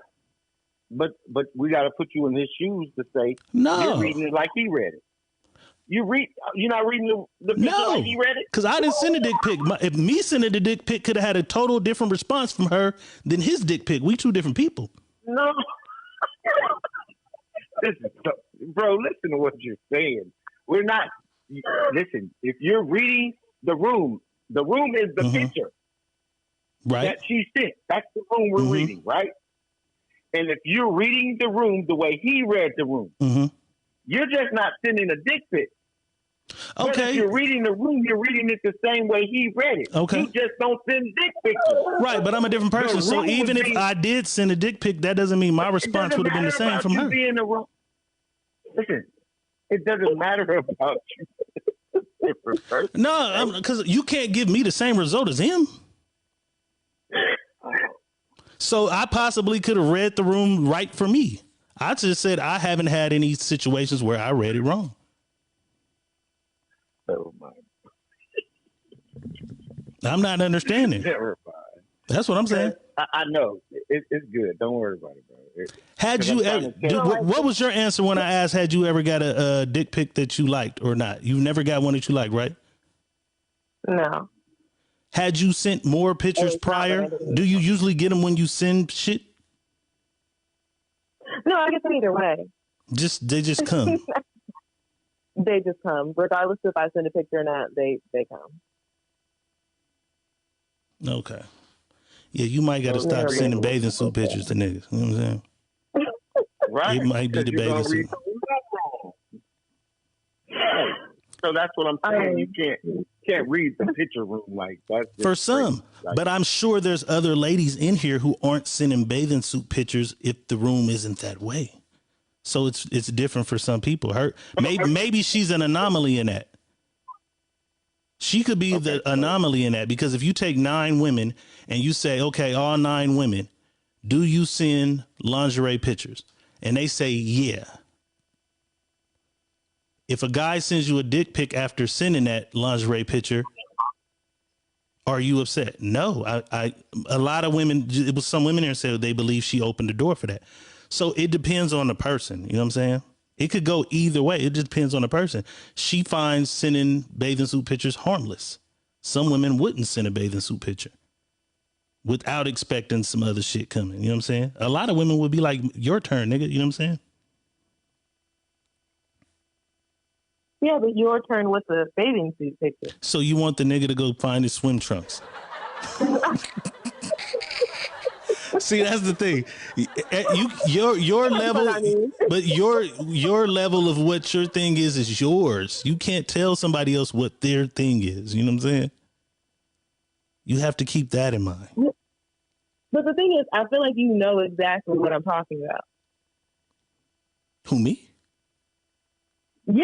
Speaker 3: But we got to put you in his shoes to say
Speaker 2: no.
Speaker 3: You're reading it like he read it. You're not reading the picture like he read it?
Speaker 2: Because I didn't send a dick pic. If me sending the dick pic could have had a total different response from her than his dick pic. We two different people.
Speaker 3: No. Bro, listen to what you're saying. We're not. Listen, if you're reading the room is the picture that she sent. That's the room we're reading, right? And if you're reading the room the way he read the room, you're just not sending a dick pic.
Speaker 2: Okay.
Speaker 3: But if you're reading the room, you're reading it the same way he read it.
Speaker 2: Okay.
Speaker 3: You just don't send dick pictures.
Speaker 2: Right, but I'm a different person. So even if I did send a dick pic, that doesn't mean my response would have been the same from her.
Speaker 3: Listen, it doesn't matter about you. Different person.
Speaker 2: No, because you can't give me the same result as him. So I possibly could have read the room right for me. I just said I haven't had any situations where I read it wrong.
Speaker 3: Oh my!
Speaker 2: I'm not understanding.
Speaker 3: Never mind.
Speaker 2: That's what I'm saying.
Speaker 3: I know it's good. Don't worry about it, bro.
Speaker 2: Had you ever? What was your answer when I asked? Had you ever got a dick pic that you liked or not? You never got one that you liked, right?
Speaker 8: No.
Speaker 2: Had you sent more pictures prior? Do you usually get them when you send shit?
Speaker 8: No, I get them either way.
Speaker 2: They just come.
Speaker 8: They just come, regardless if I send a picture or not. They come.
Speaker 2: Okay. Yeah, you might got to stop sending bathing suit pictures to niggas. You know what I'm saying?
Speaker 3: Right.
Speaker 2: It might be the bathing suit.
Speaker 3: So that's what I'm saying. You can't read the picture room like that.
Speaker 2: For some, but I'm sure there's other ladies in here who aren't sending bathing suit pictures if the room isn't that way. So it's different for some people. Maybe she's an anomaly in that. She could be the anomaly in that, because if you take 9 women and you say, okay, all 9 women, do you send lingerie pictures? And they say, yeah. If a guy sends you a dick pic after sending that lingerie picture, are you upset? No. A lot of women, it was some women here who said they believe she opened the door for that. So it depends on the person. You know what I'm saying? It could go either way. It just depends on the person. She finds sending bathing suit pictures harmless. Some women wouldn't send a bathing suit picture without expecting some other shit coming. You know what I'm saying? A lot of women would be like, your turn, nigga. You know what I'm saying?
Speaker 8: Yeah, but your turn with the bathing suit picture.
Speaker 2: So you want the nigga to go find his swim trunks. See, that's the thing. Your level, but your level of what your thing is yours. You can't tell somebody else what their thing is. You know what I'm saying? You have to keep that in mind.
Speaker 8: But the thing is, I feel like you know exactly what I'm talking about.
Speaker 2: Who, me?
Speaker 8: Yeah.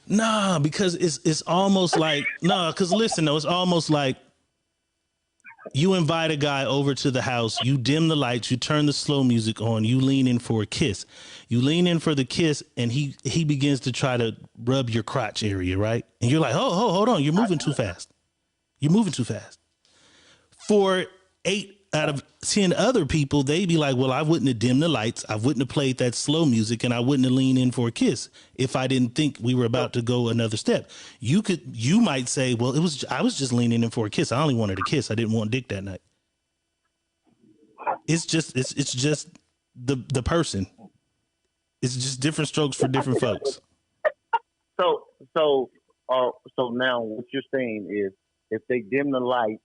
Speaker 2: Nah, because it's almost like, because listen, though, it's almost like you invite a guy over to the house, you dim the lights, you turn the slow music on, you lean in for a kiss. You lean in for the kiss, and he begins to try to rub your crotch area, right? And you're like, oh, hold on, you're moving too fast. You're moving too fast. For 8 out of 10 other people, they'd be like, well, I wouldn't have dimmed the lights, I wouldn't have played that slow music, and I wouldn't have leaned in for a kiss if I didn't think we were about to go another step. You might say, well, I was just leaning in for a kiss. I only wanted a kiss. I didn't want dick that night. It's just the person. It's just different strokes for different folks.
Speaker 3: So now what you're saying is, if they dim the lights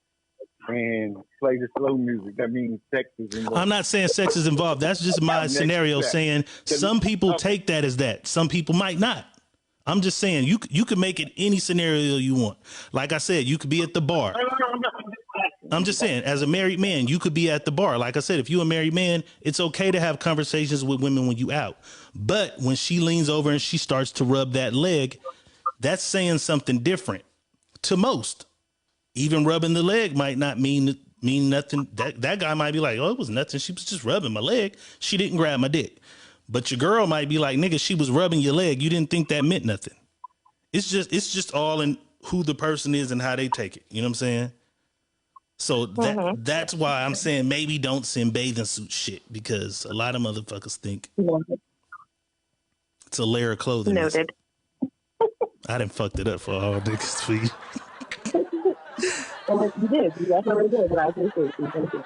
Speaker 3: and play the slow music, that means sex is involved.
Speaker 2: I'm not saying sex is involved. That's just my scenario, saying some people take that as that. Some people might not. I'm just saying you could make it any scenario you want. Like I said, you could be at the bar. I'm just saying, as a married man, you could be at the bar. Like I said, if you're a married man, it's okay to have conversations with women when you out. But when she leans over and she starts to rub that leg, that's saying something different to most. Even rubbing the leg might not mean nothing. That guy might be like, oh, it was nothing. She was just rubbing my leg. She didn't grab my dick. But your girl might be like, nigga, she was rubbing your leg. You didn't think that meant nothing. It's just all in who the person is and how they take it. You know what I'm saying? So that's why I'm saying maybe don't send bathing suit shit, because a lot of motherfuckers think it's a layer of clothing.
Speaker 8: Noted.
Speaker 2: I done fucked it up for all niggas for you.
Speaker 8: Well, you did. You definitely did, but I appreciate you. Thank you.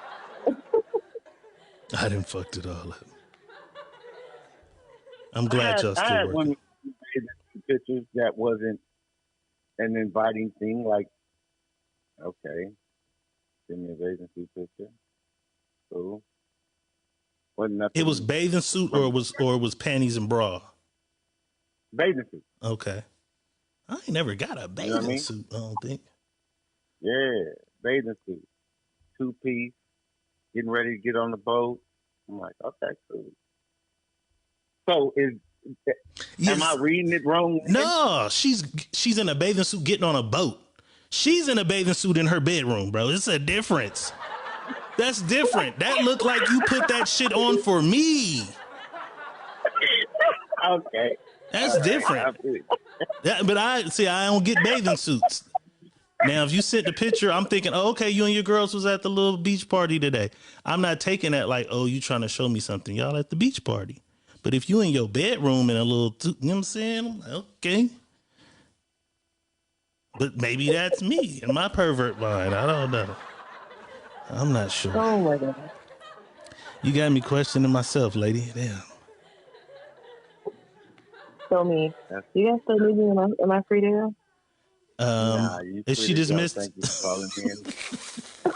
Speaker 2: I done fucked it all up. I'm glad y'all
Speaker 3: I
Speaker 2: still
Speaker 3: had
Speaker 2: working.
Speaker 3: women who made pictures that wasn't an inviting thing. Like, okay, send me a bathing suit picture. Cool. Wasn't nothing.
Speaker 2: It was bathing suit or it was panties and bra?
Speaker 3: Bathing suit.
Speaker 2: Okay. I ain't never got a bathing suit, I don't think.
Speaker 3: Yeah, bathing suit. 2-piece. Getting ready to get on the boat. I'm like, okay, cool. So am I reading it wrong?
Speaker 2: No, she's in a bathing suit getting on a boat. She's in a bathing suit in her bedroom, bro. It's a difference. That's different. That looked like you put that shit on for me.
Speaker 3: Okay.
Speaker 2: That's different. But I don't get bathing suits. Now, if you sent the picture, I'm thinking, oh, okay, you and your girls was at the little beach party today. I'm not taking that like, oh, you trying to show me something. Y'all at the beach party. But if you in your bedroom in a little, you know what I'm saying? I'm like, okay. But maybe that's me and my pervert mind. I don't know. I'm not sure.
Speaker 8: Oh, my God.
Speaker 2: You got me questioning myself, lady. Damn.
Speaker 8: So me. You guys still need me? Am I free to go?
Speaker 3: Nah, you
Speaker 2: is she
Speaker 3: free to go.
Speaker 2: dismissed?
Speaker 3: Thank you for calling in.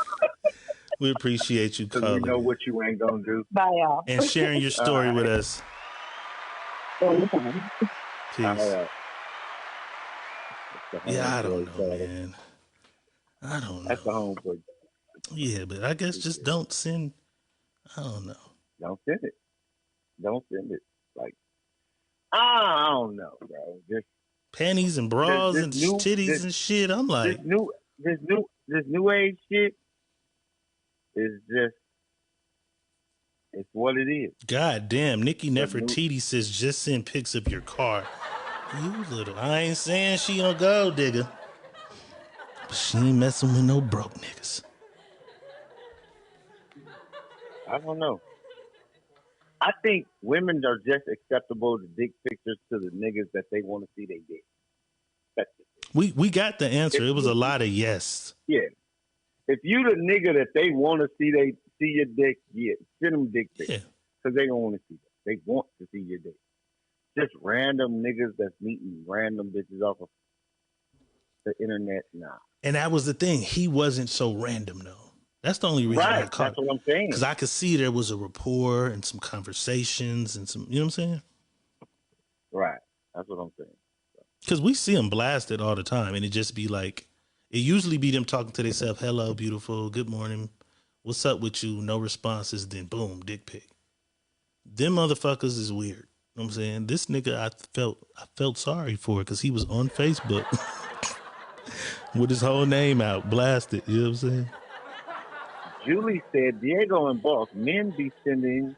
Speaker 2: We appreciate you calling.
Speaker 3: We know what you ain't gonna do.
Speaker 8: Bye, y'all.
Speaker 2: And sharing your story with us. Peace. Yeah, I don't know, man. I don't know.
Speaker 3: That's the homeboy.
Speaker 2: Yeah, but I guess just don't send. I don't know.
Speaker 3: Don't send it. Don't send it. Like, I don't know, bro. Just
Speaker 2: panties and bras and titties and shit. I'm like,
Speaker 3: this new age shit is just, it's what it is.
Speaker 2: God damn, Nikki Nefertiti says just send pics of your car. You little, I ain't saying she no gold digger, but she ain't messing with no broke niggas.
Speaker 3: I don't know. I think women are just acceptable to dick pictures to the niggas that they want to see they dick. That's it.
Speaker 2: We got the answer. It was a lot of yes.
Speaker 3: Yeah. If you the nigga that they want to see your dick, yeah, send them dick pics.
Speaker 2: Yeah.
Speaker 3: Because they don't want to see that. They want to see your dick. Just random niggas that's meeting random bitches off of the internet, nah.
Speaker 2: And that was the thing. He wasn't so random, though. That's the only reason I caught.
Speaker 3: That's what I'm saying.
Speaker 2: Because I could see there was a rapport and some conversations and some, you know what I'm saying?
Speaker 3: Right. That's what I'm saying.
Speaker 2: Because we see them blasted all the time, and it just be like, it usually be them talking to themselves, hello, beautiful, good morning, what's up with you, no responses, then boom, dick pic. Them motherfuckers is weird. You know what I'm saying? This nigga, I felt sorry for because he was on Facebook with his whole name out, blasted, you know what I'm saying?
Speaker 3: Julie said, Diego and Boss, men be sending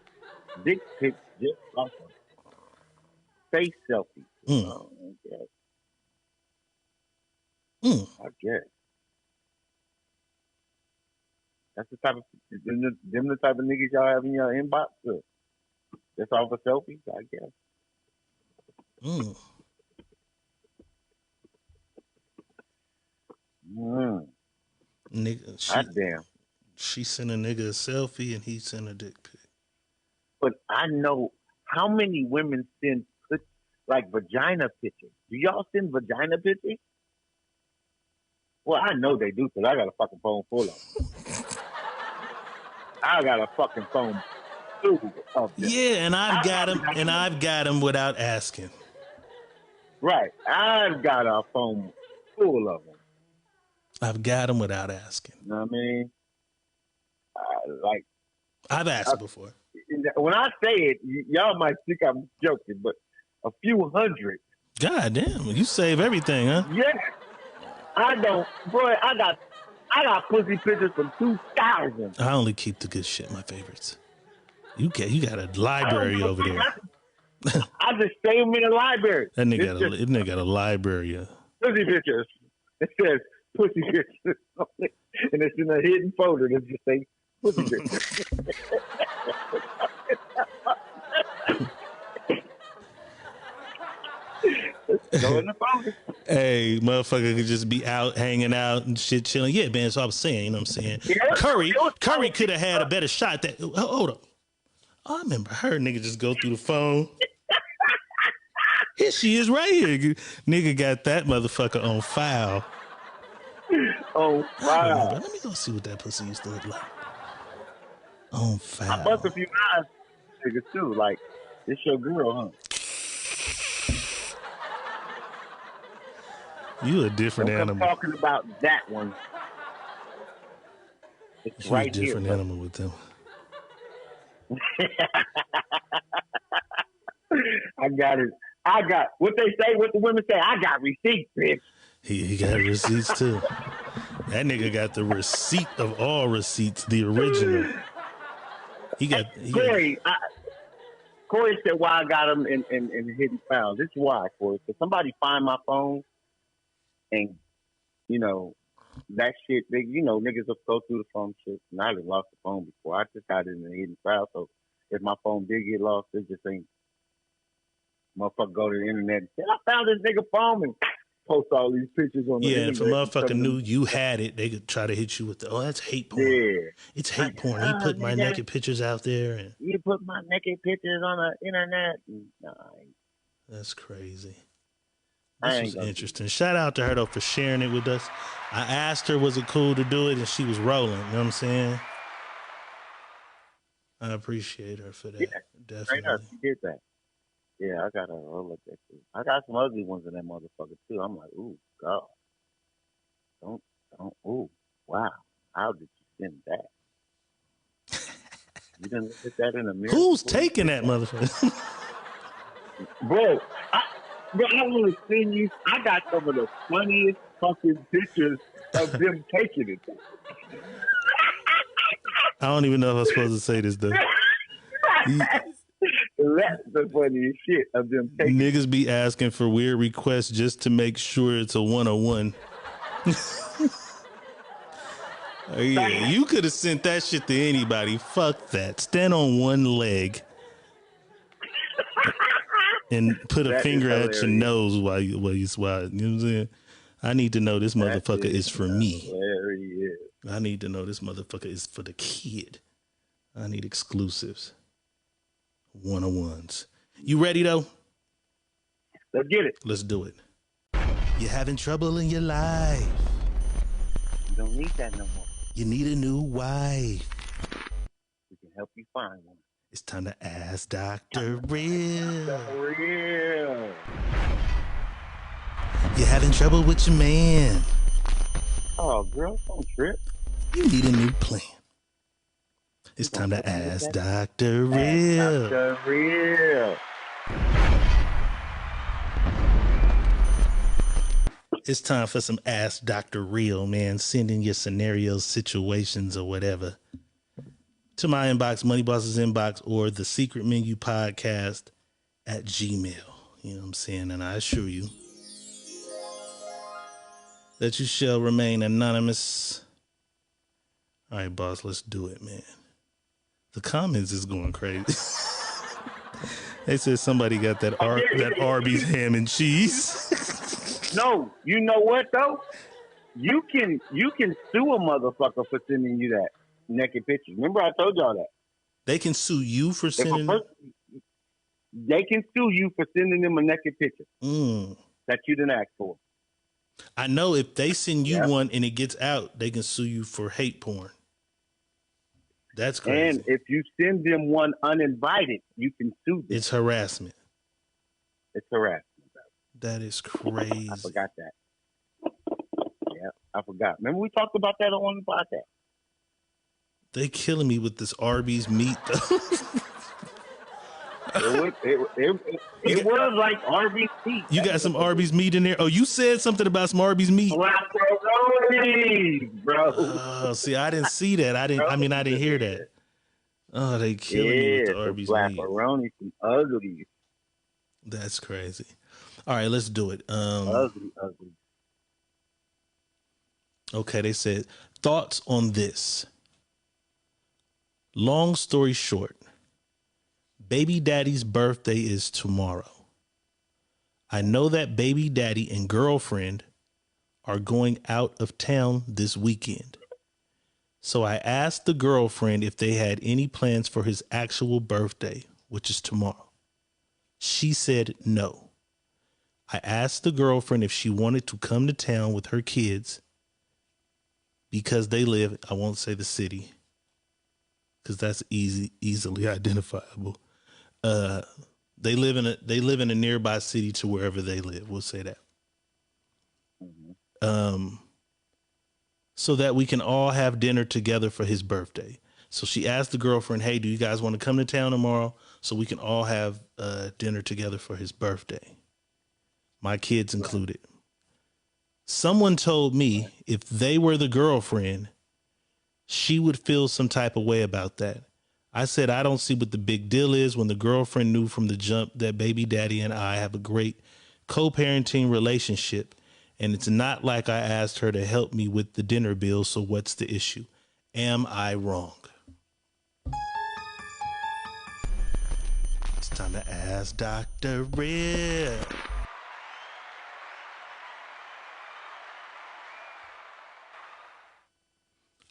Speaker 3: dick pics just off of face selfies. Oh, I guess. That's the type of them the type of niggas y'all have in your inbox. Just off of selfies, I guess.
Speaker 2: Nigga,
Speaker 3: damn.
Speaker 2: She sent a nigga a selfie and he sent a dick pic.
Speaker 3: But I know how many women send like vagina pictures. Do y'all send vagina pictures? Well, I know they do because I got a fucking phone full of them. I got a fucking phone full of them.
Speaker 2: Yeah, and I've got them without asking.
Speaker 3: Right. I've got a phone full of them.
Speaker 2: I've got them without asking.
Speaker 3: You know what I mean?
Speaker 2: I've asked before.
Speaker 3: When I say it, y'all might think I'm joking, but a few hundred.
Speaker 2: God damn, you save everything, huh?
Speaker 3: Yeah. I don't, boy. I got pussy pictures from 2000.
Speaker 2: I only keep the good shit, my favorites. You got a library over there.
Speaker 3: I just save them in the library.
Speaker 2: That nigga got a library.
Speaker 3: Pussy pictures. It says pussy pictures, and it's in a hidden folder that just say pussy pictures. Go in the phone.
Speaker 2: Hey, motherfucker could just be out hanging out and shit, chilling. Yeah, man. So I was saying, you know what I'm saying?
Speaker 3: Yeah,
Speaker 2: Curry could have had a better shot. That hold up. I remember her nigga just go through the phone. Here she is right here. Nigga got that motherfucker on file.
Speaker 3: On file.
Speaker 2: Let me go see what that pussy used to look like. On file.
Speaker 3: I bust a few eyes niggas too. Like, this your girl, huh?
Speaker 2: You a different
Speaker 3: Don't come
Speaker 2: animal.
Speaker 3: talking about that one. It's
Speaker 2: You
Speaker 3: right
Speaker 2: a different
Speaker 3: here,
Speaker 2: animal with them.
Speaker 3: I got it. I got what they say, what the women say. I got receipts, bitch.
Speaker 2: He got receipts too. That nigga got the receipt of all receipts, the original.
Speaker 3: Corey said why I got them in hidden files. This is why, Corey. Because somebody find my phone and, you know, that shit, niggas will go through the phone shit. And I done lost the phone before. I just got it in the hidden file. So if my phone did get lost, it just ain't. Motherfucker go to the internet and say, I found this nigga phone and post all these pictures on the internet.
Speaker 2: Yeah, if a motherfucker knew you had it, they could try to hit you with that's hate porn.
Speaker 3: Yeah.
Speaker 2: It's hate porn. He put my naked pictures out there. And
Speaker 3: you put my naked pictures on the internet.
Speaker 2: That's crazy. This was interesting. Shout out to her, though, for sharing it with us. I asked her, was it cool to do it? And she was rolling. You know what I'm saying? I appreciate her for that.
Speaker 3: Yeah,
Speaker 2: definitely.
Speaker 3: She did that. Yeah, I got a Rolex too. I got some ugly ones in that motherfucker too. I'm like, ooh, God. Ooh, wow. How did you send that? You didn't look at that in the mirror?
Speaker 2: Who's taking that motherfucker?
Speaker 3: Bro, I want to send you. I got some of the funniest fucking pictures of them taking it.
Speaker 2: I don't even know if I'm supposed to say this, though.
Speaker 3: That's the funniest shit of them taking
Speaker 2: Niggas be asking for weird requests just to make sure it's a 101. Oh, yeah, you could have sent that shit to anybody. Fuck that. Stand on one leg and put a finger at your nose while you swat. You know what I'm saying? I need to know this motherfucker is for me.
Speaker 3: Hilarious.
Speaker 2: I need to know this motherfucker is for the kid. I need exclusives. 101s. You ready, though?
Speaker 3: Let's get it.
Speaker 2: Let's do it. You're having trouble in your life.
Speaker 3: You don't need that no more.
Speaker 2: You need a new wife.
Speaker 3: We can help you find one.
Speaker 2: It's time to ask Dr. Real.
Speaker 3: Dr. Real.
Speaker 2: You're having trouble with your man.
Speaker 3: Oh, girl, don't trip.
Speaker 2: You need a new plan. It's time to ask Dr. Real.
Speaker 3: Dr. Real.
Speaker 2: It's time for some Ask Dr. Real, man. Send in your scenarios, situations, or whatever to my inbox, Money Boss's inbox, or the Secret Menu Podcast at Gmail. You know what I'm saying? And I assure you that you shall remain anonymous. All right, boss, let's do it, man. The comments is going crazy. They said somebody got that Arby's ham and cheese.
Speaker 3: No, you know what though? You can sue a motherfucker for sending you that naked picture. Remember I told y'all that.
Speaker 2: They can sue you for sending.
Speaker 3: They can sue you for sending them a naked picture that you didn't ask for.
Speaker 2: I know if they send you one and it gets out, they can sue you for hate porn. That's crazy.
Speaker 3: And if you send them one uninvited, you can sue them.
Speaker 2: It's harassment.
Speaker 3: It's harassment.
Speaker 2: That is crazy.
Speaker 3: I forgot that. Yeah, I forgot. Remember we talked about that on the podcast.
Speaker 2: They killing me with this Arby's meat, though.
Speaker 3: It was like Arby's meat.
Speaker 2: You got some Arby's meat in there? Oh, you said something about some Arby's meat.
Speaker 3: Bro.
Speaker 2: Oh, see, I didn't see that. I didn't hear that. Oh, they killing me with the Arby's meat.
Speaker 3: Macaroni, some ugly.
Speaker 2: That's crazy. All right, let's do it.
Speaker 3: Ugly.
Speaker 2: Okay, they said, thoughts on this. Long story short, baby daddy's birthday is tomorrow. I know that baby daddy and girlfriend are going out of town this weekend. So I asked the girlfriend if they had any plans for his actual birthday, which is tomorrow. She said no. I asked the girlfriend if she wanted to come to town with her kids because they live, I won't say the city, because that's easily identifiable. They live in a nearby city to wherever they live. We'll say that. So that we can all have dinner together for his birthday. So she asked the girlfriend, hey, do you guys want to come to town tomorrow so we can all have dinner together for his birthday? My kids included. Someone told me if they were the girlfriend, she would feel some type of way about that. I said, I don't see what the big deal is when the girlfriend knew from the jump that baby daddy and I have a great co-parenting relationship. And it's not like I asked her to help me with the dinner bill. So what's the issue? Am I wrong? It's time to ask Dr. Rip.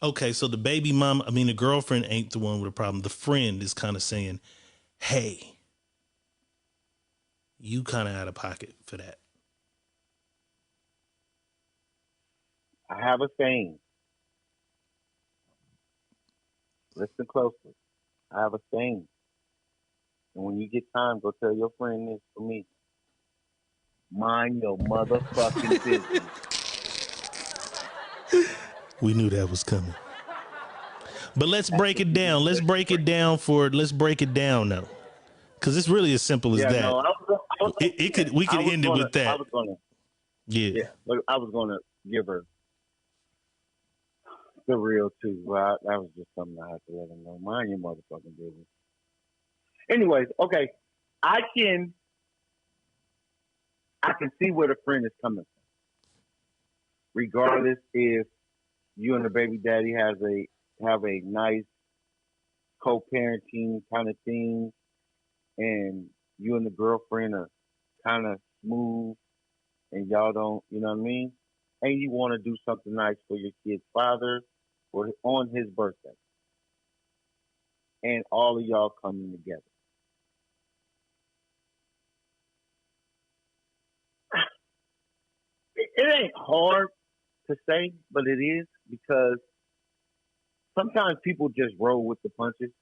Speaker 2: Okay, so the girlfriend ain't the one with a problem. The friend is kind of saying, hey, you kind of out of pocket for that.
Speaker 3: I have a saying. Listen closely. I have a saying. And when you get time, go tell your friend this for me. Mind your motherfucking business.
Speaker 2: We knew that was coming. But let's break it down. Let's break it down now. Because it's really as simple as that.
Speaker 3: No,
Speaker 2: we could end it with that.
Speaker 3: I was gonna give her the real too. Well, that was just something I had to let her know. Mind your motherfucking business. Anyways, okay. I can see where the friend is coming from. Regardless if you and the baby daddy have a nice co-parenting kind of thing, and you and the girlfriend are kind of smooth, and y'all don't, you know what I mean? And you want to do something nice for your kid's father or on his birthday, and all of y'all coming together. It ain't hard to say, but it is, because sometimes people just roll with the punches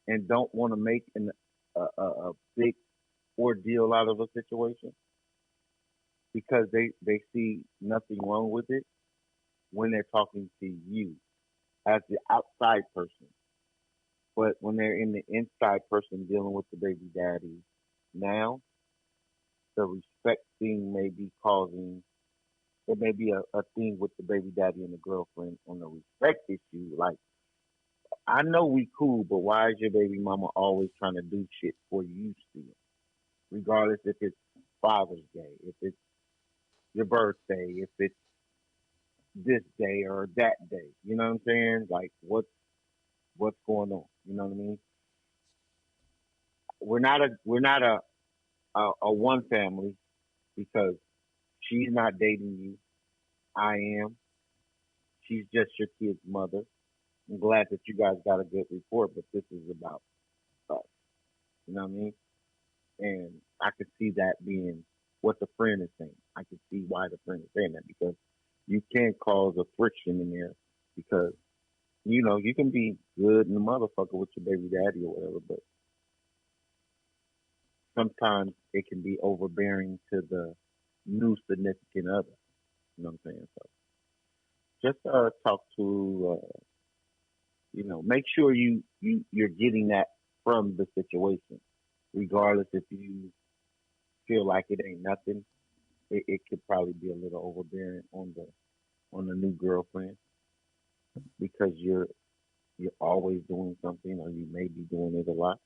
Speaker 3: and don't want to make a big ordeal out of a situation because they see nothing wrong with it when they're talking to you as the outside person. But when they're in the inside person dealing with the baby daddy now, the respect thing may be causing, there may be a thing with the baby daddy and the girlfriend on the respect issue. Like, I know we cool, but why is your baby mama always trying to do shit for you still? Regardless if it's Father's Day, if it's your birthday, if it's this day or that day. You know what I'm saying? Like, what's going on? You know what I mean? We're not a one family, because she's not dating you. I am. She's just your kid's mother. I'm glad that you guys got a good rapport, but this is about us. You know what I mean? And I could see that being what the friend is saying. I could see why the friend is saying that, because you can cause a friction in there, because, you know, you can be good in the motherfucker with your baby daddy or whatever, but sometimes it can be overbearing to the new significant other. You know what I'm saying? So just talk to, make sure you're getting that from the situation, regardless if you feel like it ain't nothing. It could probably be a little overbearing on the new girlfriend, because you're always doing something, or you may be doing it a lot.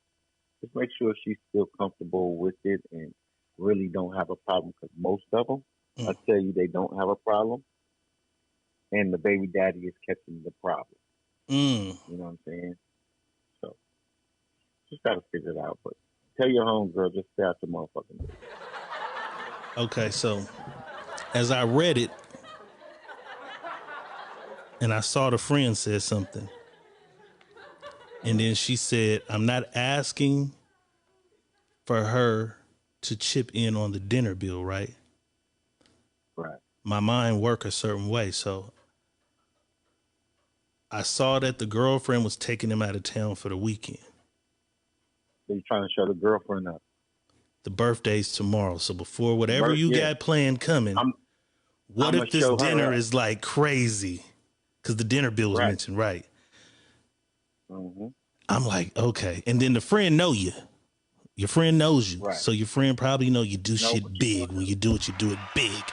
Speaker 3: Just make sure she's still comfortable with it and really don't have a problem, because most of them, I tell you, they don't have a problem, and the baby daddy is catching the problem. You know what I'm saying? So just gotta figure it out. But tell your homegirl, just stay out the motherfucking way.
Speaker 2: Okay, so as I read it, and I saw the friend said something, and then she said, I'm not asking for her to chip in on the dinner bill, right?
Speaker 3: Right.
Speaker 2: My mind work a certain way, so I saw that the girlfriend was taking him out of town for the weekend.
Speaker 3: So you're trying to show the girlfriend up.
Speaker 2: The birthday's tomorrow, so before whatever you got planned coming, what if this dinner is like crazy? Because the dinner bill was mentioned, right?
Speaker 3: Mm-hmm.
Speaker 2: I'm like, okay. And then the friend know you. Your friend knows you.
Speaker 3: Right.
Speaker 2: So your friend probably know you do shit big. When you do it big.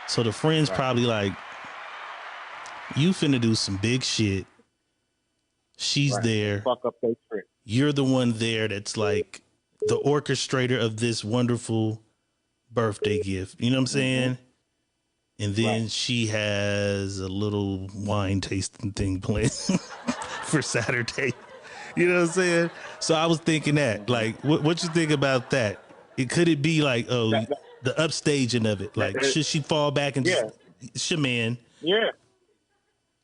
Speaker 2: So the friend's probably like, you finna do some big shit. She's there.
Speaker 3: Fuck up their trip.
Speaker 2: You're the one there that's like the orchestrator of this wonderful birthday gift. You know what I'm saying? And then she has a little wine tasting thing planned for Saturday. You know what I'm saying? So I was thinking that, like, what you think about that? Could it be like, the upstaging of it? Like, should she fall back and just, shaman?
Speaker 3: Yeah.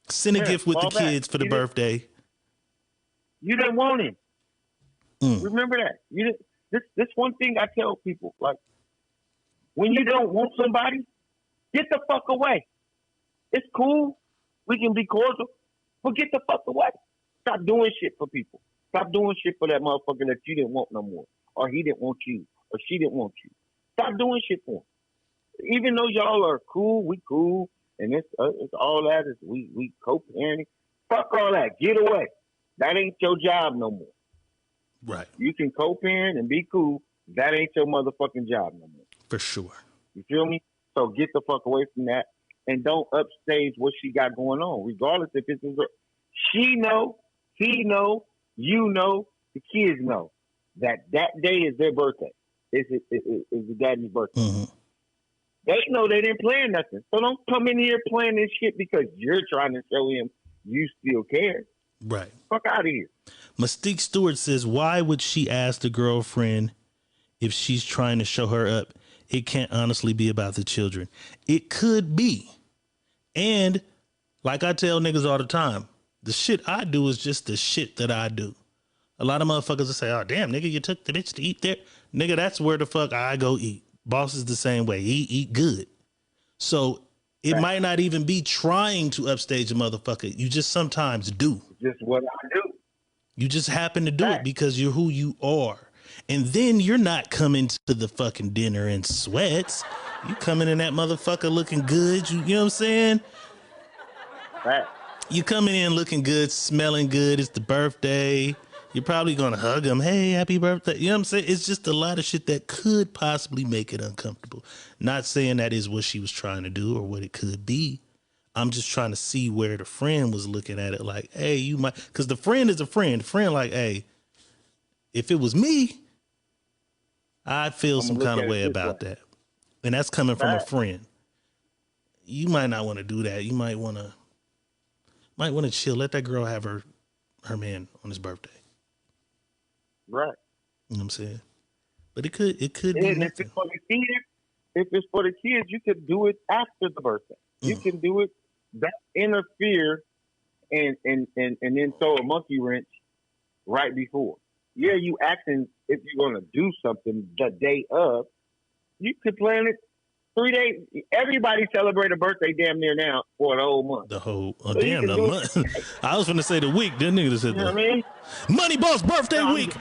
Speaker 2: Send a gift with the kids for the birthday.
Speaker 3: You didn't want him.
Speaker 2: Mm.
Speaker 3: Remember that. You didn't. This one thing I tell people, like, when you don't want somebody, get the fuck away. It's cool. We can be cordial, but get the fuck away. Stop doing shit for people. Stop doing shit for that motherfucker that you didn't want no more, or he didn't want you, or she didn't want you. Stop doing shit for him. Even though y'all are cool, we cool, and it's all that is we co-parenting. Fuck all that. Get away. That ain't your job no more.
Speaker 2: Right.
Speaker 3: You can co-parent and be cool. That ain't your motherfucking job no more.
Speaker 2: For sure.
Speaker 3: You feel me? So get the fuck away from that, and don't upstage what she got going on, regardless if it's she know, he know, you know, the kids know that day is their birthday. It's the daddy's birthday.
Speaker 2: Mm-hmm.
Speaker 3: They know they didn't plan nothing, so don't come in here playing this shit because you're trying to show him you still care.
Speaker 2: Right.
Speaker 3: Fuck out of here.
Speaker 2: Mystique Stewart says, why would she ask the girlfriend if she's trying to show her up? It can't honestly be about the children. It could be. And like I tell niggas all the time, the shit I do is just the shit that I do. A lot of motherfuckers will say, oh, damn, nigga, you took the bitch to eat there. Nigga, that's where the fuck I go eat. Boss is the same way. He eat good. So it might not even be trying to upstage a motherfucker. You just sometimes do.
Speaker 3: Just what I do.
Speaker 2: You just happen to do it because you're who you are. And then you're not coming to the fucking dinner in sweats. You coming in that motherfucker looking good. You know what I'm saying?
Speaker 3: Right.
Speaker 2: You coming in looking good, smelling good. It's the birthday. You're probably going to hug him. Hey, happy birthday. You know what I'm saying? It's just a lot of shit that could possibly make it uncomfortable. Not saying that is what she was trying to do or what it could be. I'm just trying to see where the friend was looking at it like, hey, you might, because the friend is a friend. The friend like, hey, if it was me, I'd feel some kind of way about that. And that's coming from a friend. You might not want to do that. You might want to chill. Let that girl have her man on his birthday.
Speaker 3: Right.
Speaker 2: You know what I'm saying? But it could be
Speaker 3: if it's for the kids, if it's for the kids, you could do it after the birthday. You can do it, that interfere and then throw a monkey wrench right before. Yeah, you acting if you're gonna do something the day of. You could plan it 3 days. Everybody celebrate a birthday damn near now for the whole month.
Speaker 2: The month. I was gonna say the week. That nigga said
Speaker 3: you know what I mean?
Speaker 2: Money Boss birthday week.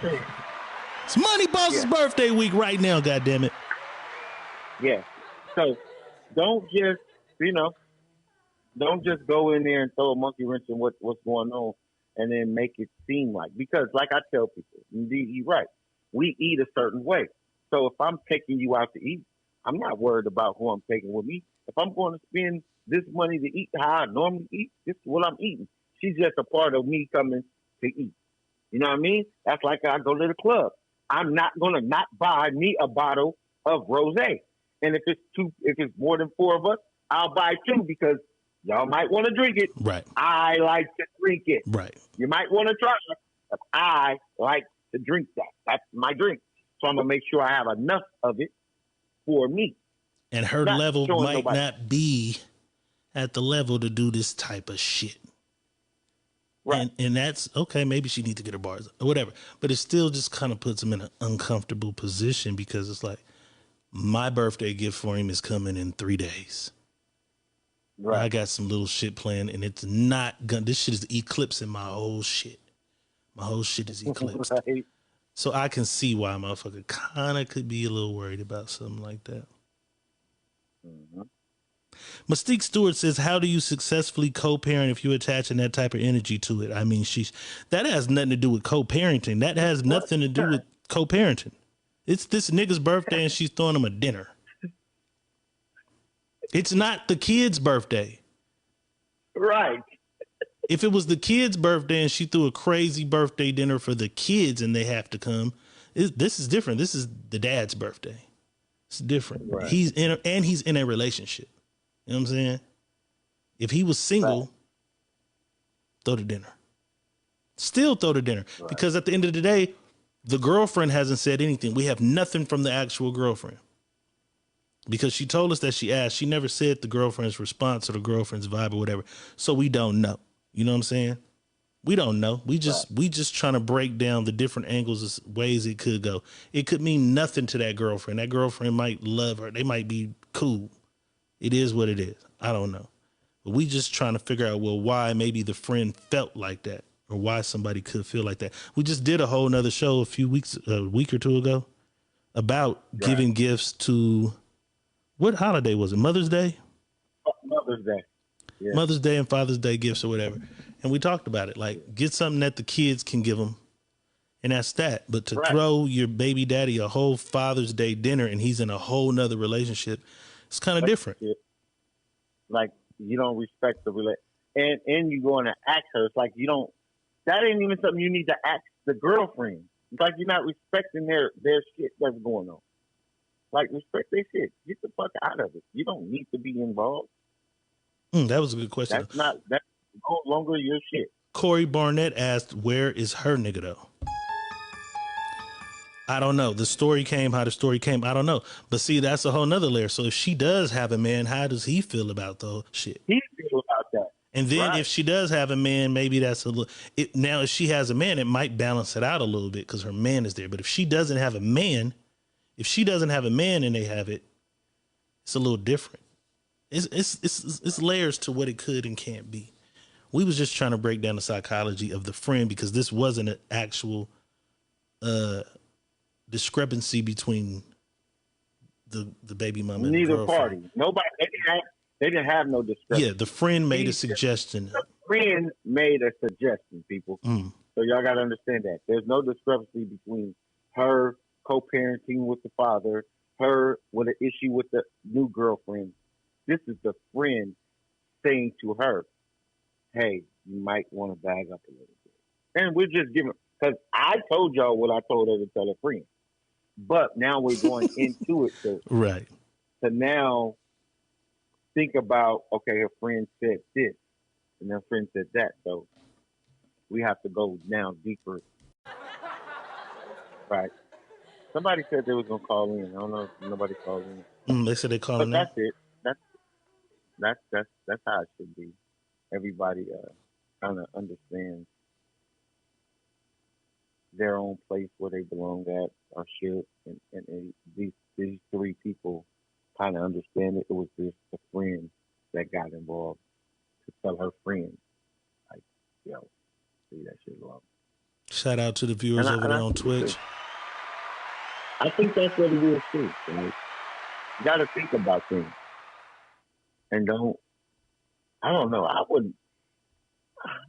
Speaker 2: It's Money Boss's birthday week right now, goddammit.
Speaker 3: Yeah. So don't just, don't just go in there and throw a monkey wrench in what's going on and then make it seem like, because like I tell people, indeed, you're right. We eat a certain way. So if I'm taking you out to eat, I'm not worried about who I'm taking with me. If I'm going to spend this money to eat how I normally eat, this is what I'm eating. She's just a part of me coming to eat. You know what I mean? That's like I go to the club. I'm not going to not buy me a bottle of rosé. And if it's more than 4 of us, I'll buy 2 because y'all might want to drink it.
Speaker 2: Right.
Speaker 3: I like to drink it.
Speaker 2: Right.
Speaker 3: You might want to try it, but I like to drink that. That's my drink. So I'm going to make sure I have enough of it for me.
Speaker 2: And her
Speaker 3: Not
Speaker 2: level
Speaker 3: showing
Speaker 2: might
Speaker 3: nobody.
Speaker 2: not be at the level to do this type of shit.
Speaker 3: Right.
Speaker 2: And that's okay. Maybe she needs to get her bars or whatever, but it still just kind of puts him in an uncomfortable position because it's like my birthday gift for him is coming in 3 days.
Speaker 3: Right.
Speaker 2: I got some little shit planned, and it's not gonna. This shit is eclipsing my whole shit. My whole shit is eclipsed.
Speaker 3: Right.
Speaker 2: So I can see why a motherfucker kind of could be a little worried about something like that.
Speaker 3: Mm-hmm.
Speaker 2: Mystique Stewart says, how do you successfully co-parent if you're attaching that type of energy to it? I mean, that has nothing to do with co-parenting. That has nothing to do with co-parenting. It's this nigga's birthday and she's throwing him a dinner. It's not the kid's birthday.
Speaker 3: Right.
Speaker 2: If it was the kid's birthday and she threw a crazy birthday dinner for the kids and they have to come, this is different. This is the dad's birthday. It's different.
Speaker 3: Right.
Speaker 2: He's in a relationship. You know what I'm saying? If he was single, right, throw the dinner. Still throw the dinner. Right. Because at the end of the day, the girlfriend hasn't said anything. We have nothing from the actual girlfriend. Because she told us that she asked. She never said the girlfriend's response or the girlfriend's vibe or whatever. So we don't know. You know what I'm saying? We don't know. We just trying to break down the different angles of ways it could go. It could mean nothing to that girlfriend. That girlfriend might love her. They might be cool. It is what it is. I don't know. But we just trying to figure out, well, why maybe the friend felt like that or why somebody could feel like that. We just did a whole nother show a week or two ago about giving gifts to, what holiday was it? Mother's Day?
Speaker 3: Mother's Day. Yeah.
Speaker 2: Mother's Day and Father's Day gifts or whatever. And we talked about it. Like, get something that the kids can give them. And that's that. But to throw your baby daddy a whole Father's Day dinner and he's in a whole nother relationship, it's kind of different.
Speaker 3: Like, you don't respect the relationship. And you going to ask her. It's like, you don't, that ain't even something you need to ask the girlfriend. It's like you're not respecting their shit that's going on. Like, respect their shit. Get the fuck out of it. You don't need to be involved.
Speaker 2: That was a good question.
Speaker 3: That's no longer your shit.
Speaker 2: Corey Barnett asked, where is her nigga though? I don't know. The story came how the story came. I don't know. But see, that's a whole nother layer. So if she does have a man, how does he feel about the whole shit?
Speaker 3: He feels about that.
Speaker 2: And then if she does have a man, maybe that's a little, now if she has a man, it might balance it out a little bit because her man is there. But if she doesn't have a man, and they have it, it's a little different. It's layers to what it could and can't be. We was just trying to break down the psychology of the friend because this wasn't an actual discrepancy between the baby mama and
Speaker 3: neither
Speaker 2: the girlfriend.
Speaker 3: party. Nobody. They didn't have no discrepancy.
Speaker 2: Yeah, the friend made a suggestion.
Speaker 3: The friend made a suggestion, people. So y'all got to understand that there's no discrepancy between her co-parenting with the father, her with an issue with the new girlfriend. This is the friend saying to her, hey, you might want to bag up a little bit. And we're just giving, because I told y'all what I told her to tell her friend. But now we're going into it to now think about, okay, her friend said this, and her friend said that. So we have to go now deeper. Right. Somebody said they was going to call in. I don't know if nobody called in.
Speaker 2: They said they called in.
Speaker 3: That's it. That's how it should be. Everybody kind of understands their own place where they belong at or should, and these three people kind of understand it. It was just a friend that got involved to tell her friend, like, yo, leave that shit alone.
Speaker 2: Shout out to the viewers over there on Twitch.
Speaker 3: I think that's what it is too. Right? You got to think about things. And I don't know. I wouldn't,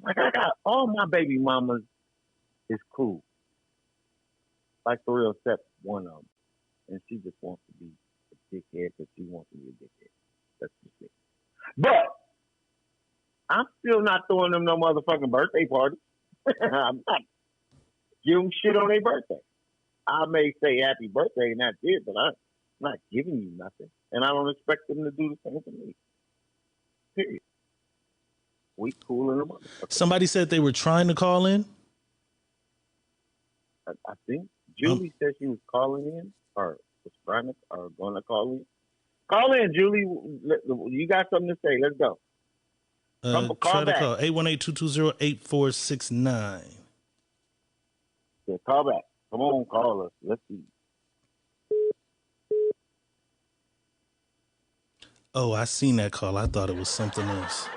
Speaker 3: like, I got all my baby mamas is cool. Like, for real, except one of them. And she just wants to be a dickhead because she wants to be a dickhead. That's just it. But I'm still not throwing them no motherfucking birthday party. I'm not giving them shit on their birthday. I may say happy birthday and that's it, but I'm not giving you nothing. And I don't expect them to do the same to me. Period. We cool in the motherfucker.
Speaker 2: Somebody said they were trying to call in?
Speaker 3: I think Julie said she was calling in, or subscribers are going to call in. Call in, Julie. You got something to say. Let's go. Call
Speaker 2: Try
Speaker 3: back.
Speaker 2: to call 818-220-8469.
Speaker 3: Yeah, call back. Come on, call us. Let's see.
Speaker 2: Oh, I seen that call. I thought it was something else.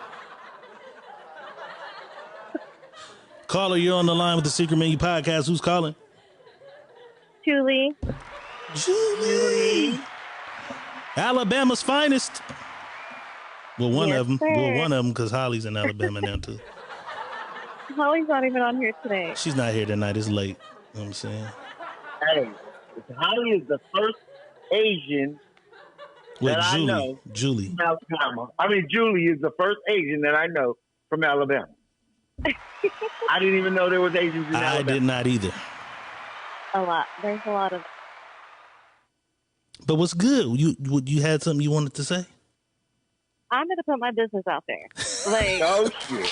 Speaker 2: Caller, you're on the line with the Secret Menu Podcast. Who's calling?
Speaker 8: Julie.
Speaker 2: Julie. Alabama's finest. Well, one
Speaker 8: Yes,
Speaker 2: of them.
Speaker 8: sir.
Speaker 2: Well, one of them, because Holly's in Alabama now, too.
Speaker 8: Holly's not even on here today.
Speaker 2: She's not here tonight. It's late. You know what I'm saying?
Speaker 3: Hey, Holly is the first Asian
Speaker 2: Wait,
Speaker 3: that
Speaker 2: Julie.
Speaker 3: I know
Speaker 2: Julie.
Speaker 3: from Alabama. I mean, Julie is the first Asian that I know from Alabama. I didn't even know there was Asians in Alabama.
Speaker 2: I did not either.
Speaker 8: A lot. There's a lot of.
Speaker 2: But what's good? You had something you wanted to say?
Speaker 8: I'm going to put my business out there. Like,
Speaker 3: oh, shit.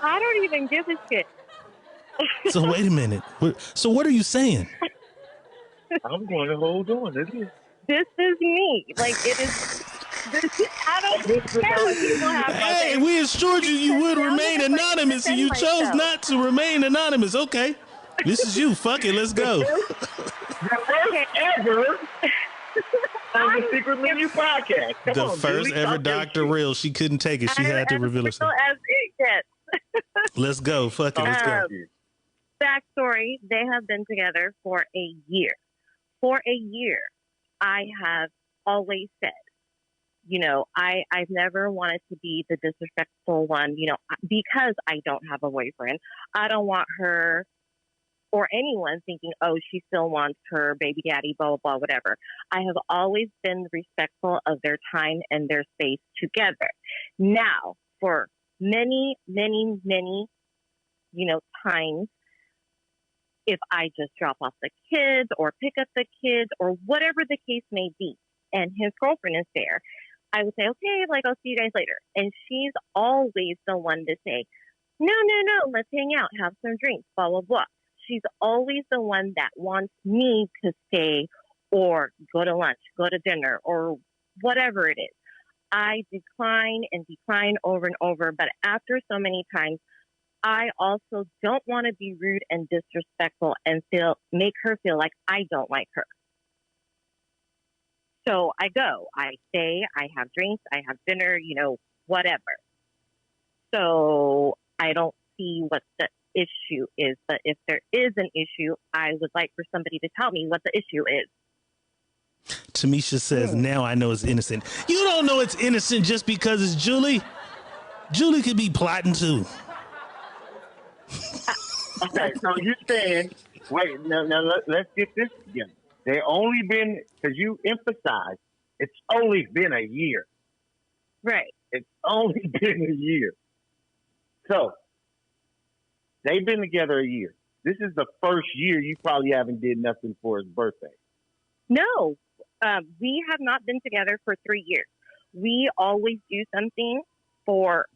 Speaker 8: I don't even give a shit.
Speaker 2: So wait a minute. So what are you saying?
Speaker 3: I'm going to hold on.
Speaker 8: This is me. Like, it is. I don't care what people have.
Speaker 2: Hey, we assured you would remain anonymous, and you chose not to remain anonymous. Okay. This is you. Fuck it. Let's go.
Speaker 3: The first ever on the Secret Menu Podcast. Come on,
Speaker 2: first
Speaker 3: Julie,
Speaker 2: ever Dr. Real. She couldn't take it. She had to reveal herself.
Speaker 8: As it gets.
Speaker 2: Let's go. Fuck it. Let's go.
Speaker 8: Backstory, they have been together for a year. For a year, I have always said, you know, I've never wanted to be the disrespectful one, you know, because I don't have a boyfriend. I don't want her or anyone thinking, oh, she still wants her baby daddy, blah, blah, blah, whatever. I have always been respectful of their time and their space together. Now, for many, many, many, you know, times, if I just drop off the kids or pick up the kids or whatever the case may be, and his girlfriend is there, I would say, okay, like, I'll see you guys later. And she's always the one to say, no, let's hang out, have some drinks, blah, blah, blah. She's always the one that wants me to stay or go to lunch, go to dinner, or whatever it is. I decline over and over, but after so many times, I also don't want to be rude and disrespectful and make her feel like I don't like her. So I go, I stay, I have drinks, I have dinner, you know, whatever. So I don't see what the issue is, but if there is an issue, I would like for somebody to tell me what the issue is.
Speaker 2: Tamisha says, now I know it's innocent. You don't know it's innocent just because it's Julie. Julie could be plotting too.
Speaker 3: Okay, so you're saying, wait, now let's get this together. They only been, because you emphasized, it's only been a year.
Speaker 8: Right.
Speaker 3: It's only been a year. So, they've been together a year. This is the first year you probably haven't did nothing for his birthday.
Speaker 8: No, we have not been together for 3 years. We always do something for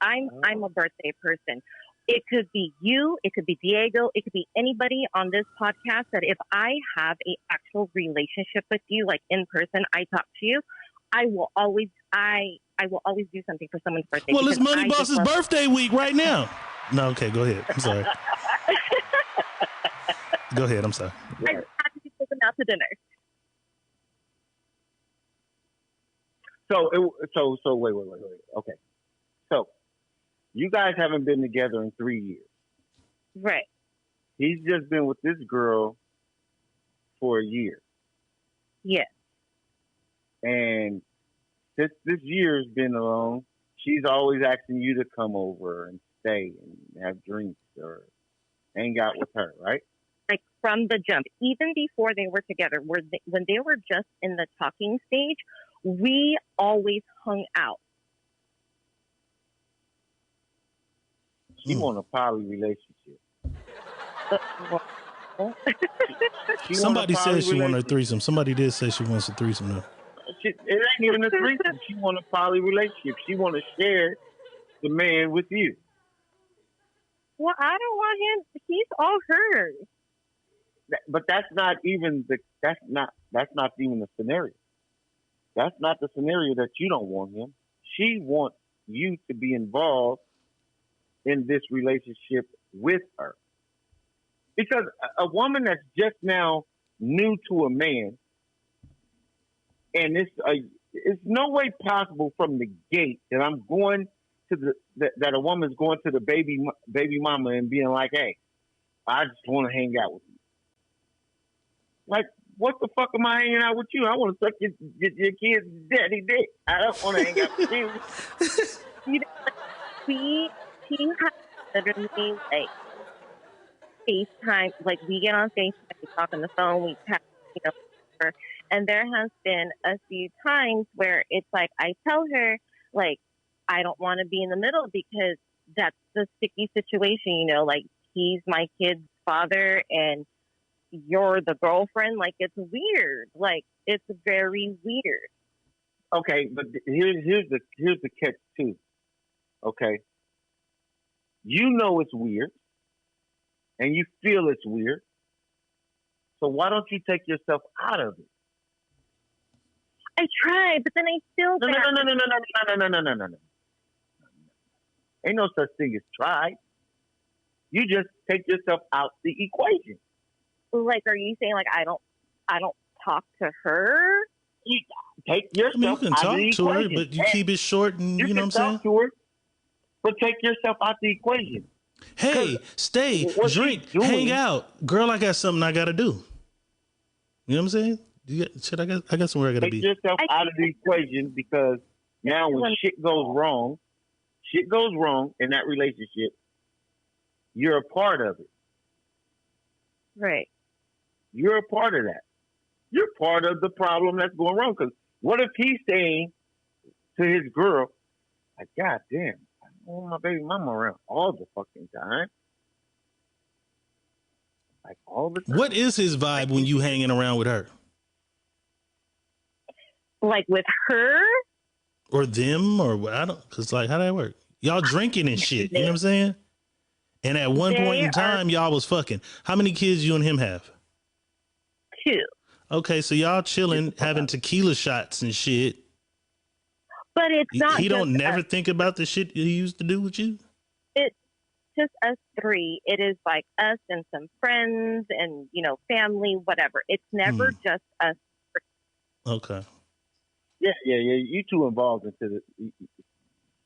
Speaker 8: I'm a birthday person. It could be you, it could be Diego, it could be anybody on this podcast that if I have a actual relationship with you, like in person, I talk to you, I will always do something for someone's birthday.
Speaker 2: Well, it's Money Boss's birthday week right now. No, okay, go ahead. I'm sorry. Go ahead, I'm sorry.
Speaker 8: I have to take them out to dinner.
Speaker 3: So wait. Okay. So, you guys haven't been together in 3 years.
Speaker 8: Right.
Speaker 3: He's just been with this girl for a year.
Speaker 8: Yes.
Speaker 3: And this year's been alone. She's always asking you to come over and stay and have drinks or hang out with her, right?
Speaker 8: Like from the jump, even before they were together, when they were just in the talking stage, we always hung out.
Speaker 3: She want a poly relationship.
Speaker 2: Somebody said she wanted a threesome. Somebody did say she wants a threesome, though.
Speaker 3: It ain't even a threesome. She want a poly relationship. She want to share the man with you.
Speaker 8: Well, I don't want him. He's all hers.
Speaker 3: but that's not even the scenario. That's not the scenario that you don't want him. She wants you to be involved in this relationship with her. Because a woman that's just now new to a man, and it's no way possible from the gate that I'm going to that a woman's going to the baby mama and being like, "Hey, I just want to hang out with you." Like, what the fuck am I hanging out with you? I want to suck your kid's daddy dick. I don't want to hang out with you.
Speaker 8: You know, she has literally like FaceTime. Like, we get on FaceTime, we talk on the phone, we text, and there has been a few times where it's like I tell her, like, I don't want to be in the middle because that's the sticky situation, like he's my kid's father and you're the girlfriend. Like, it's weird. Like, it's very weird.
Speaker 3: Okay, but here's the catch too. Okay, it's weird, and you feel it's weird. So why don't you take yourself out of it?
Speaker 8: I tried, but then I still
Speaker 3: No. Ain't no such thing as try. You just take yourself out the equation.
Speaker 8: Like, are you saying like I don't talk to her?
Speaker 3: You take yourself
Speaker 2: you can
Speaker 3: out
Speaker 2: talk
Speaker 3: of the
Speaker 2: to
Speaker 3: equation.
Speaker 2: her, but you keep it short, and you know what I'm saying?
Speaker 3: To her, but take yourself out the equation.
Speaker 2: Hey, stay, drink, hang out, girl. I got something I gotta do. You know what I'm saying? I got somewhere I gotta be.
Speaker 3: Take yourself out of the equation, because now when shit goes wrong in that relationship, you're a part of it.
Speaker 8: Right.
Speaker 3: You're a part of that. You're part of the problem that's going wrong. Because what if he's saying to his girl, like, God damn, I don't want my baby mama around all the fucking time. Like, all the time.
Speaker 2: What is his vibe when you hanging around with her?
Speaker 8: Like, with her?
Speaker 2: Or them, or I don't, because, like, how that work? Y'all drinking and shit, you know what I'm saying? And at one point in time, y'all was fucking. How many kids you and him have?
Speaker 8: 2.
Speaker 2: Okay, so y'all chilling, having tequila shots and shit.
Speaker 8: But it's not.
Speaker 2: He don't never think about the shit he used to do with you?
Speaker 8: It's just us 3. It is like us and some friends and, family, whatever. It's never just us
Speaker 2: 3. Okay.
Speaker 3: Yeah. You too involved into the.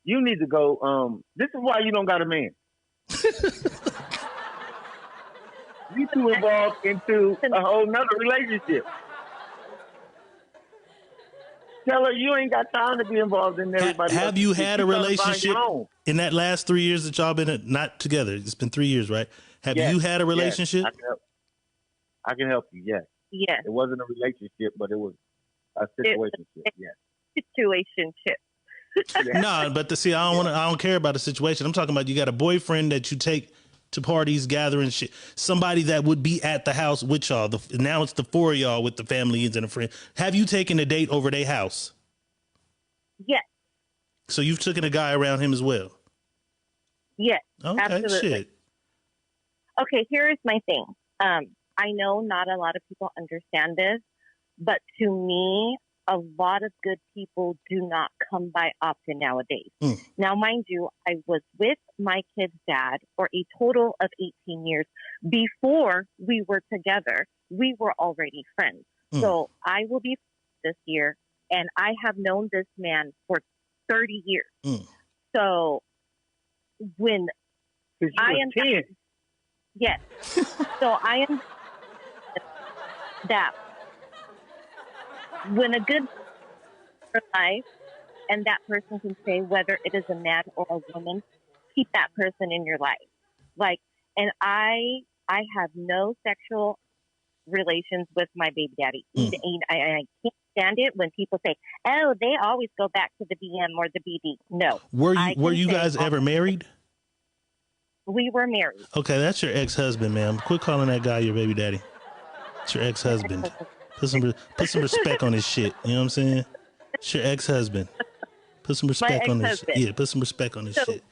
Speaker 3: You need to go. This is why you don't got a man. You too involved into a whole nother relationship. Tell her you ain't got time to be involved in everybody.
Speaker 2: Have you had a relationship in that last 3 years that y'all been not together? It's been 3 years, right? Have you had a relationship?
Speaker 3: Yes, I can help you. Yes.
Speaker 8: Yes.
Speaker 3: It wasn't a relationship, but it was a situationship. Yes.
Speaker 8: Situationship.
Speaker 2: No, but I don't care about the situation. I'm talking about you got a boyfriend that you take to parties, gatherings, shit. Somebody that would be at the house with y'all. Now it's the 4 of y'all with the families and a friend. Have you taken a date over their house?
Speaker 8: Yes.
Speaker 2: So you've taken a guy around him as well?
Speaker 8: Yes.
Speaker 2: Okay,
Speaker 8: absolutely.
Speaker 2: Shit.
Speaker 8: Okay, here's my thing. I know not a lot of people understand this, but to me, a lot of good people do not come by often nowadays. Now, mind you, I was with my kid's dad for a total of 18 years. Before we were together, we were already friends. So I will be this year, and I have known this man for 30 years. So when I am 10. Yes. So I am that when a good life and that person can say whether it is a man or a woman, keep that person in your life. Like, and I have no sexual relations with my baby daddy. I can't stand it when people say, "Oh, they always go back to the BM or the BD." No.
Speaker 2: Were you guys ever married?
Speaker 8: We were married.
Speaker 2: Okay, that's your ex-husband, ma'am. Quit calling that guy your baby daddy. It's your ex-husband. Put some respect on his shit. You know what I'm saying? It's your ex-husband. Put some respect on his shit. Yeah, put some respect on his shit.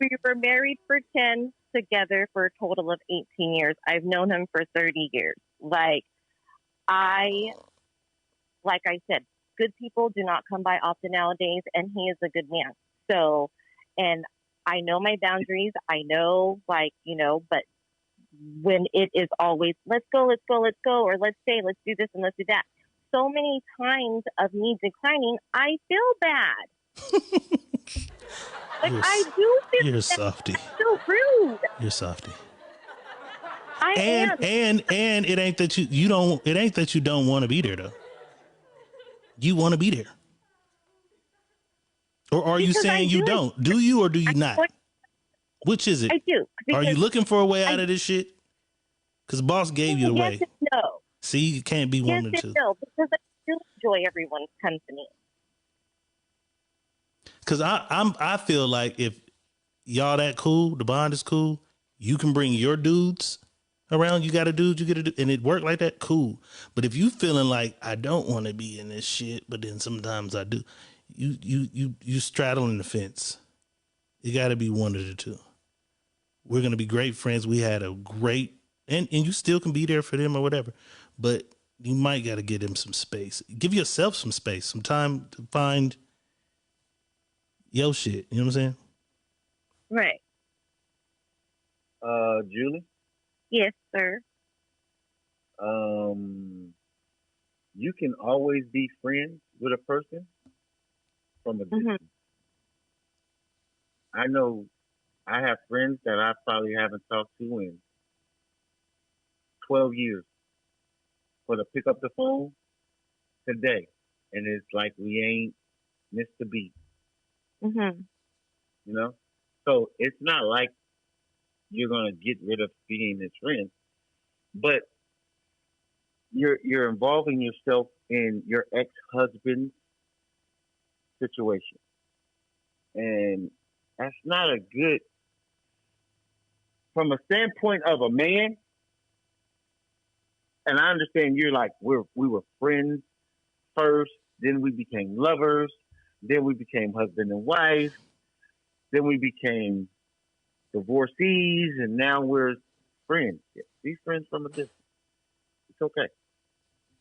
Speaker 8: We were married for 10.
Speaker 10: together for a total of 18 years. I've known him for 30 years. Like I said, good people do not come by often nowadays, and he is a good man. So, and I know my boundaries. I know, but when it is always, let's go, or let's stay, let's do this and let's do that. So many times of me declining, I feel bad. I do feel
Speaker 2: You're a
Speaker 10: bad.
Speaker 2: softie.
Speaker 10: That's so rude.
Speaker 2: You're a softie.
Speaker 10: I am.
Speaker 2: And it ain't that you don't want to be there though. You want to be there. Or are you saying you don't? Do you or do you not? Which is it?
Speaker 10: I do.
Speaker 2: Are you looking for a way out of this shit? Because boss gave you the way.
Speaker 10: Yes and no.
Speaker 2: See, you can't be one of the two.
Speaker 10: Yes and no, because I do enjoy everyone's company.
Speaker 2: Because I feel like if y'all that cool, the bond is cool, you can bring your dudes around. You got a dude, you get a dude, and it worked like that, cool. But if you feeling like I don't want to be in this shit, but then sometimes I do, you straddling the fence. You got to be one of the two. We're gonna be great friends. We had a great, and you still can be there for them or whatever, but you might got to give them some space. Give yourself some space, some time to find your shit. You know what I'm saying?
Speaker 10: Right.
Speaker 3: Julie?
Speaker 10: Yes, sir.
Speaker 3: You can always be friends with a person from a distance. I know I have friends that I probably haven't talked to in 12 years. But to pick up the phone today, and it's like we ain't missed a beat.
Speaker 10: Mm-hmm.
Speaker 3: You know? So it's not like you're going to get rid of being his friend, but you're involving yourself in your ex-husband's situation. And that's not a good, from a standpoint of a man, and I understand you're like, we were friends first, then we became lovers, then we became husband and wife, then we became divorcees, and now we're friends. Be friends from a distance. It's okay.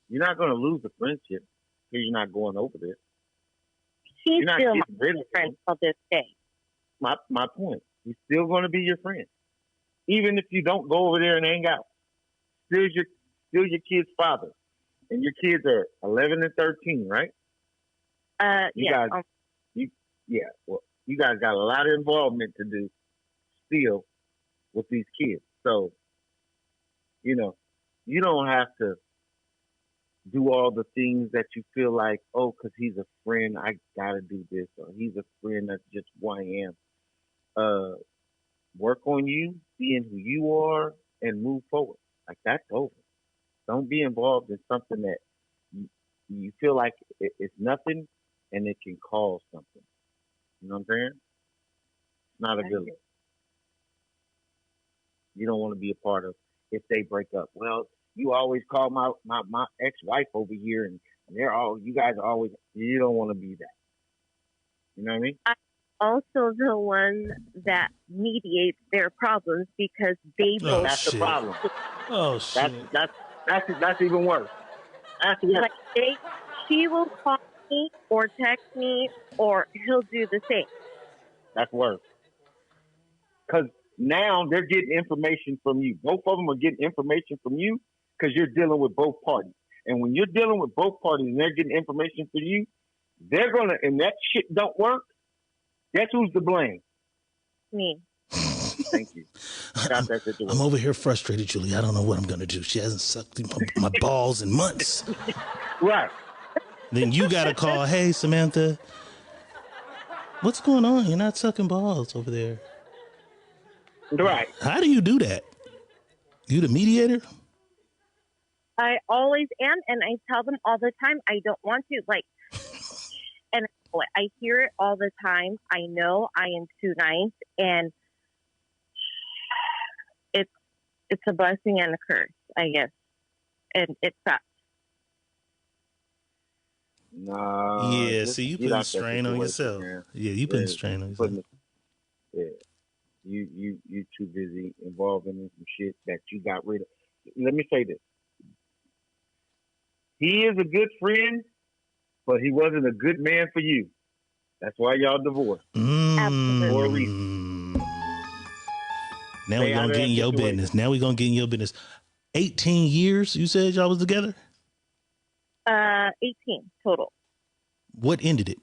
Speaker 3: You're not going to lose the friendship because you're not going over there.
Speaker 10: He's
Speaker 3: You're not
Speaker 10: still
Speaker 3: getting rid of
Speaker 10: my friend
Speaker 3: him.
Speaker 10: till this day.
Speaker 3: My point. He's still going to be your friend, even if you don't go over there and hang out. Still your kid's father, and your kids are 11 and 13, right? You
Speaker 10: yeah.
Speaker 3: guys, well, you guys got a lot of involvement to do still with these kids. So, you don't have to do all the things that you feel like, oh, because he's a friend, I got to do this, or he's a friend, that's just who I am. Work on you, being who you are, and move forward. Like, that's over. Don't be involved in something that you feel like it's nothing and it can cause something. You know what I'm saying? It's not a good look. You don't want to be a part of if they break up. Well, you always call my ex-wife over here and you guys are always, you don't want to be that. You know what I mean?
Speaker 10: I'm also the one that mediates their problems because they both.
Speaker 3: That's the problem.
Speaker 2: Oh shit.
Speaker 3: That's even worse. That's worse.
Speaker 10: Like she will call me or text me, or he'll do the same.
Speaker 3: That's worse. Because now they're getting information from you. Both of them are getting information from you because you're dealing with both parties. And when you're dealing with both parties and they're getting information from you, they're going to, and that shit don't work, guess who's to blame?
Speaker 10: Me.
Speaker 3: Thank you. Got that situation.
Speaker 2: I'm over here frustrated, Julie. I don't know what I'm going to do. She hasn't sucked my balls in months.
Speaker 3: Right.
Speaker 2: Then you got to call, hey, Samantha, what's going on? You're not sucking balls over there.
Speaker 3: Right.
Speaker 2: How do you do that? You the mediator?
Speaker 10: I always am, and I tell them all the time I don't want to. And I hear it all the time. I know I am too nice, and it's a blessing and a curse, I guess. And it sucks.
Speaker 3: No.
Speaker 2: Yeah, see, you putting strain on yourself.
Speaker 3: Man.
Speaker 2: Yeah, you putting strain on yourself.
Speaker 3: You too busy involving in some shit that you got rid of. Let me say this: he is a good friend, but he wasn't a good man for you. That's why y'all divorced. For a reason.
Speaker 2: Now we're gonna get in your business. 18 years, you said y'all was together?
Speaker 10: 18 total.
Speaker 2: What ended it?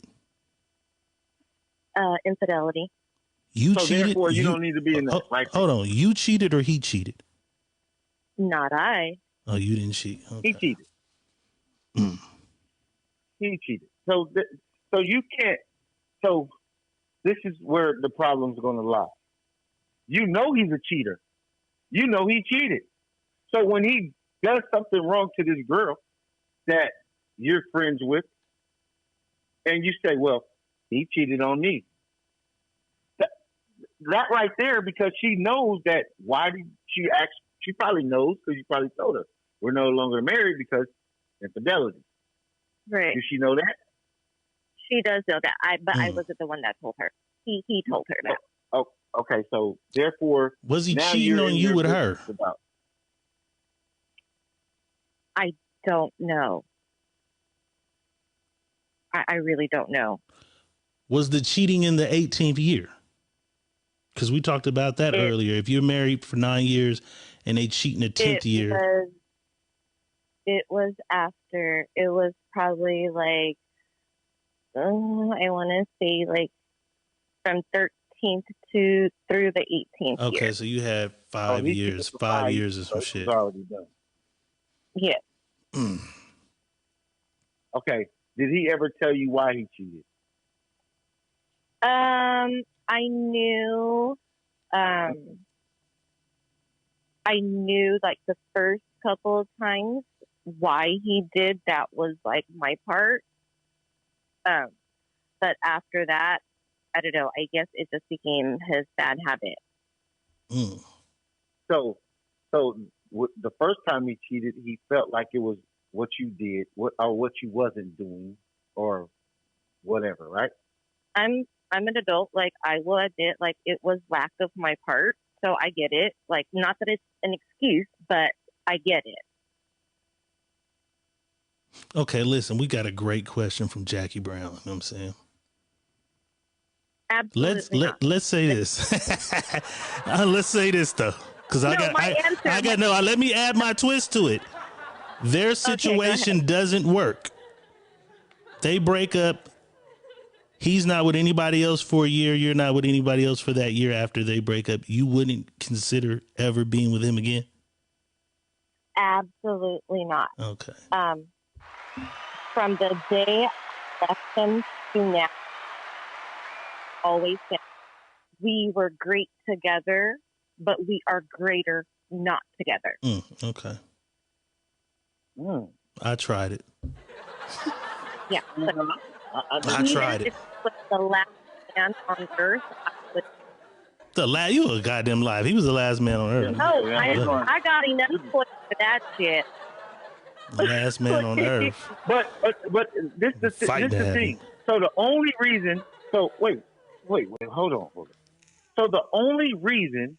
Speaker 10: Infidelity.
Speaker 2: You
Speaker 3: so
Speaker 2: cheated?
Speaker 3: Therefore, you don't need to be in that. Right?
Speaker 2: Hold on. You cheated or he cheated?
Speaker 10: Not I.
Speaker 2: Oh, you didn't cheat. Okay.
Speaker 3: He cheated. He cheated. So you can't. So this is where the problem's going to lie. You know he's a cheater. You know he cheated. So when he does something wrong to this girl that you're friends with, and you say, "Well, he cheated on me," that right there, because she knows that. Why did she ask? She probably knows because you probably told her we're no longer married because infidelity.
Speaker 10: Right.
Speaker 3: Does she know that?
Speaker 10: She does know that. I wasn't the one that told her. He told her that.
Speaker 3: Oh, okay. So therefore,
Speaker 2: was he
Speaker 3: now
Speaker 2: cheating
Speaker 3: you're
Speaker 2: on
Speaker 3: in
Speaker 2: you
Speaker 3: your
Speaker 2: with
Speaker 3: business
Speaker 2: her?
Speaker 3: About.
Speaker 10: I don't know. I really don't know.
Speaker 2: Was the cheating in the 18th year? Because we talked about that earlier. If you're married for 9 years and they cheat in the 10th year.
Speaker 10: It was after. It was probably like, I want to say like from 13th through the 18th year.
Speaker 2: Okay, so you had 5 years. 5 years is some shit.
Speaker 3: Already done.
Speaker 10: Yeah.
Speaker 3: Okay. Did he ever tell you why he cheated?
Speaker 10: I knew like the first couple of times why he did. That was like my part. But after that, I don't know. I guess it just became his bad habit.
Speaker 3: So the first time he cheated, he felt like it was what you did, what you wasn't doing, or whatever, right?
Speaker 10: I'm an adult. Like, I will admit, like, it was lack of my part. So I get it. Like, not that it's an excuse, but I get it.
Speaker 2: Okay, listen, we got a great question from Jackie Brown. You know what I'm saying?
Speaker 10: Absolutely.
Speaker 2: Let's say this. Let's say this though, because let me add my twist to it. Their situation doesn't work. They break up. He's not with anybody else for a year. You're not with anybody else for that year after they break up. You wouldn't consider ever being with him again?
Speaker 10: Absolutely not.
Speaker 2: Okay.
Speaker 10: From the day I left him to now, always said we were great together, but we are greater not together.
Speaker 2: Okay. I tried it.
Speaker 10: Yeah.
Speaker 2: I tried it.
Speaker 10: If he was the last man on earth,
Speaker 2: you a goddamn live. He was the last man on earth.
Speaker 10: No, I got enough points for that shit.
Speaker 2: Last man on earth.
Speaker 3: But this is the thing. So the only reason. So wait. Hold on. So the only reason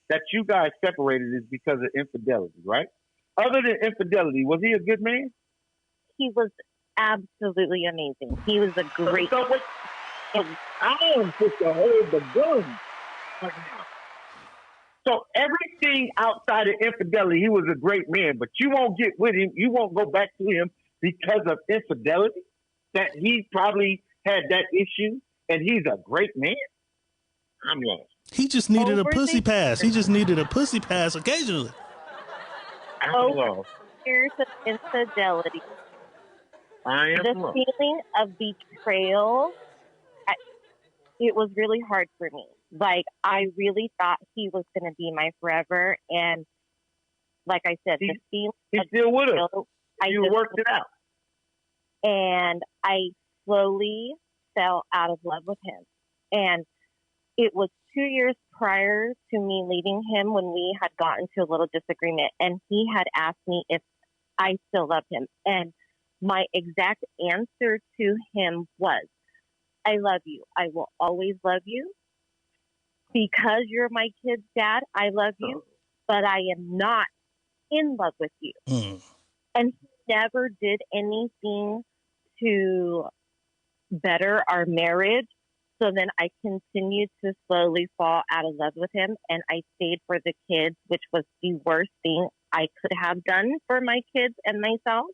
Speaker 3: that you guys separated is because of infidelity, right? Other than infidelity, was he a good man?
Speaker 10: He was absolutely amazing. He was a great.
Speaker 3: I am supposed to hold the gun right now. So everything outside of infidelity, he was a great man, but you won't get with him. You won't go back to him because of infidelity. That he probably had that issue, and he's a great man. I'm lost.
Speaker 2: He just needed a pussy pass. He just needed a pussy pass occasionally.
Speaker 3: I'm lost.
Speaker 10: Years of infidelity. The
Speaker 3: lost.
Speaker 10: feeling of betrayal. It was really hard for me. Like, I really thought he was going to be my forever. And like I said, the feeling
Speaker 3: he's still with us. You worked it out.
Speaker 10: And I slowly fell out of love with him. And it was 2 years prior to me leaving him when we had gotten to a little disagreement. And he had asked me if I still loved him. And my exact answer to him was, I love you. I will always love you. because you're my kid's dad, I love you, but I am not in love with you. And he never did anything to better our marriage. So then I continued to slowly fall out of love with him, and I stayed for the kids, which was the worst thing I could have done for my kids and myself.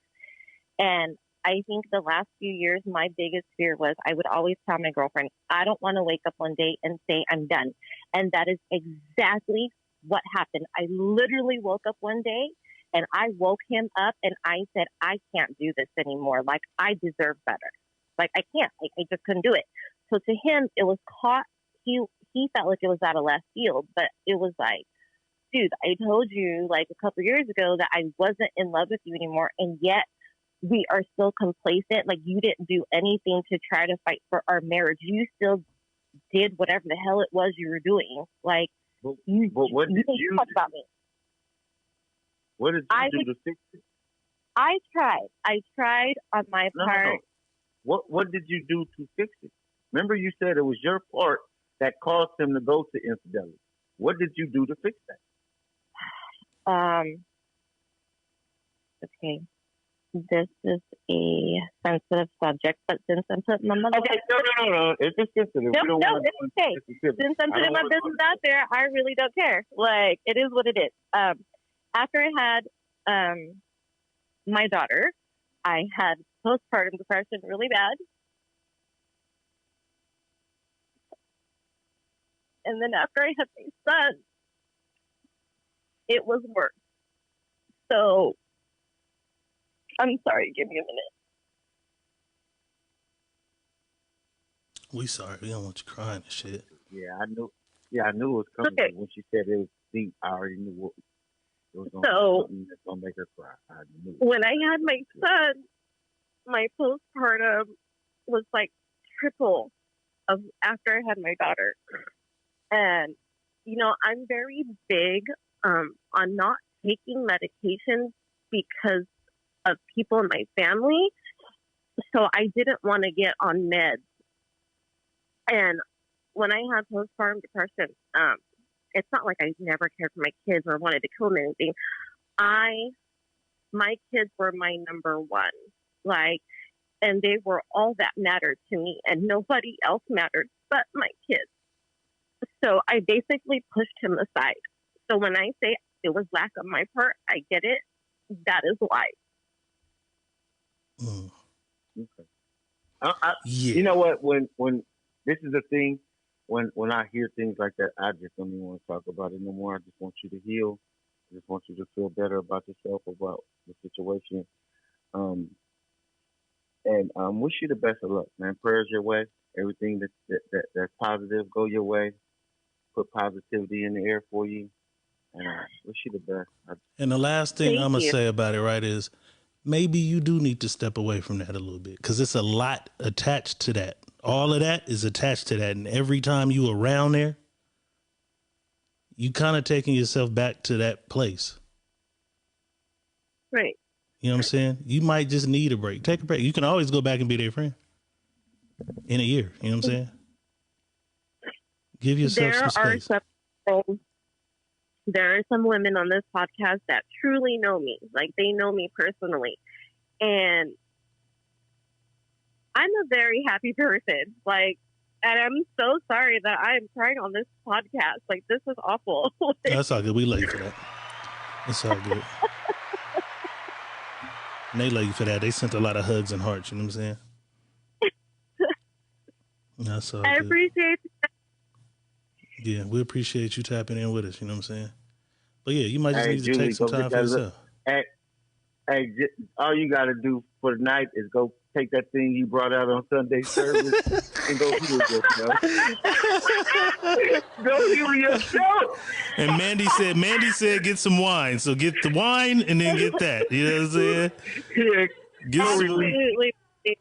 Speaker 10: And I think the last few years, my biggest fear was I would always tell my girlfriend, I don't want to wake up one day and say I'm done. And that is exactly what happened. I literally woke up one day and I woke him up and I said, I can't do this anymore. Like, I deserve better. Like, I can't. I just couldn't do it. So to him, it was caught. He felt like it was out of left field, but it was like, dude, I told you like a couple years ago that I wasn't in love with you anymore. And yet we are still complacent. Like, you didn't do anything to try to fight for our marriage. You still did whatever the hell it was you were doing. Like,
Speaker 3: what did you
Speaker 10: talk about me.
Speaker 3: What did you do to fix it?
Speaker 10: I tried on my part.
Speaker 3: No. What did you do to fix it? Remember, you said it was your part that caused him to go to infidelity. What did you do to fix that?
Speaker 10: Okay. This is a sensitive subject, but since I'm putting my mother...
Speaker 3: Okay, no. If it's sensitive,
Speaker 10: no, it's okay. Since I'm putting my business out there, I really don't care. Like, it is what it is. After I had my daughter, I had postpartum depression really bad. And then after I had my son, it was worse. So, I'm sorry, give me a minute.
Speaker 2: We sorry. We don't want you crying and shit.
Speaker 3: Yeah, I knew it was coming. Okay. When she said it was deep, I already knew what it was going to be. That's going to make her cry. I knew it.
Speaker 10: When I had my son, my postpartum was like triple of after I had my daughter. And, I'm very big on not taking medications because of people in my family. So I didn't want to get on meds. And when I had postpartum depression, it's not like I never cared for my kids or wanted to kill them or anything. My kids were my number one. Like, and they were all that mattered to me, and nobody else mattered but my kids. So I basically pushed him aside. So when I say it was lack on my part, I get it. That is why.
Speaker 3: Okay. You know what? When this is the thing, when I hear things like that, I just don't even want to talk about it no more. I just want you to heal. I just want you to feel better about yourself, about the situation. And wish you the best of luck, man. Prayers your way. Everything that's positive, go your way. Put positivity in the air for you. And wish you the best.
Speaker 2: And the last thing I'm going to say about it, right, is maybe you do need to step away from that a little bit, because it's a lot attached to that. All of that is attached to that. And every time you around there, you kind of taking yourself back to that place.
Speaker 10: Right.
Speaker 2: You know what I'm saying? You might just need a break. Take a break. You can always go back and be their friend in a year. You know what I'm saying? Give yourself some space.
Speaker 10: There are some women on this podcast that truly know me. Like, they know me personally. And I'm a very happy person. Like, and I'm so sorry that I'm crying on this podcast. Like, this is awful.
Speaker 2: That's all good. We love you for that. It's all good. And they love you for that. They sent a lot of hugs and hearts. You know what I'm saying? That's all
Speaker 10: I
Speaker 2: good.
Speaker 10: appreciate that.
Speaker 2: Yeah, we appreciate you tapping in with us. You know what I'm saying? But yeah, you might just need to take some time for yourself.
Speaker 3: Hey, all you got to do for tonight is go take that thing you brought out on Sunday service and go do it yourself. Go do it yourself.
Speaker 2: And Mandy said, get some wine. So get the wine and then get that. You know what I'm saying?
Speaker 3: Yeah,
Speaker 10: Absolutely.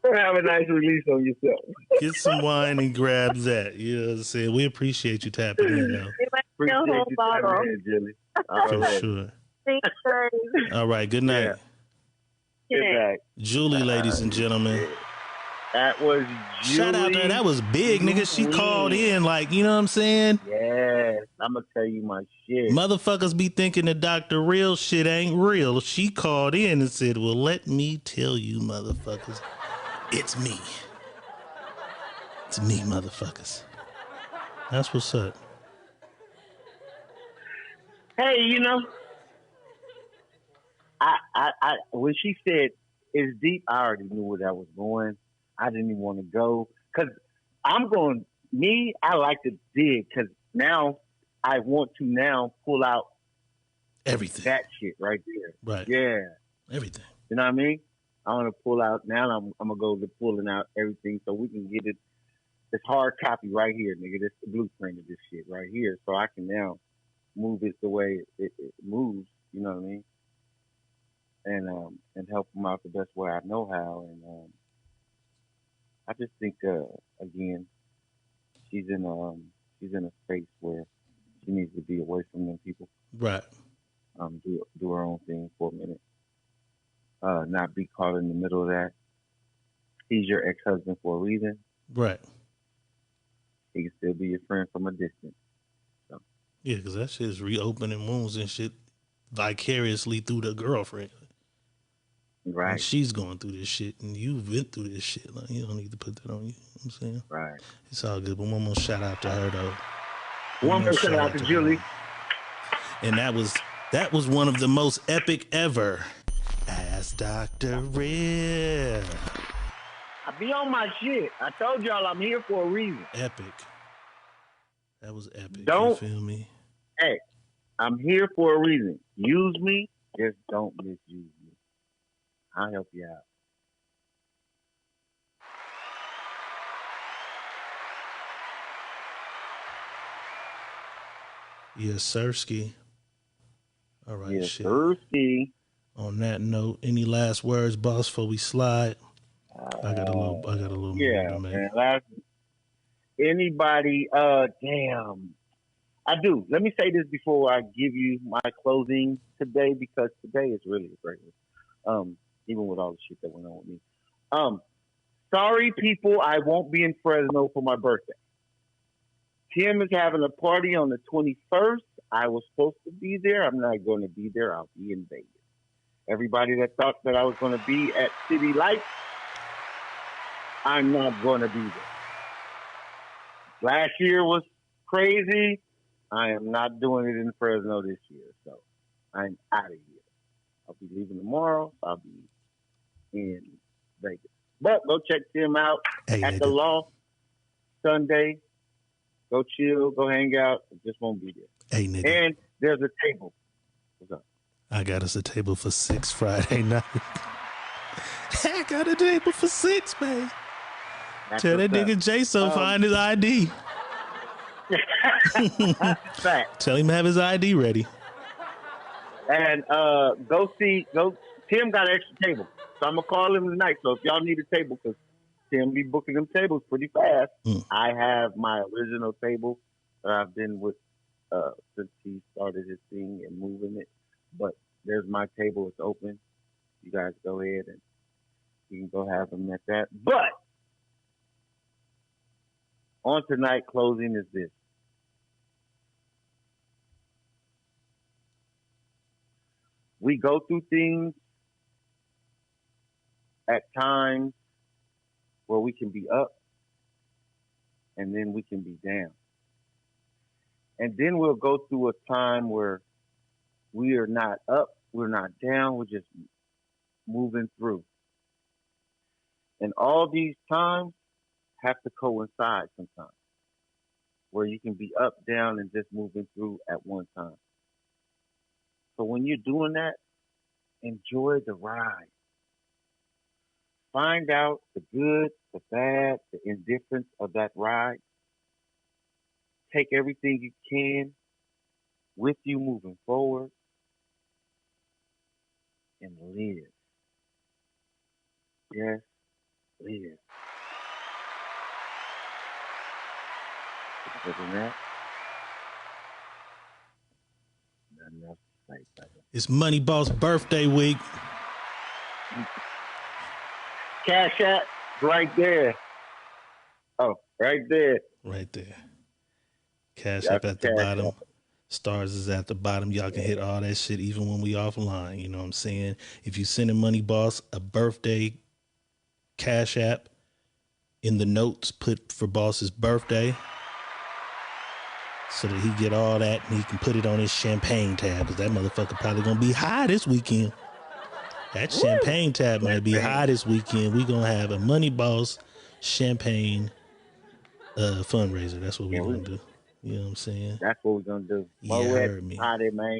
Speaker 3: Have a nice release on yourself.
Speaker 2: Get some wine and grab that. You know what I'm saying? We appreciate you tapping in, though.
Speaker 3: Appreciate you tapping in, Jilly.
Speaker 2: For sure.
Speaker 10: Thanks, guys.
Speaker 2: All right. Good night.
Speaker 10: Good night.
Speaker 2: Julie, ladies and gentlemen.
Speaker 3: That was Julie.
Speaker 2: Shout out to her. That was big, nigga. She called in, like, you know what I'm saying?
Speaker 3: Yes, I'm gonna tell you my shit.
Speaker 2: Motherfuckers be thinking the Dr. Real shit ain't real. She called in and said, well, let me tell you, motherfuckers, it's me. It's me, motherfuckers. That's what's up.
Speaker 3: Hey, you know, I when she said it's deep, I already knew where that was going. I didn't even want to go because I'm going. Me, I like to dig because now I want to now pull out
Speaker 2: everything.
Speaker 3: That shit right there.
Speaker 2: Right.
Speaker 3: Yeah.
Speaker 2: Everything.
Speaker 3: You know what I mean? I want to pull out now. I'm gonna go to pulling out everything so we can get it. This hard copy right here, nigga. This the blueprint of this shit right here, so I can now move it the way it moves. You know what I mean? And help them out the best way I know how. And I just think again, she's in a space where she needs to be away from them people.
Speaker 2: Right.
Speaker 3: Do her own thing for a minute. Not be caught in the middle of that. He's your ex-husband for a reason.
Speaker 2: Right.
Speaker 3: He can still be your friend from a distance. So.
Speaker 2: Yeah, because that shit is reopening wounds and shit vicariously through the girlfriend.
Speaker 3: Right.
Speaker 2: And she's going through this shit, and you've been through this shit. Like, you don't need to put that on you. You know what I'm saying?
Speaker 3: Right.
Speaker 2: It's all good, but one more shout out to her, though.
Speaker 3: One more shout out to Julie.
Speaker 2: Her. And that was one of the most epic ever. Ask Dr. Real.
Speaker 3: I be on my shit. I told y'all I'm here for a reason.
Speaker 2: Epic. That was epic.
Speaker 3: Don't,
Speaker 2: you feel me?
Speaker 3: Hey, I'm here for a reason. Use me, just don't misuse me. I'll help you out.
Speaker 2: Yes, Sirski. All right,
Speaker 3: yes,
Speaker 2: shit.
Speaker 3: Sirski.
Speaker 2: On that note, any last words, boss, before we slide? I got a little
Speaker 3: yeah,
Speaker 2: to make.
Speaker 3: Man, anybody, damn. I do. Let me say this before I give you my closing today, because today is really a great one. Even with all the shit that went on with me. Sorry, people, I won't be in Fresno for my birthday. Tim is having a party on the 21st. I was supposed to be there. I'm not going to be there. I'll be in Vegas. Everybody that thought that I was going to be at City Lights, I'm not going to be there. Last year was crazy. I am not doing it in Fresno this year, so I'm out of here. I'll be leaving tomorrow. I'll be in Vegas. But go check Tim out at the Loft Sunday. Go chill, go hang out. I just won't be there.
Speaker 2: Hey, nigga.
Speaker 3: And there's a table. What's up?
Speaker 2: I got us a table for 6 Friday night. I got a table for 6, man. Tell that nigga Jason find his ID.
Speaker 3: Fact.
Speaker 2: Tell him to have his ID ready.
Speaker 3: And Tim got an extra table. So I'm going to call him tonight. So if y'all need a table, because Tim be booking them tables pretty fast. I have my original table that I've been with since he started his thing and moving it. But there's my table. It's open. You guys go ahead and you can go have them at that. But on tonight, closing is this. We go through things at times where we can be up and then we can be down. And then we'll go through a time where we are not up, we're not down, we're just moving through. And all these times have to coincide sometimes, where you can be up, down, and just moving through at one time. So when you're doing that, enjoy the ride. Find out the good, the bad, the indifference of that ride. Take everything you can with you moving forward and live. Just live. Other than that, nothing else to say, brother.
Speaker 2: It's Money Boss birthday week.
Speaker 3: Cash App, Right there. Oh, right there.
Speaker 2: Right there. Cash App at the bottom. Stars is at the bottom. Y'all can hit all that shit even when we offline. You know what I'm saying? If you sending Money Boss a birthday Cash App, in the notes, put for Boss's birthday so that he get all that and he can put it on his champagne tab, because that motherfucker probably gonna be high this weekend. That champagne tab might be high this weekend. We gonna have a Money Boss champagne fundraiser. That's what we gonna do. You know what I'm saying?
Speaker 3: That's what we're gonna do.
Speaker 2: You heard me.
Speaker 3: Party, man.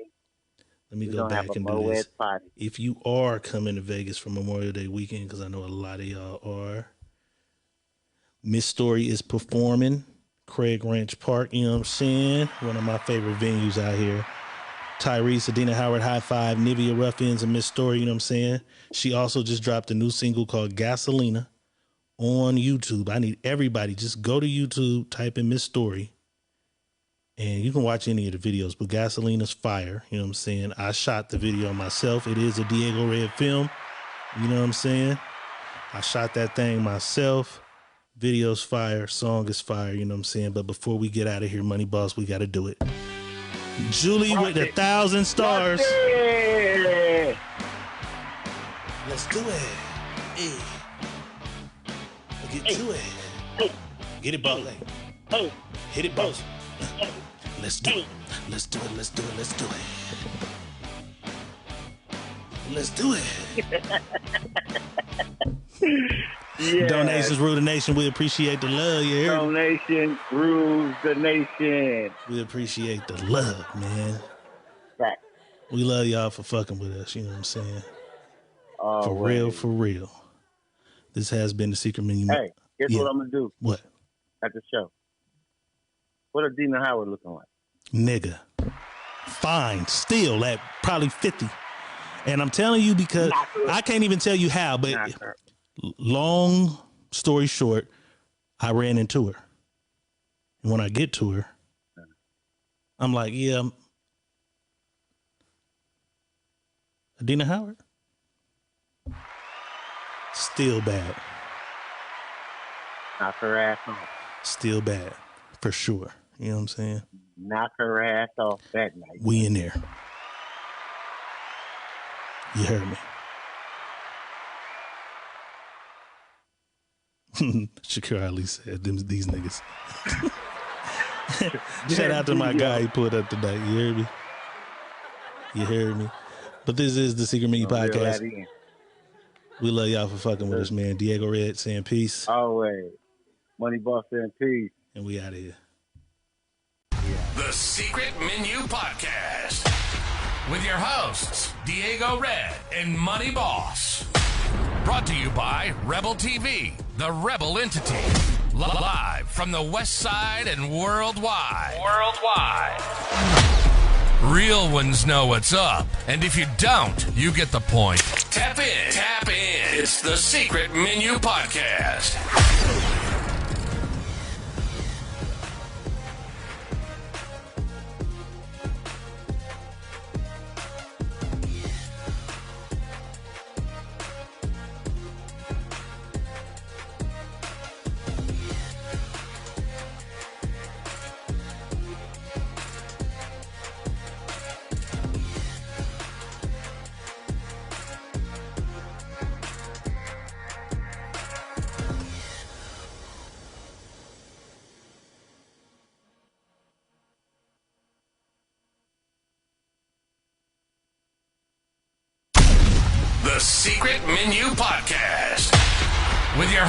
Speaker 2: Let me go back and do this.
Speaker 3: Party.
Speaker 2: If you are coming to Vegas for Memorial Day weekend, because I know a lot of y'all are, Miss Story is performing. Craig Ranch Park, you know what I'm saying? One of my favorite venues out here. Tyrese, Adina Howard, High Five, Nivea Ruffins, and Miss Story, you know what I'm saying? She also just dropped a new single called Gasolina on YouTube. I need everybody, just go to YouTube, type in Miss Story, and you can watch any of the videos, but Gasolina's fire, you know what I'm saying? I shot the video myself. It is a Diego Red film, you know what I'm saying? I shot that thing myself. Video's fire, song is fire, you know what I'm saying? But before we get out of here, Money Boss, we got to do it. Julie with 1,000 stars. Let's do it. Hey. Get to it. Get it, boss. Hey. Hit it, boss. Let's do it. Let's do it. Let's do it. Let's do it. Let's do it. Yeah. Donations rule the nation. We appreciate the love. You heard?
Speaker 3: Donation rules the nation.
Speaker 2: We appreciate the love, man.
Speaker 3: Right.
Speaker 2: We love y'all for fucking with us. You know what I'm saying? For
Speaker 3: Right.
Speaker 2: real, for real. This has been the Secret Menu.
Speaker 3: Hey, guess what I'm gonna do?
Speaker 2: What?
Speaker 3: At the show. What is Dina Howard looking like?
Speaker 2: Nigga. Fine. Still at probably 50. And I'm telling you because I can't even tell you how, but long story short, I ran into her. And when I get to her, I'm like, yeah, Adina Howard? Still bad.
Speaker 3: Knock her ass off.
Speaker 2: Still bad. For sure. You know what I'm saying?
Speaker 3: Knock her ass off that night.
Speaker 2: We in there. You heard me. Shakur Ali said, these niggas. Shout out to my guy he put up tonight. You heard me? You heard me? But this is the Secret Menu Podcast. We love y'all for fucking with us, man. Diego Red saying peace.
Speaker 3: Always. Money Boss saying peace.
Speaker 2: And we out of here.
Speaker 6: The Secret Menu Podcast with your hosts, Diego Red and Money Boss. Brought to you by Rebel TV, the Rebel entity. Live from the West Side and worldwide. Real ones know what's up. And if you don't, you get the point. Tap in. Tap in. It's the Secret Menu Podcast. The Secret Menu Podcast with your